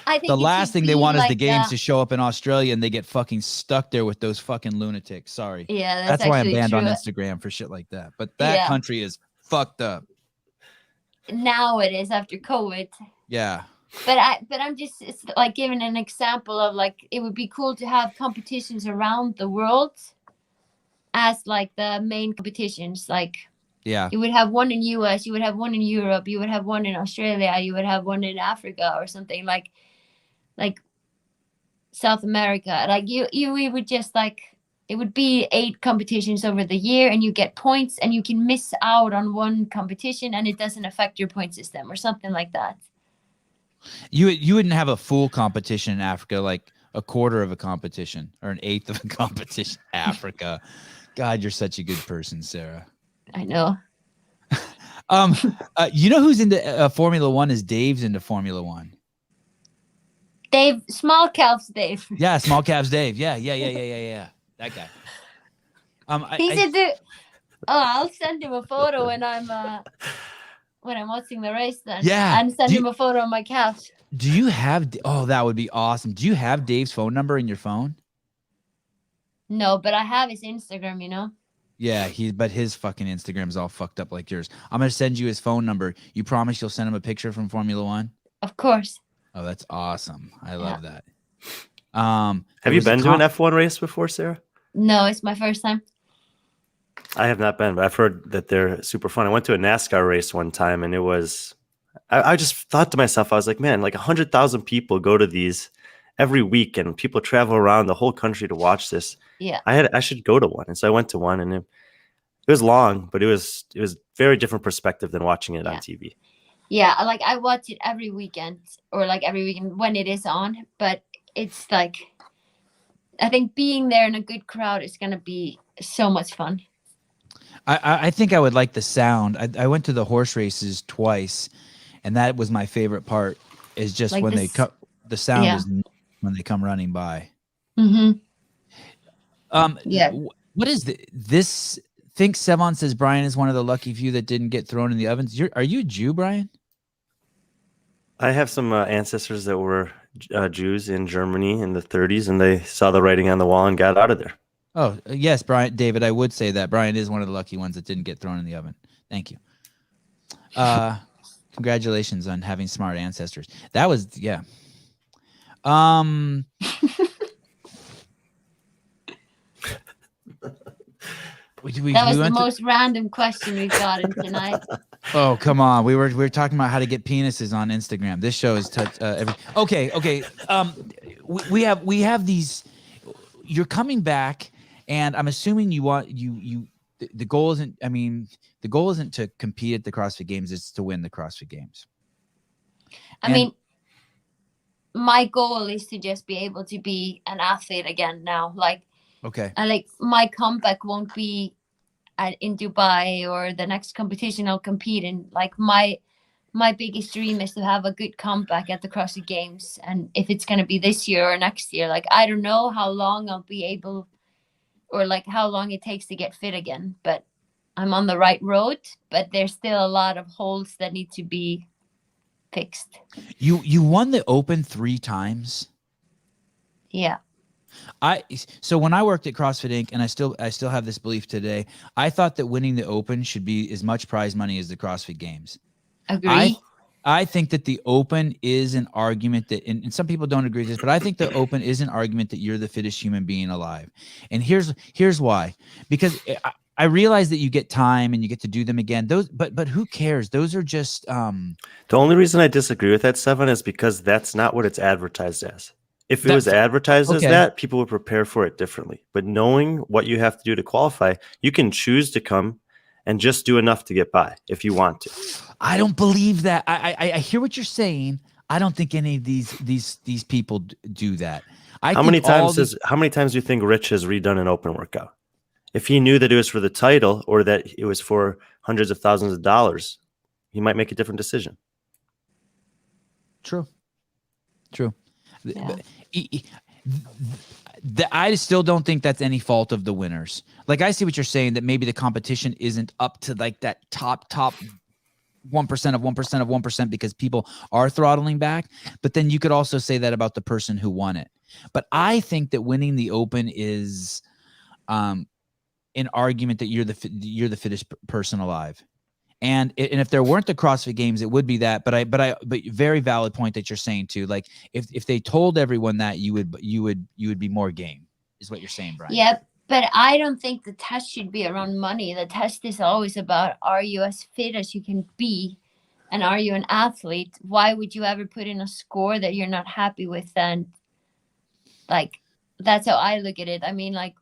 I think The last thing they want is the games the to show up in Australia and they get fucking stuck there with those fucking lunatics. Sorry. Yeah, That's why I'm actually banned on true. Instagram for shit like that. But that country is fucked up. Now it is after COVID. Yeah. But I'm just, it's like giving an example of like, it would be cool to have competitions around the world as like the main competitions. Like, Yeah. you would have one in US, you would have one in Europe, you would have one in Australia, you would have one in Africa or something, like South America. Like we would just like, it would be 8 competitions over the year, and you get points, and you can miss out on one competition and it doesn't affect your point system or something like that. You wouldn't have a full competition in Africa, like a quarter of a competition or an eighth of a competition. Africa. God, you're such a good person, Sarah. I know. You know who's into Formula One? Is Dave's into Formula One. Dave, small calves, Dave. Yeah, small calves, Dave. Yeah. That guy. He's into. Oh, I'll send him a photo when I'm watching the race. Then Yeah. and send him a photo of my calves. Do you have? Oh, that would be awesome. Do you have Dave's phone number in your phone? No, but I have his Instagram. You know. Yeah, but his fucking Instagram's all fucked up like yours. I'm gonna send you his phone number. You promise you'll send him a picture from Formula One? Of course. Oh, that's awesome. I love that. Have you been to an F1 race before, Sarah? No, it's my first time. I have not been, but I've heard that they're super fun. I went to a NASCAR race one time, and it was, I just thought to myself, I was like, man, like 100,000 people go to these every week, and people travel around the whole country to watch this. Yeah. I should go to one. And so I went to one, and it was long, but it was very different perspective than watching it on TV. Yeah, like I watch it every weekend, or like every weekend when it is on, but it's like, I think being there in a good crowd is going to be so much fun. I think I would like the sound. I went to the horse races twice, and that was my favorite part, is just like when they come, the sound is when they come running by. Mm-hmm. Yeah. What is this? Think Sevan says Brian is one of the lucky few that didn't get thrown in the ovens. Are you a Jew, Brian? I have some ancestors that were Jews in Germany in the 30s, and they saw the writing on the wall and got out of there. Oh, yes, Brian. David, I would say that Brian is one of the lucky ones that didn't get thrown in the oven. Thank you. Congratulations on having smart ancestors. That was, yeah. That was the most random question we've gotten tonight. Oh, come on. We were talking about how to get penises on Instagram. This show is Okay. We have these. You're coming back, and I'm assuming you want the goal isn't. I mean, the goal isn't to compete at the CrossFit Games. It's to win the CrossFit Games. I mean, my goal is to just be able to be an athlete again now. Like. Okay. Like my comeback won't be in Dubai or the next competition I'll compete in. Like my biggest dream is to have a good comeback at the CrossFit Games, and if it's gonna be this year or next year, like I don't know how long I'll be able, or like how long it takes to get fit again. But I'm on the right road. But there's still a lot of holes that need to be fixed. You won the Open 3 times. Yeah. So when I worked at CrossFit Inc., and I still have this belief today, I thought that winning the Open should be as much prize money as the CrossFit Games. Agree. I think that the Open is an argument that, and some people don't agree with this, but I think the Open is an argument that you're the fittest human being alive. And here's why. Because I realize that you get time and you get to do them again. But who cares? Those are just The only reason I disagree with that, Sevan, is because that's not what it's advertised as. If it was advertised as that, people would prepare for it differently. But knowing what you have to do to qualify, you can choose to come and just do enough to get by if you want to. I don't believe that. I hear what you're saying. I don't think any of these people do that. How many times do you think Rich has redone an Open workout? If he knew that it was for the title or that it was for hundreds of thousands of dollars, he might make a different decision. True. Yeah. I still don't think that's any fault of the winners. Like, I see what you're saying, that maybe the competition isn't up to like that top 1% of 1% of 1% because people are throttling back. But then you could also say that about the person who won it. But I think that winning the Open is an argument that you're the fittest person alive. And if there weren't the CrossFit Games, it would be that. But very valid point that you're saying too. Like, if they told everyone that, you would be more game, is what you're saying, Brian. Yep. But I don't think the test should be around money. The test is always about, are you as fit as you can be? And are you an athlete? Why would you ever put in a score that you're not happy with? And like, that's how I look at it. I mean, like,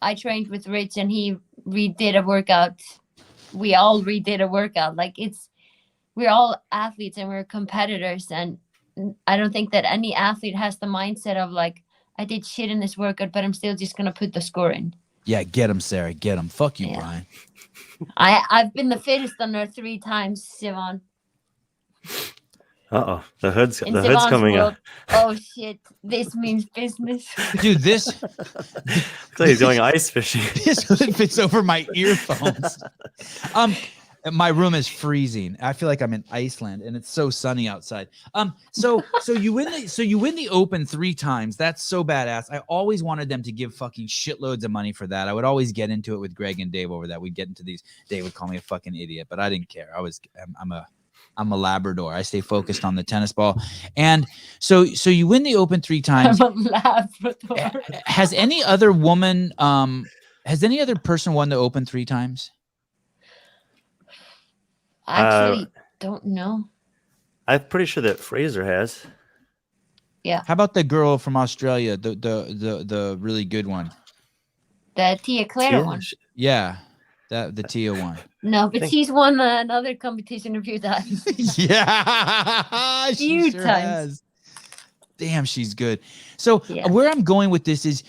I trained with Rich and he redid a workout. We all redid a workout. Like, we're all athletes and we're competitors. And I don't think that any athlete has the mindset of like, I did shit in this workout, but I'm still just going to put the score in. Yeah, get him, Sarah. Get him. Fuck you, Brian. I've been the fittest on there 3 times, Sevan. Uh-oh. The hood's Sevan's coming world. up. Oh, shit. This means business. Dude, this So he's going ice fishing. this hood fits over my earphones. My room is freezing. I feel like I'm in Iceland and it's so sunny outside. So you win the Open 3 times. That's so badass. I always wanted them to give fucking shitloads of money for that. I would always get into it with Greg and Dave over that. We'd get into these. Dave would call me a fucking idiot, but I didn't care. I'm a Labrador. I stay focused on the tennis ball. And so you win the Open 3 times. I'm a Labrador. Has any other person won the Open 3 times? I actually don't know. I'm pretty sure that Fraser has. Yeah. How about the girl from Australia, the really good one? The Tia Clara one. Yeah, the Tia one. No, but she's won another competition a few times. Yeah, Few sure times. has. Damn, she's good. So Yeah. where I'm going with this is,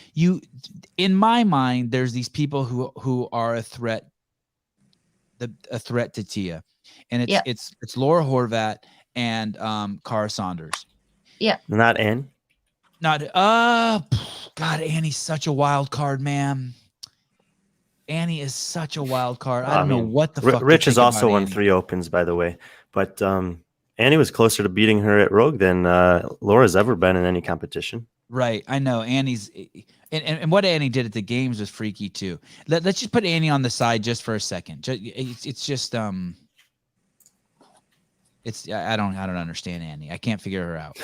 in my mind, there's these people who are a threat to Tia. And it's Laura Horvat and Cara Saunders. Yeah. Not Ann. God, Annie's such a wild card, man. Annie is such a wild card. I don't know what the fuck. Rich has also won Annie. 3 Opens, by the way. But Annie was closer to beating her at Rogue than Laura's ever been in any competition. Right. I know. Annie's and what Annie did at the games was freaky too. Let's just put Annie on the side just for a second. It's just I don't understand Annie. I can't figure her out.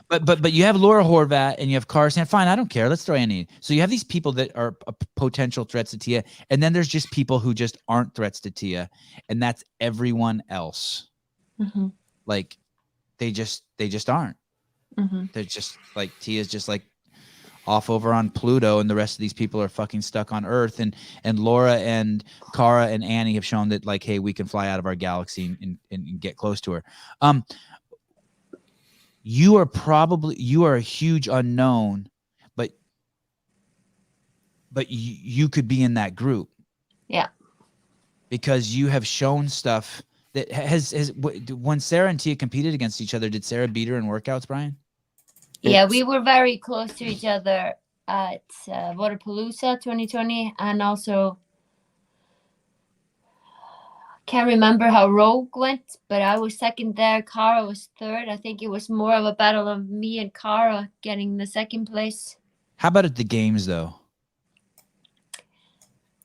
But you have Laura Horvat and you have Cara Saunders. Fine, I don't care. Let's throw Annie in. So you have these people that are potential threats to Tia, and then there's just people who just aren't threats to Tia, and that's everyone else. Mm-hmm. Like they just aren't. Mm-hmm. They're just like, Tia's just like off over on Pluto, and the rest of these people are fucking stuck on Earth. And Laura and Cara and Annie have shown that, like, hey, we can fly out of our galaxy and get close to her. You are a huge unknown, but you could be in that group. Yeah. Because you have shown stuff that has when Sara and Tia competed against each other, did Sara beat her in workouts, Brian? Yeah, we were very close to each other at Waterpalooza 2020, and also can't remember how Rogue went, but I was second there. Cara was third. I think it was more of a battle of me and Cara getting the second place. How about at the games though?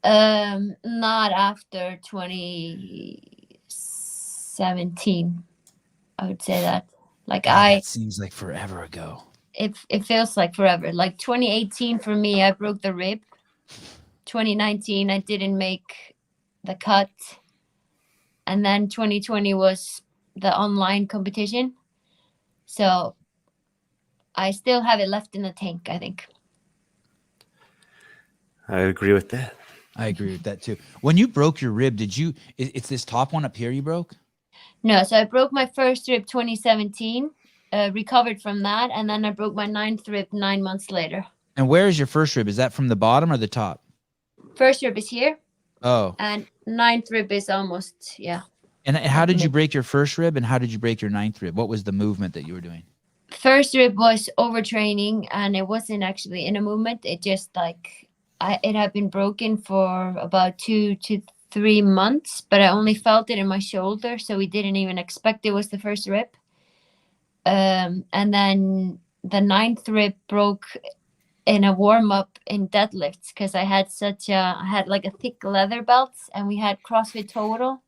Not after 2017. I would say that. Like, that seems like forever ago. It feels like forever. Like 2018 for me, I broke the rib. 2019, I didn't make the cut. And then 2020 was the online competition. So I still have it left in the tank, I think. I agree with that. I agree with that too. When you broke your rib, it's this top one up here you broke? No, so I broke my first rib 2017, recovered from that, and then I broke my 9th rib 9 months later. And where is your first rib? Is that from the bottom or the top? First rib is here. Oh. And 9th rib is almost, yeah. And how did you break your first rib, and how did you break your 9th rib? What was the movement that you were doing? first rib was overtraining, and it wasn't actually in a movement. It just like it had been broken for about 2 to 3 months, but I only felt it in my shoulder, so we didn't even expect it was the first rib. And then the 9th rib broke in a warm-up in deadlifts because I had like a thick leather belt, and we had CrossFit Total,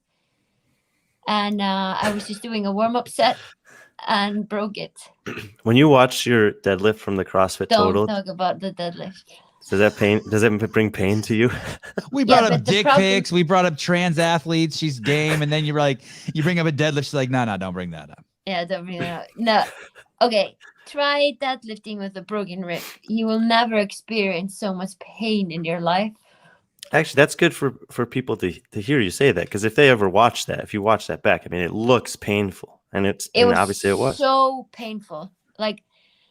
and I was just doing a warm-up set and broke it. When you watch your deadlift from the CrossFit Don't Total, talk about the deadlift. does that bring pain to you? We brought Yeah, up but the dick problem- pics. We brought up trans athletes. She's game. And then you're like, you bring up a deadlift. She's like, no, don't bring that up. Yeah, don't bring it up. No. Okay, try deadlifting with a broken rib. You will never experience so much pain in your life. Actually, that's good for people to hear you say that, because if they ever watch that, if you watch that back, I mean, it looks painful, and obviously it was so painful. Like,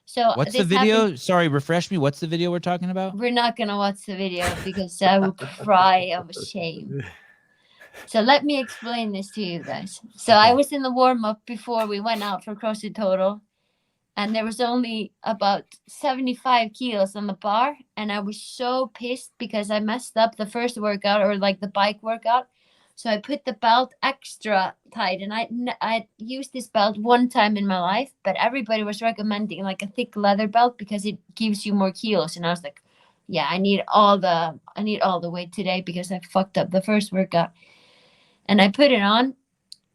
so What's the this video? happened- Sorry, refresh me. What's the video we're talking about? We're not gonna watch the video because I will cry of shame. So let me explain this to you guys. So I was in the warm-up before we went out for CrossFit Total, and there was only about 75 kilos on the bar, and I was so pissed because I messed up the first workout, or like the bike workout. So I put the belt extra tight, and I used this belt one time in my life, but everybody was recommending like a thick leather belt because it gives you more kilos. And I was like, yeah, I need all the weight today because I fucked up the first workout. And I put it on,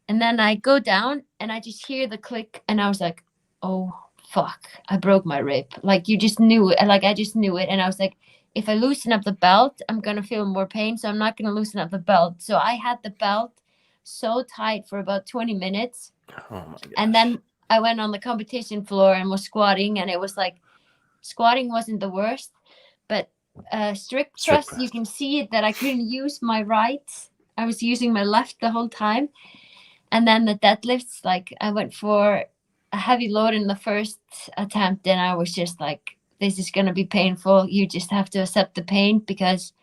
and then I go down, and I just hear the click, and I was like, oh fuck, I broke my rib. Like, you just knew it. Like, I just knew it, and I was like, if I loosen up the belt, I'm gonna feel more pain, so I'm not gonna loosen up the belt. So I had the belt so tight for about 20 minutes. Oh my God. And then I went on the competition floor and was squatting, and it was like, squatting wasn't the worst, but strict press, you can see it that I couldn't use my right. I was using my left the whole time. And then the deadlifts, like, I went for a heavy load in the first attempt, and I was just like, this is going to be painful. You just have to accept the pain because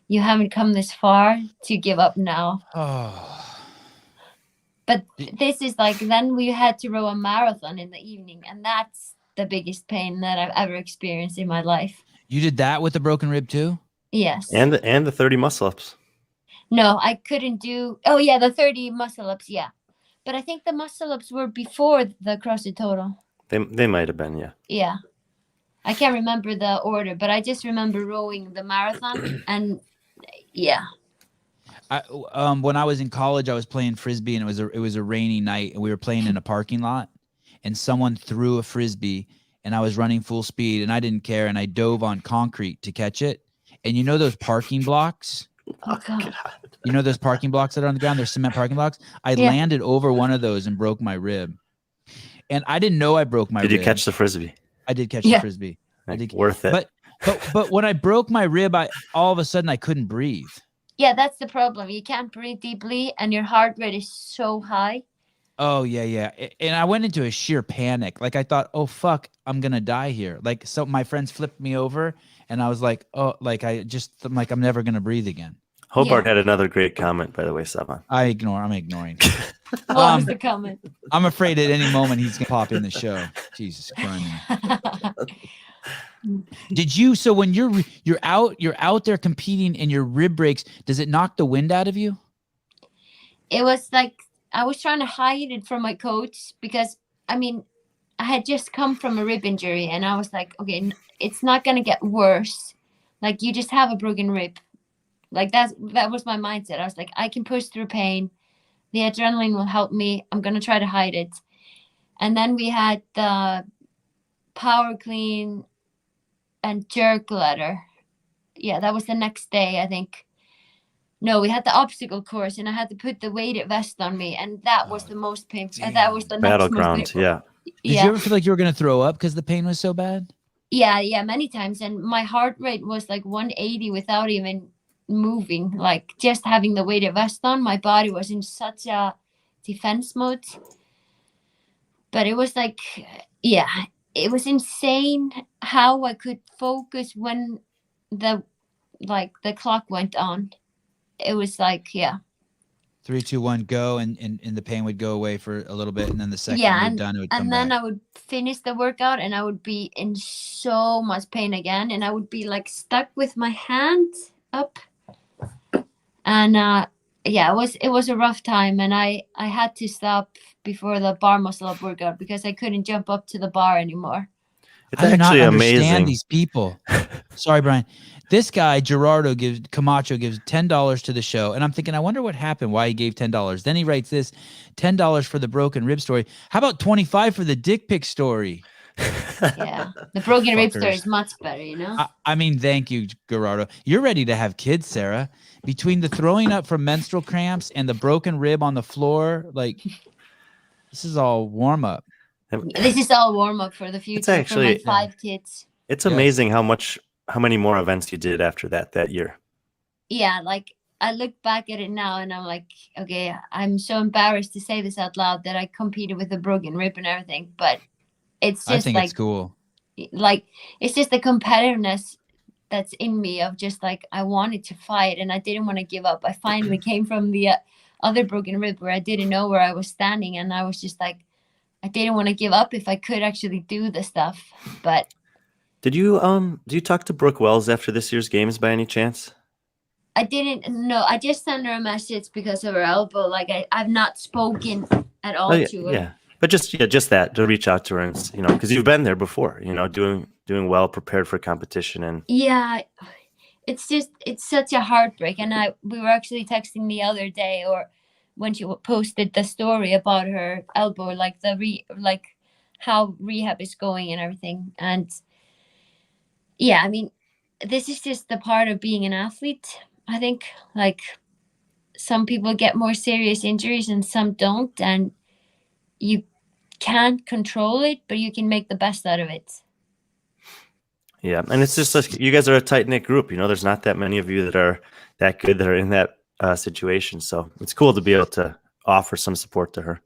you haven't come this far to give up now. Oh. But this is like, then we had to row a marathon in the evening, and that's the biggest pain that I've ever experienced in my life. You did that with the broken rib too? Yes. And the 30 muscle ups. No, I couldn't do. Oh yeah, the 30 muscle ups. Yeah, but I think the muscle ups were before the CrossFit Total. They might have been, yeah. Yeah, I can't remember the order, but I just remember rowing the marathon, and yeah. When I was in college, I was playing frisbee, and it was a rainy night, and we were playing in a parking lot, and someone threw a frisbee, and I was running full speed, and I didn't care, and I dove on concrete to catch it. And you know those parking blocks? Oh God. You know those parking blocks that are on the ground? They're cement parking blocks. I landed over one of those and broke my rib. And I didn't know I broke my rib. Did you catch the frisbee? I did catch the frisbee. I did. Worth it. But when I broke my rib, all of a sudden I couldn't breathe. Yeah, that's the problem. You can't breathe deeply, and your heart rate is so high. Oh yeah. And I went into a sheer panic. Like, I thought, oh fuck, I'm gonna die here. Like, so my friends flipped me over, and I was like, oh, like I'm never gonna breathe again. Hobart had another great comment, by the way, Sevan. I'm ignoring. What was the comment? I'm afraid at any moment he's gonna pop in the show. Jesus Christ. Did you? So when you're out there competing and your rib breaks, does it knock the wind out of you? It was like I was trying to hide it from my coach because, I mean, I had just come from a rib injury, and I was like, okay, it's not gonna get worse. Like, you just have a broken rib. Like, that was my mindset. I was like, I can push through pain. The adrenaline will help me. I'm gonna try to hide it. And then we had the power clean and jerk ladder. Yeah, that was the next day, I think. No, we had the obstacle course, and I had to put the weighted vest on me, and that was the most painful. That was the next Battleground, most painful. yeah. Did you ever feel like you were gonna throw up because the pain was so bad? Yeah, many times. And my heart rate was like 180 without even moving. Like, just having the weighted vest on, my body was in such a defense mode. But it was like, yeah, it was insane how I could focus when the clock went on. It was like, yeah. 3, 2, 1, go, and the pain would go away for a little bit, and then the second Yeah, you're done, it would come and then back. I would finish the workout and I would be in so much pain again, and I would be like stuck with my hand up. And yeah, it was a rough time, and I had to stop before the bar muscle up workout because I couldn't jump up to the bar anymore. It's I do not actually understand amazing. these people. Sorry, Brian. This guy, Camacho gives $10 to the show. And I'm thinking, I wonder what happened, why he gave $10. Then he writes this, $10 for the broken rib story. How about 25 for the dick pic story? Yeah, the broken rib story Fuckers. is much better, you know? I mean, thank you, Gerardo. You're ready to have kids, Sarah. Between the throwing up from menstrual cramps and the broken rib on the floor, like, this is all warm up. This is all warm up for the future actually- for my 5 kids. It's Yes. amazing how many more events you did after that year. Yeah, like I look back at it now and I'm like, okay, I'm so embarrassed to say this out loud that I competed with a broken rib and everything, but it's I just think like, it's cool. like it's just the competitiveness that's in me of just like I wanted to fight and I didn't want to give up. I finally came from the other broken rib where I didn't know where I was standing, and I was just like, I didn't want to give up if I could actually do the stuff. But Did you do you talk to Brooke Wells after this year's games by any chance? I didn't know. I just sent her a message because of her elbow. Like I've not spoken at all to her. Yeah. But just that, to reach out to her and because you've been there before, doing well, prepared for competition, and Yeah, it's such a heartbreak. And we were actually texting the other day, or when she posted the story about her elbow, like like how rehab is going and everything. And yeah, I mean, this is just the part of being an athlete. I think like some people get more serious injuries and some don't, and you can't control it, but you can make the best out of it. yeah, and it's just like you guys are a tight knit group. There's not that many of you that are that good that are in that situation. So it's cool to be able to offer some support to her.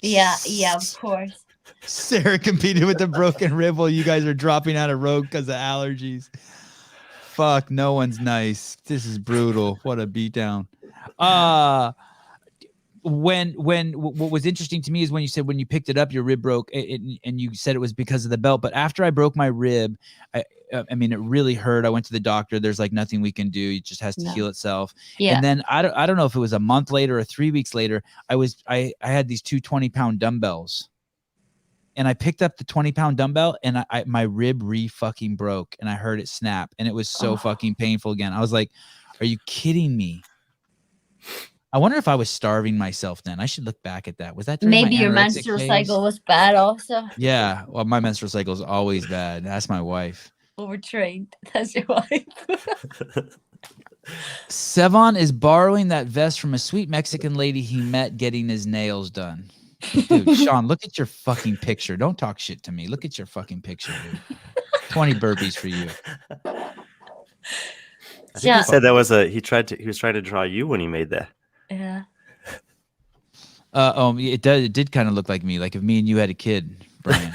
Yeah, of course. Sarah competed with the broken rib while you guys are dropping out of road because of allergies. Fuck, no one's nice. This is brutal. What a beatdown. What was interesting to me is when you said when you picked it up, your rib broke, and you said it was because of the belt. But after I broke my rib, I mean, it really hurt. I went to the doctor. There's like nothing we can do. It just has to heal itself. Yeah. And then I don't know if it was a month later or 3 weeks later, I had these 2 20-pound dumbbells. And I picked up the 20-pound dumbbell, and my rib fucking broke, and I heard it snap, and it was so fucking painful again. I was like, "Are you kidding me?" I wonder if I was starving myself then. I should look back at that. Was that during maybe my your anorexic menstrual phase? cycle was bad also? Yeah, well, my menstrual cycle is always bad. That's my wife. Overtrained. That's your wife. Sevan is borrowing that vest from a sweet Mexican lady he met getting his nails done. Dude, Sean, look at your fucking picture. Don't talk shit to me. Look at your fucking picture, dude. 20 burpees for you. I think he said that was he was trying to draw you when he made that. Yeah. It did kind of look like me, like if me and you had a kid, Brian.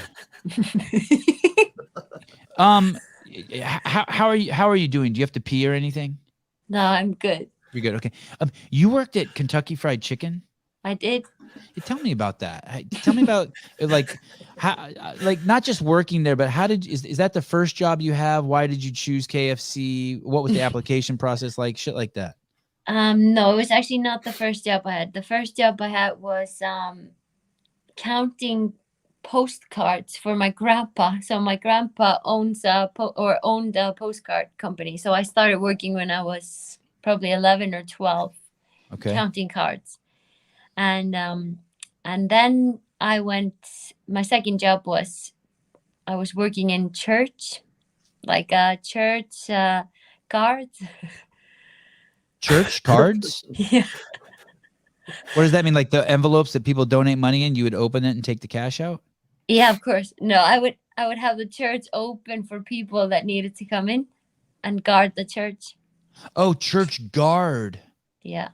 How are you doing? Do you have to pee or anything? No, I'm good. You're good. Okay. You worked at Kentucky Fried Chicken? I did. Tell me about that. Tell me about like how, like not just working there, but is that the first job you have? Why did you choose KFC? What was the application process like? Shit like that. No, it was actually not the first job I had. The first job I had was counting postcards for my grandpa. So my grandpa owned a postcard company. So I started working when I was probably 11 or 12, counting cards. And then my second job was I was working in church, like a church guard. Church cards? Yeah. What does that mean? Like the envelopes that people donate money in, you would open it and take the cash out? Yeah, of course. No, I would have the church open for people that needed to come in and guard the church. Oh, church guard. Yeah.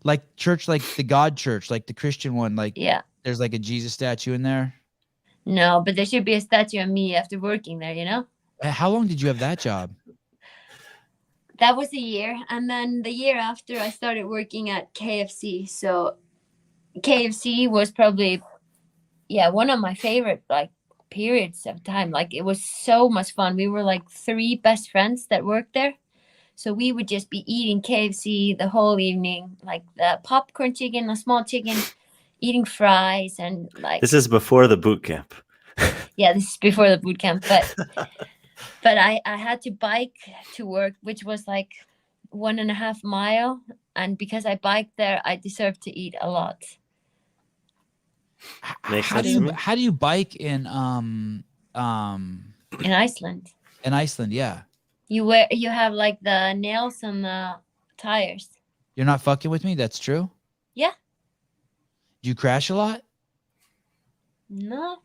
Like church, like the God church, like the Christian one, like there's like a Jesus statue in there. No, but there should be a statue of me after working there, you know? How long did you have that job? that was a year, and then the year after I started working at KFC. So KFC was probably one of my favorite like periods of time. Like it was so much fun. We were like 3 best friends that worked there. So we would just be eating KFC the whole evening, like the popcorn chicken, a small chicken, eating fries, and like. This is before the boot camp. Yeah, this is before the boot camp, but I had to bike to work, which was like 1.5 miles, and because I biked there, I deserved to eat a lot. How do you bike in Iceland? In Iceland, yeah. You have like the nails on the tires. You're not fucking with me? That's true? Yeah. Do you crash a lot? No.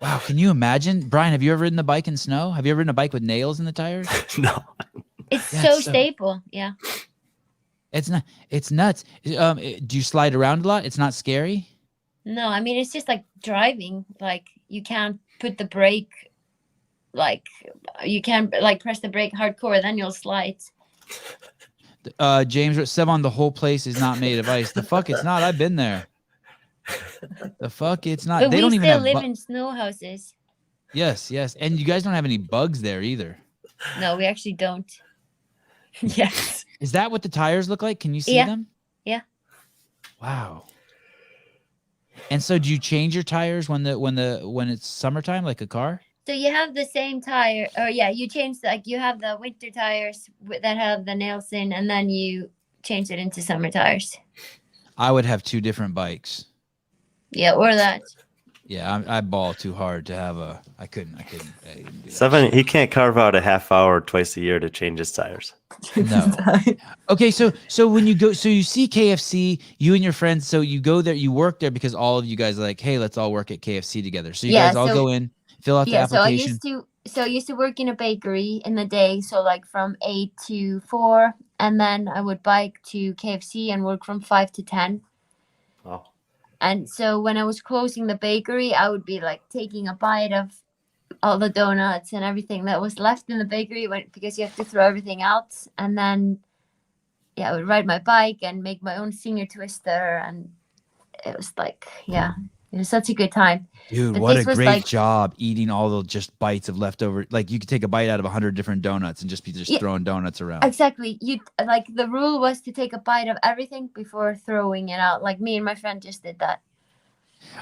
Wow, can you imagine? Brian, have you ever ridden a bike in snow? Have you ever ridden a bike with nails in the tires? No. It's so stable. Yeah. It's not. It's nuts. Do you slide around a lot? It's not scary? No, I mean, it's just like driving. Like you can't put the brake, like you can't like press the brake hardcore, then you'll slide. James Sevan, the whole place is not made of ice. The fuck it's not. I've been there. The fuck it's not. But they don't even have live in snow houses. Yes, and you guys don't have any bugs there either. No, we actually don't. Yes. Is that what the tires look like? Can you see them? Yeah. Wow. And so do you change your tires when it's summertime like a car? So you have the same tire, or you change like you have the winter tires that have the nails in, and then you change it into summer tires. I would have 2 different bikes. Yeah, or that. Yeah, I ball too hard to have a. I couldn't do Sevan, he can't carve out a half hour twice a year to change his tires. No. Okay, so when you go, so you see KFC, you and your friends, so you go there, you work there because all of you guys are like, hey, let's all work at KFC together. So you guys all go in, fill out the application. So I used to work in a bakery in the day, so like from 8 to 4, and then I would bike to KFC and work from 5 to 10. Oh. And so when I was closing the bakery, I would be like taking a bite of all the donuts and everything that was left in the bakery because you have to throw everything out. And then, I would ride my bike and make my own singer twister. And it was like, it was such a good time. Dude, what a great job eating all the just bites of leftover. Like you could take a bite out of 100 different donuts and just be throwing donuts around. Exactly. Like the rule was to take a bite of everything before throwing it out. Like me and my friend just did that.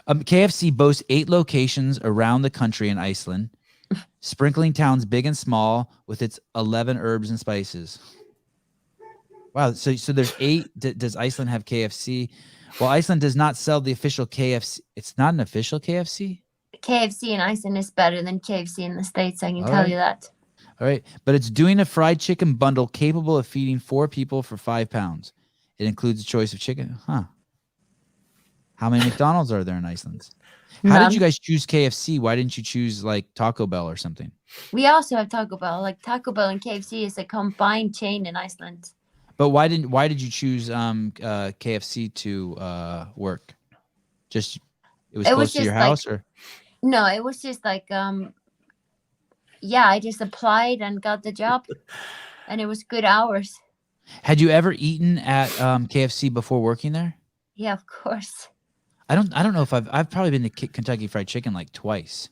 KFC boasts 8 locations around the country in Iceland, sprinkling towns big and small with its 11 herbs and spices. Wow. So there's 8. Does Iceland have KFC? Well, Iceland does not sell the official KFC. It's not an official KFC? KFC in Iceland is better than KFC in the States. I can tell you that. All right. But it's doing a fried chicken bundle capable of feeding 4 people for £5. It includes a choice of chicken. Huh. How many McDonald's are there in Iceland? How did you guys choose KFC? Why didn't you choose like Taco Bell or something? We also have Taco Bell. Like Taco Bell and KFC is a combined chain in Iceland. But why did you choose KFC to work? Just it was close to your house, or? No, it was just like I just applied and got the job, and it was good hours. Had you ever eaten at KFC before working there? Yeah, of course. I don't know if I've probably been to Kentucky Fried Chicken like twice.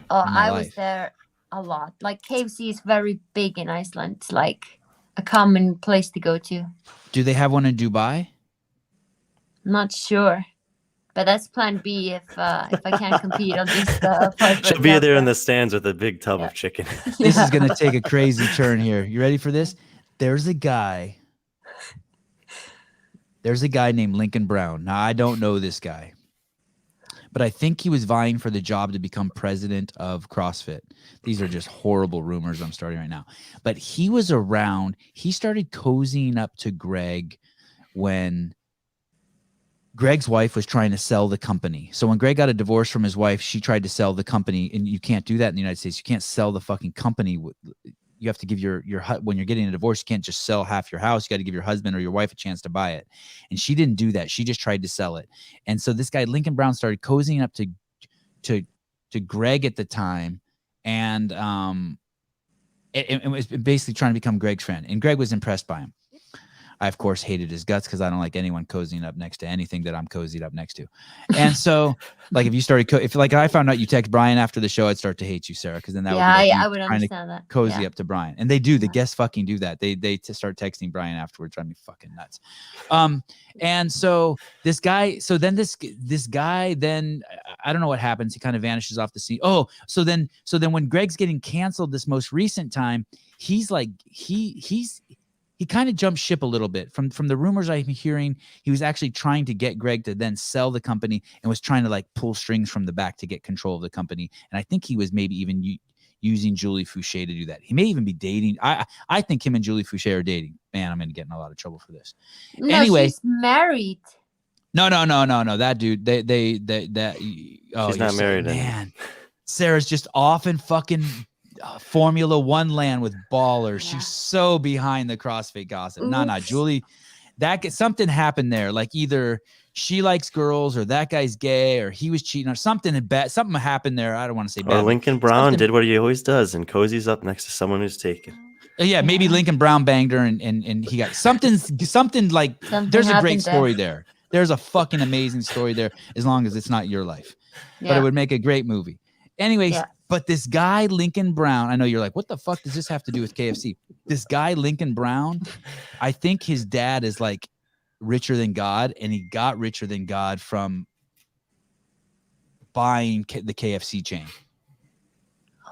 Oh, I was there a lot. Like KFC is very big in Iceland. It's like a common place to go to. Do they have one in Dubai? Not sure, but that's plan B. If I can't compete, I'll just she'll be there in the stands with a big tub of chicken. This is gonna take a crazy turn here. You ready for this? There's a guy named Lincoln Brown. Now I don't know this guy, but I think he was vying for the job to become president of CrossFit. These are just horrible rumors I'm starting right now. But he was around. He started cozying up to Greg when Greg's wife was trying to sell the company. So when Greg got a divorce from his wife, she tried to sell the company. And you can't do that in the United States. You can't sell the fucking company. You have to give your when you're getting a divorce, you can't just sell half your house. You got to give your husband or your wife a chance to buy it. And she didn't do that. She just tried to sell it. And so this guy, Lincoln Brown, started cozying up to Greg at the time. And and was basically trying to become Greg's friend. And Greg was impressed by him. I, of course, hated his guts because I don't like anyone cozying up next to anything that I'm cozied up next to. And so, like, if you started, if I found out you text Brian after the show, I'd start to hate you, Sarah, because then that would be like I would trying understand to that. cozy up to Brian. And they do. The guests fucking do that. They start texting Brian afterwards, drive me fucking nuts. And so this guy, this guy, then I don't know what happens. He kind of vanishes off the scene. Oh, so then when Greg's getting canceled this most recent time, he's like, he kind of jumped ship a little bit from the rumors I'm hearing. He was actually trying to get Greg to then sell the company and was trying to like pull strings from the back to get control of the company. And I think he was maybe even using Julie Fouché to do that. He may even be dating. I think him and Julie Fouché are dating. Man, I'm going to get in a lot of trouble for this. No, Anyway, she's married. No. That dude, She's not married. Man, Sarah's just off in fucking Formula One land with ballers. Yeah. She's so behind the CrossFit gossip. Oof. No, Julie, something happened there. Like either she likes girls or that guy's gay or he was cheating or something bad. Something happened there. I don't want to say bad. Or Lincoln Brown did what he always does and cozies up next to someone who's taken. Yeah, maybe Lincoln Brown banged her and he got something like there's a great story there. There's a fucking amazing story there as long as it's not your life. Yeah. But it would make a great movie. Anyways, but this guy, Lincoln Brown, I know you're like, what the fuck does this have to do with KFC? This guy, Lincoln Brown, I think his dad is like richer than God, and he got richer than God from buying the KFC chain.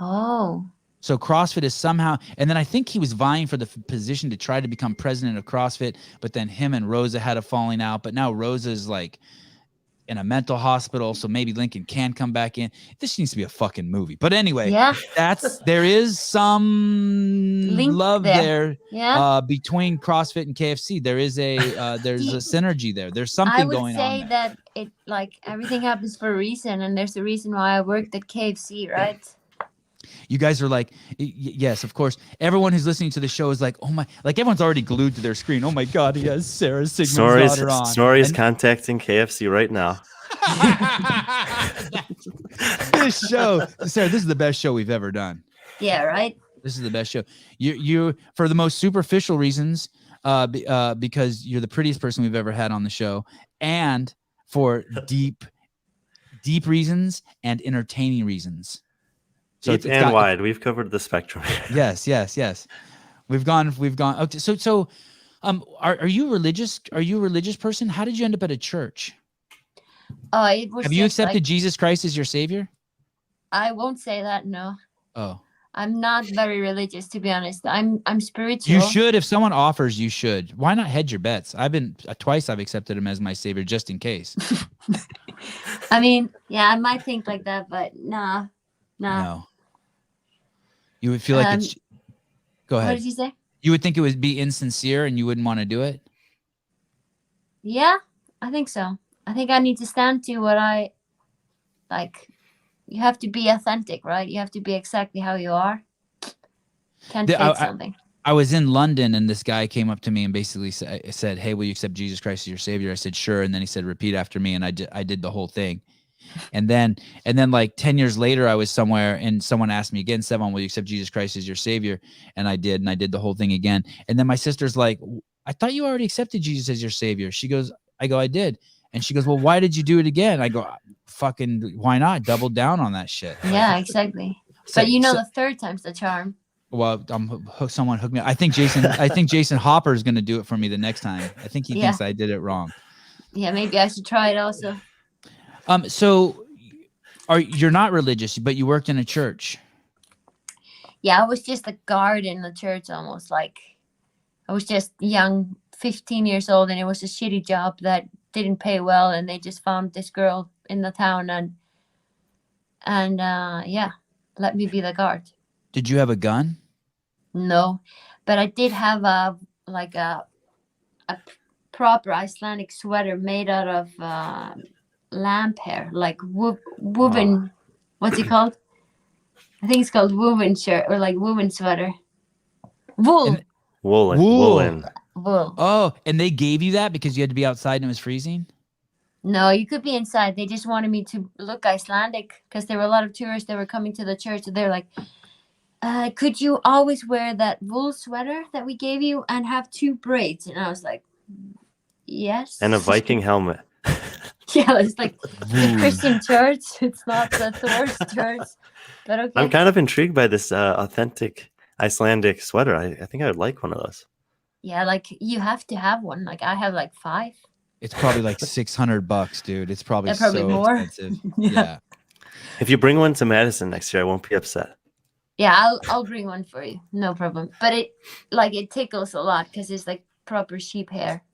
Oh. So CrossFit is somehow, and then I think he was vying for the position to try to become president of CrossFit, but then him and Rosa had a falling out. But now Rosa's like in a mental hospital, so maybe Lincoln can come back in. This needs to be a fucking movie. But anyway, there is some love there between CrossFit and KFC. There is there's a synergy there. There's something going on. I would say that it like everything happens for a reason, and there's a reason why I worked at KFC, right? You guys are like, yes, of course. Everyone who's listening to the show is like, oh my, like everyone's already glued to their screen. Oh my God, he has Sarah Sigmundsdóttir on. Snorri's contacting KFC right now. This show, Sarah, this is the best show we've ever done. Yeah, right. This is the best show. You for the most superficial reasons, because you're the prettiest person we've ever had on the show, and for deep reasons and entertaining reasons. So deep and wide. We've covered the spectrum. Yes. We've gone. Okay. So, are you religious? Are you a religious person? How did you end up at a church? Have you accepted Jesus Christ as your savior? I won't say that. No. Oh. I'm not very religious, to be honest. I'm spiritual. You should. If someone offers, you should. Why not hedge your bets? I've accepted him as my savior just in case. I mean, yeah, I might think like that, but nah. No. You would feel like it's. Go ahead. What did you say? You would think it would be insincere, and you wouldn't want to do it. Yeah, I think so. I think I need to stand to what I like. You have to be authentic, right? You have to be exactly how you are. Can't fake something. I was in London, and this guy came up to me and basically said, "Hey, will you accept Jesus Christ as your savior?" I said, "Sure." And then he said, "Repeat after me," and I did the whole thing. And then like 10 years later, I was somewhere and someone asked me again, Sevan, will you accept Jesus Christ as your savior? And I did the whole thing again. And then my sister's like, I thought you already accepted Jesus as your savior. I go, I did. And she goes, well, why did you do it again? I go, fucking, why not? Double down on that shit. Yeah, exactly. But the third time's the charm. Well, someone hooked me up. I think Jason Hopper is going to do it for me the next time. I think he thinks I did it wrong. Yeah, maybe I should try it also. So you're not religious, but you worked in a church. Yeah, I was just a guard in the church almost. Like I was just young, 15 years old, and it was a shitty job that didn't pay well, and they just found this girl in the town and let me be the guard. Did you have a gun? No, but I did have a proper Icelandic sweater made out of lamb hair, like woven. What's it called? I think it's called woven shirt or like woven sweater. Woolen. Oh, and they gave you that because you had to be outside and it was freezing? No, you could be inside. They just wanted me to look Icelandic because there were a lot of tourists that were coming to the church. So they're like, could you always wear that wool sweater that we gave you and have 2 braids? And I was like, yes. And a Viking helmet. Yeah, it's like the Christian church. It's not the Thor's church. But okay. I'm kind of intrigued by this authentic Icelandic sweater. I think I would like one of those. Yeah, like you have to have one. Like I have like 5. It's probably like $600, dude. It's probably Probably so more. expensive. Yeah. Yeah. If you bring one to Madison next year, I won't be upset. Yeah, I'll bring one for you. No problem. But it tickles a lot because it's like proper sheep hair.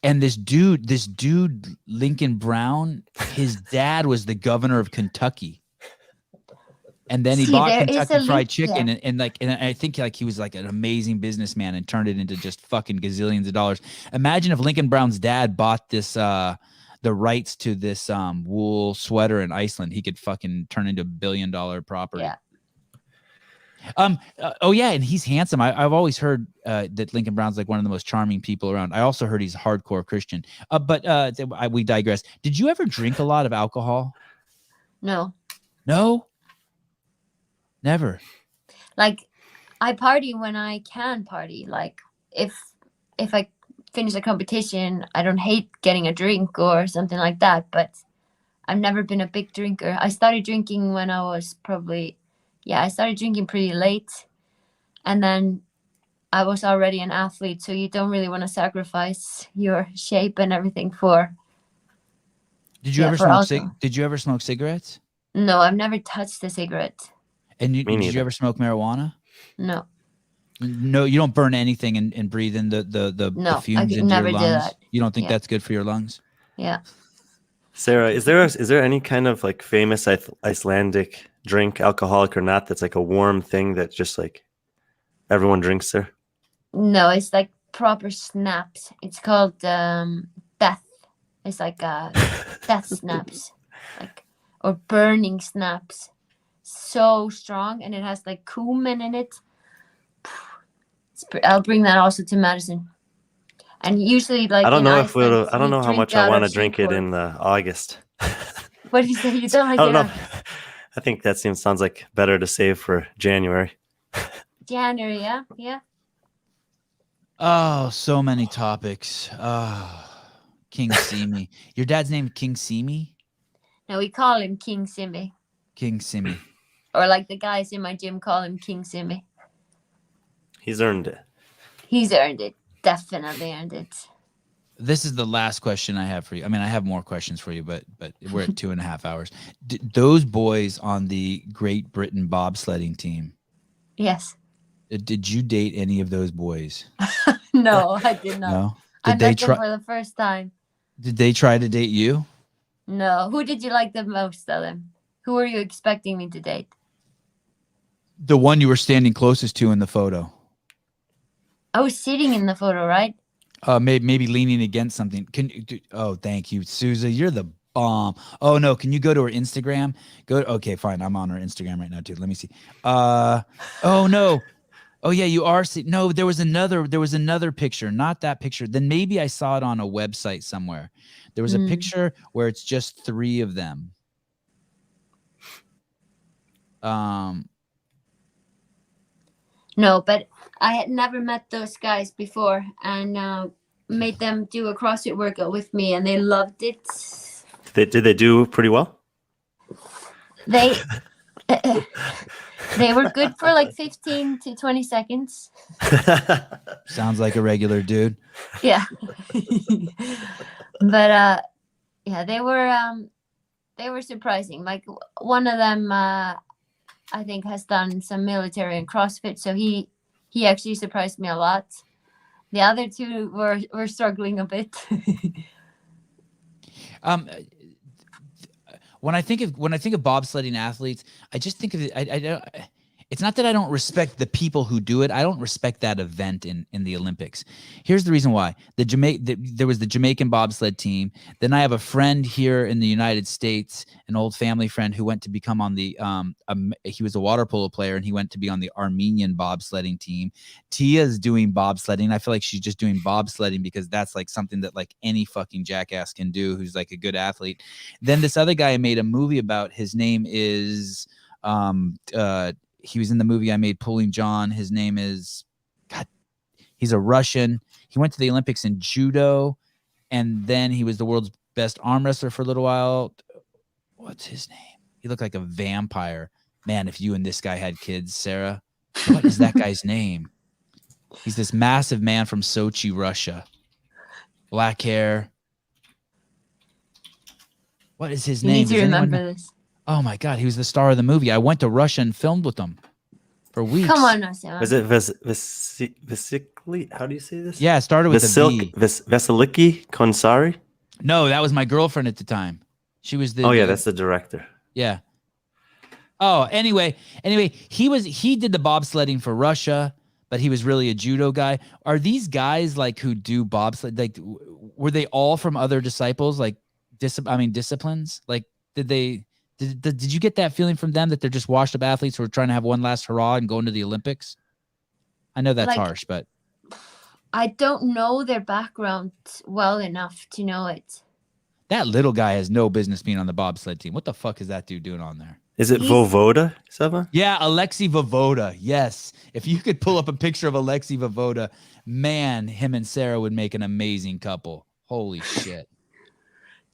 And this dude, Lincoln Brown, his dad was the governor of Kentucky. And then he See, bought there is Kentucky a Fried link Chicken there. and I think like he was like an amazing businessman and turned it into just fucking gazillions of dollars. Imagine if Lincoln Brown's dad bought this the rights to this wool sweater in Iceland. He could fucking turn into $1 billion property. Yeah. Oh yeah, and he's handsome. I've always heard that Lincoln Brown's like one of the most charming people around. I also heard he's a hardcore Christian. But we digress. Did you ever drink a lot of alcohol? No. No? Never. Like I party when I can party. Like if I finish a competition, I don't hate getting a drink or something like that, but I've never been a big drinker. I started drinking when I was I started drinking pretty late, and then I was already an athlete, so you don't really want to sacrifice your shape and everything for. Did you ever smoke cigarettes? No, I've never touched a cigarette. And did you ever smoke marijuana? No. No, you don't burn anything and breathe in the fumes into never your do lungs. that. You don't think that's good for your lungs? Yeah. Sarah, is there any kind of like famous Icelandic drink, alcoholic or not, that's like a warm thing that just like everyone drinks there? No, it's like proper snaps. It's called death. It's like death snaps, like or burning snaps. So strong, and it has like cumin in it. I'll bring that also to Madison. And usually, like I don't know Iceland, I don't know how much I want to drink it in August. What do you say? You don't like I it? don't know. I think that sounds like better to save for January. January, yeah. Oh, so many topics. Oh, King Simi. Your dad's name King Simi? No, we call him King Simi. King Simi. Or like the guys in my gym call him King Simi. He's earned it. He's earned it. Definitely earned it. This is the last question I have for you. I mean, I have more questions for you, but we're at 2.5 hours. Those boys on the Great Britain bobsledding team. Yes. Did you date any of those boys? No, I did not. No. I met them for the first time. Did they try to date you? No. Who did you like the most of them? Who were you expecting me to date? The one you were standing closest to in the photo. I was sitting in the photo, right? Maybe leaning against something. Oh, thank you, Souza. You're the bomb. Oh no, can you go to her Instagram? Okay, fine. I'm on her Instagram right now too. Let me see. Oh no. Oh yeah, you are. No, there was another picture, not that picture. Then maybe I saw it on a website somewhere. There was a picture where it's just 3 of them. No, but I had never met those guys before, and made them do a CrossFit workout with me, and they loved it. Did they do pretty well? They they were good for like 15 to 20 seconds. Sounds like a regular dude. Yeah. But yeah, they were surprising. Like one of them I think has done some military and CrossFit, so he actually surprised me a lot. The other 2 were struggling a bit. When I think of bobsledding athletes, I just think of it. It's not that I don't respect the people who do it. I don't respect that event in the Olympics. Here's the reason why. There was the Jamaican bobsled team. Then I have a friend here in the United States, an old family friend who went to become on the he was a water polo player and he went to be on the Armenian bobsledding team. Tia's doing bobsledding. I feel like she's just doing bobsledding because that's like something that like any fucking jackass can do who's like a good athlete. Then this other guy I made a movie about, his name is he was in the movie I made, Pulling John. His name is, God, he's a Russian. He went to the Olympics in judo, and then he was the world's best arm wrestler for a little while. What's his name? He looked like a vampire. Man, if you and this guy had kids, Sarah, what is that guy's name? He's this massive man from Sochi, Russia. Black hair. What is his You name? need to Does anyone remember know? this. Oh my God, he was the star of the movie. I went to Russia and filmed with him for weeks. Come on now, Sevan. Was it Vesikli? How do you say this? Yeah, it started with a V. Veseliki Konsari? No, that was my girlfriend at the time. She was the. Oh yeah, that's the director. Yeah. Oh, anyway, he did the bobsledding for Russia, but he was really a judo guy. Are these guys like who do bobsled? Like, were they all from other disciples? Like, disciplines? Like, did you get that feeling from them that they're just washed up athletes who are trying to have one last hurrah and go into the Olympics? I know that's Like, harsh, but I don't know their background well enough to know it. that little guy has no business being on the bobsled team. What the fuck is that dude doing on there? Is it He's- Vovoda, Sevan? Yeah, Alexei Vovoda. Yes. If you could pull up a picture of Alexei Vovoda, man, him and Sara would make an amazing couple. Holy shit.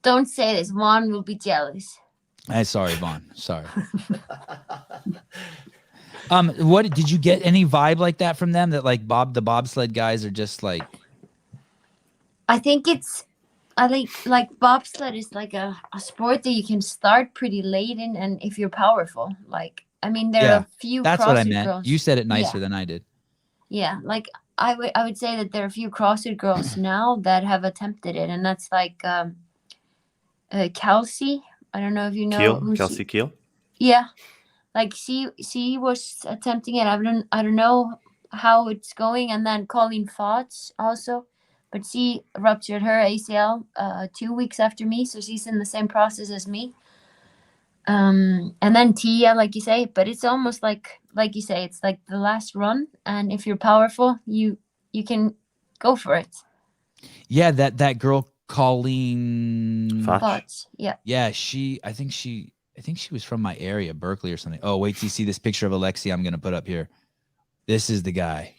Don't say this. Vaughn will be jealous. Sorry, Vaughn. Sorry. What did you get any vibe like that from them? That like the bobsled guys are just like, I think like bobsled is like a sport that you can start pretty late in, and if you're powerful, like I mean there Yeah, are a few that's what I CrossFit meant. girls. You said it nicer than I did. Yeah, like I would say that there are a few CrossFit girls now that have attempted it, and that's like Kelsey. I don't know if you know who Kelsey Keel? Yeah, like she was attempting it. I don't know how it's going, and then Colleen Fotts also, but she ruptured her ACL 2 weeks after me, so she's in the same process as me. And then Tia, like you say, but it's almost like you say, it's like the last run, and if you're powerful, you can go for it. Yeah, that girl Colleen Fotch. Fotts, yeah. Yeah, I think she was from my area, Berkeley or something. Oh, wait till you see this picture of Alexei I'm gonna put up here. This is the guy.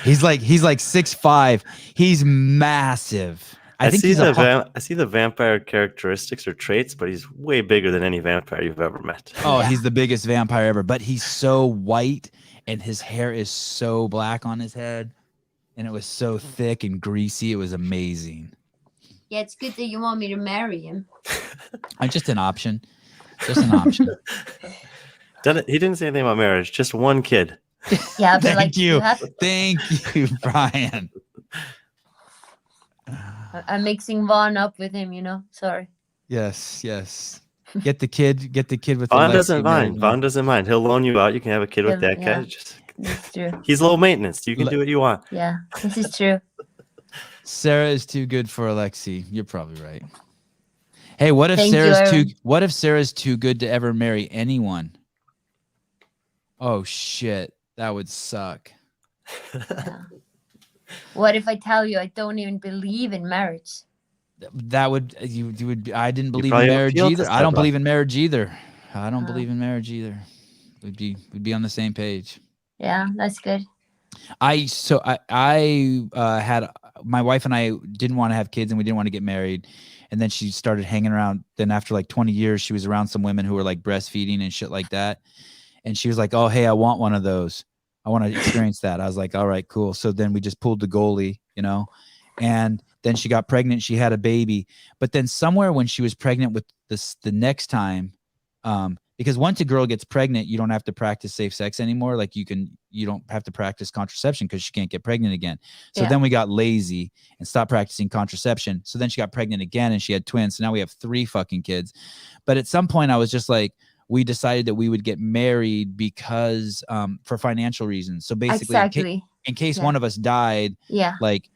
He's like 6'5". He's massive. I think see he's I see the vampire characteristics or traits, but he's way bigger than any vampire you've ever met. Oh, Yeah. he's the biggest vampire ever, but he's so white and his hair is so black on his head and it was so thick and greasy. It was amazing. Yeah, it's good that you want me to marry him. I'm just an option. Just an option. He didn't say anything about marriage, just one kid. Yeah, but Thank like you. have, Thank you, Brian. I'm mixing Vaughn up with him, Sorry. Yes. Get the kid with Vaughn Alexei doesn't married. mind. Vaughn doesn't mind. He'll loan you out. You can have a kid with that Yeah. guy. That's true. He's low maintenance. You can do what you want. Yeah, this is true. Sara is too good for Alexei. You're probably right. Hey, what if Thank you, Sara's too good to ever marry anyone? Oh shit, that would suck. Yeah. What if I tell you I don't even believe in marriage? That would you would. I didn't believe in probably don't marriage feel either. this I don't stuff, believe in marriage either. I don't Uh-huh. believe in marriage either. We'd be on the same page. Yeah, that's good. I had my wife and I didn't want to have kids and we didn't want to get married. And then she started hanging around. Then after like 20 years, she was around some women who were like breastfeeding and shit like that. And she was like, oh, hey, I want one of those. I want to experience that. I was like, all right, cool. So then we just pulled the goalie, and then she got pregnant. She had a baby. But then somewhere when she was pregnant with the next time, because once a girl gets pregnant, you don't have to practice safe sex anymore. Like you don't have to practice contraception because she can't get pregnant again. So Yeah. then we got lazy and stopped practicing contraception. So then she got pregnant again and she had twins. So now we have 3 fucking kids. But at some point I was just like, we decided that we would get married because for financial reasons. So basically Exactly. in case Yeah. one of us died, Yeah. like,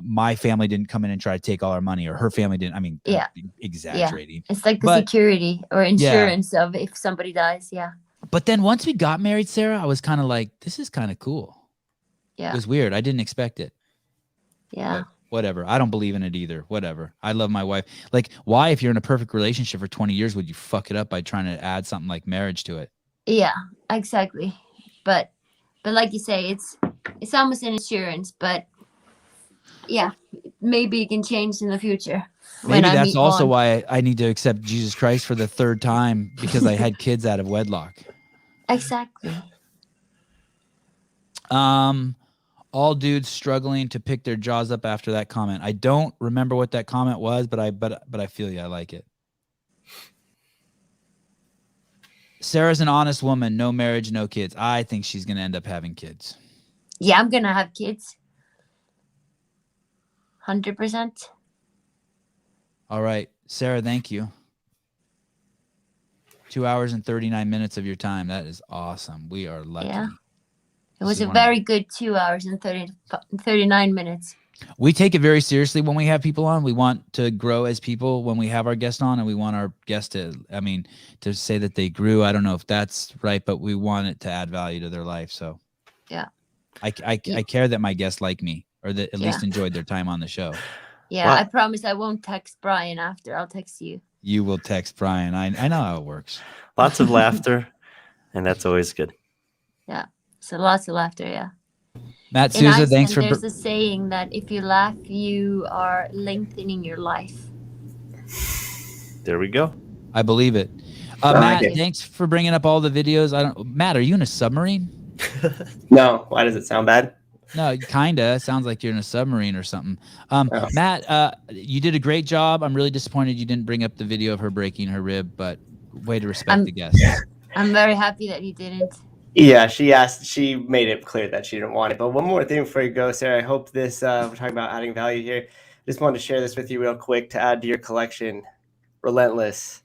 my family didn't come in and try to take all our money, or her family didn't. I mean, Yeah. exaggerating. It's like the But- security or insurance of if somebody dies. Yeah. But then once we got married, Sara, I was kind of like, this is kind of cool. Yeah. It was weird. I didn't expect it. Yeah. whatever. I don't believe in it either. Whatever. I love my wife. Like, why, if you're in a perfect relationship for 20 years, would you fuck it up by trying to add something like marriage to it? Yeah, exactly. But like you say, it's almost an insurance, but yeah, maybe it can change in the future. Maybe that's also why I need to accept Jesus Christ for the 3rd time, because I had kids out of wedlock. Exactly. All dudes struggling to pick their jaws up after that comment. I don't remember what that comment was, but I feel you. I like it. Sarah's an honest woman. No marriage, no kids. I think she's going to end up having kids. Yeah, I'm going to have kids. 100%. All right. Sarah, thank you. 2 hours and 39 minutes of your time. That is awesome. We are lucky. Yeah. It was a very good 2 hours and 39 minutes. We take it very seriously when we have people on. We want to grow as people when we have our guest on, and we want our guest to say that they grew. I don't know if that's right, but we want it to add value to their life. So yeah, I care that my guests like me, or that at least enjoyed their time on the show. Yeah, well, I promise I won't text Brian after. I'll text you. You will text Brian. I know how it works. Lots of laughter, and that's always good. Yeah. So lots of laughter, yeah. Matt Souza, thanks for... There's a saying that if you laugh, you are lengthening your life. There we go. I believe it. Matt, thanks for bringing up all the videos. Matt, are you in a submarine? No. Why does it sound bad? No, kinda. It sounds like you're in a submarine or something. Matt, you did a great job. I'm really disappointed you didn't bring up the video of her breaking her rib, but way to respect the guests. I'm very happy that you didn't. Yeah, she made it clear that she didn't want it. But one more thing before you go, Sarah, I hope this, we're talking about adding value here. Just wanted to share this with you real quick to add to your collection. Relentless.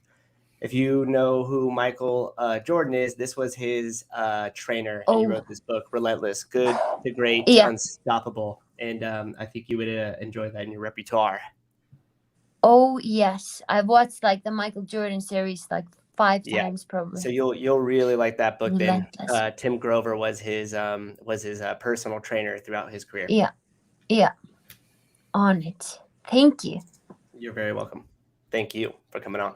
If you know who Michael Jordan is, this was his trainer. And he wrote this book, Relentless, Good to Great, Unstoppable. And I think you would enjoy that in your repertoire. Oh, yes. I've watched like the Michael Jordan series like 5 times probably. So you'll really like that book. Then Tim Grover was his personal trainer throughout his career. Yeah. On it. Thank you. You're very welcome. Thank you for coming on.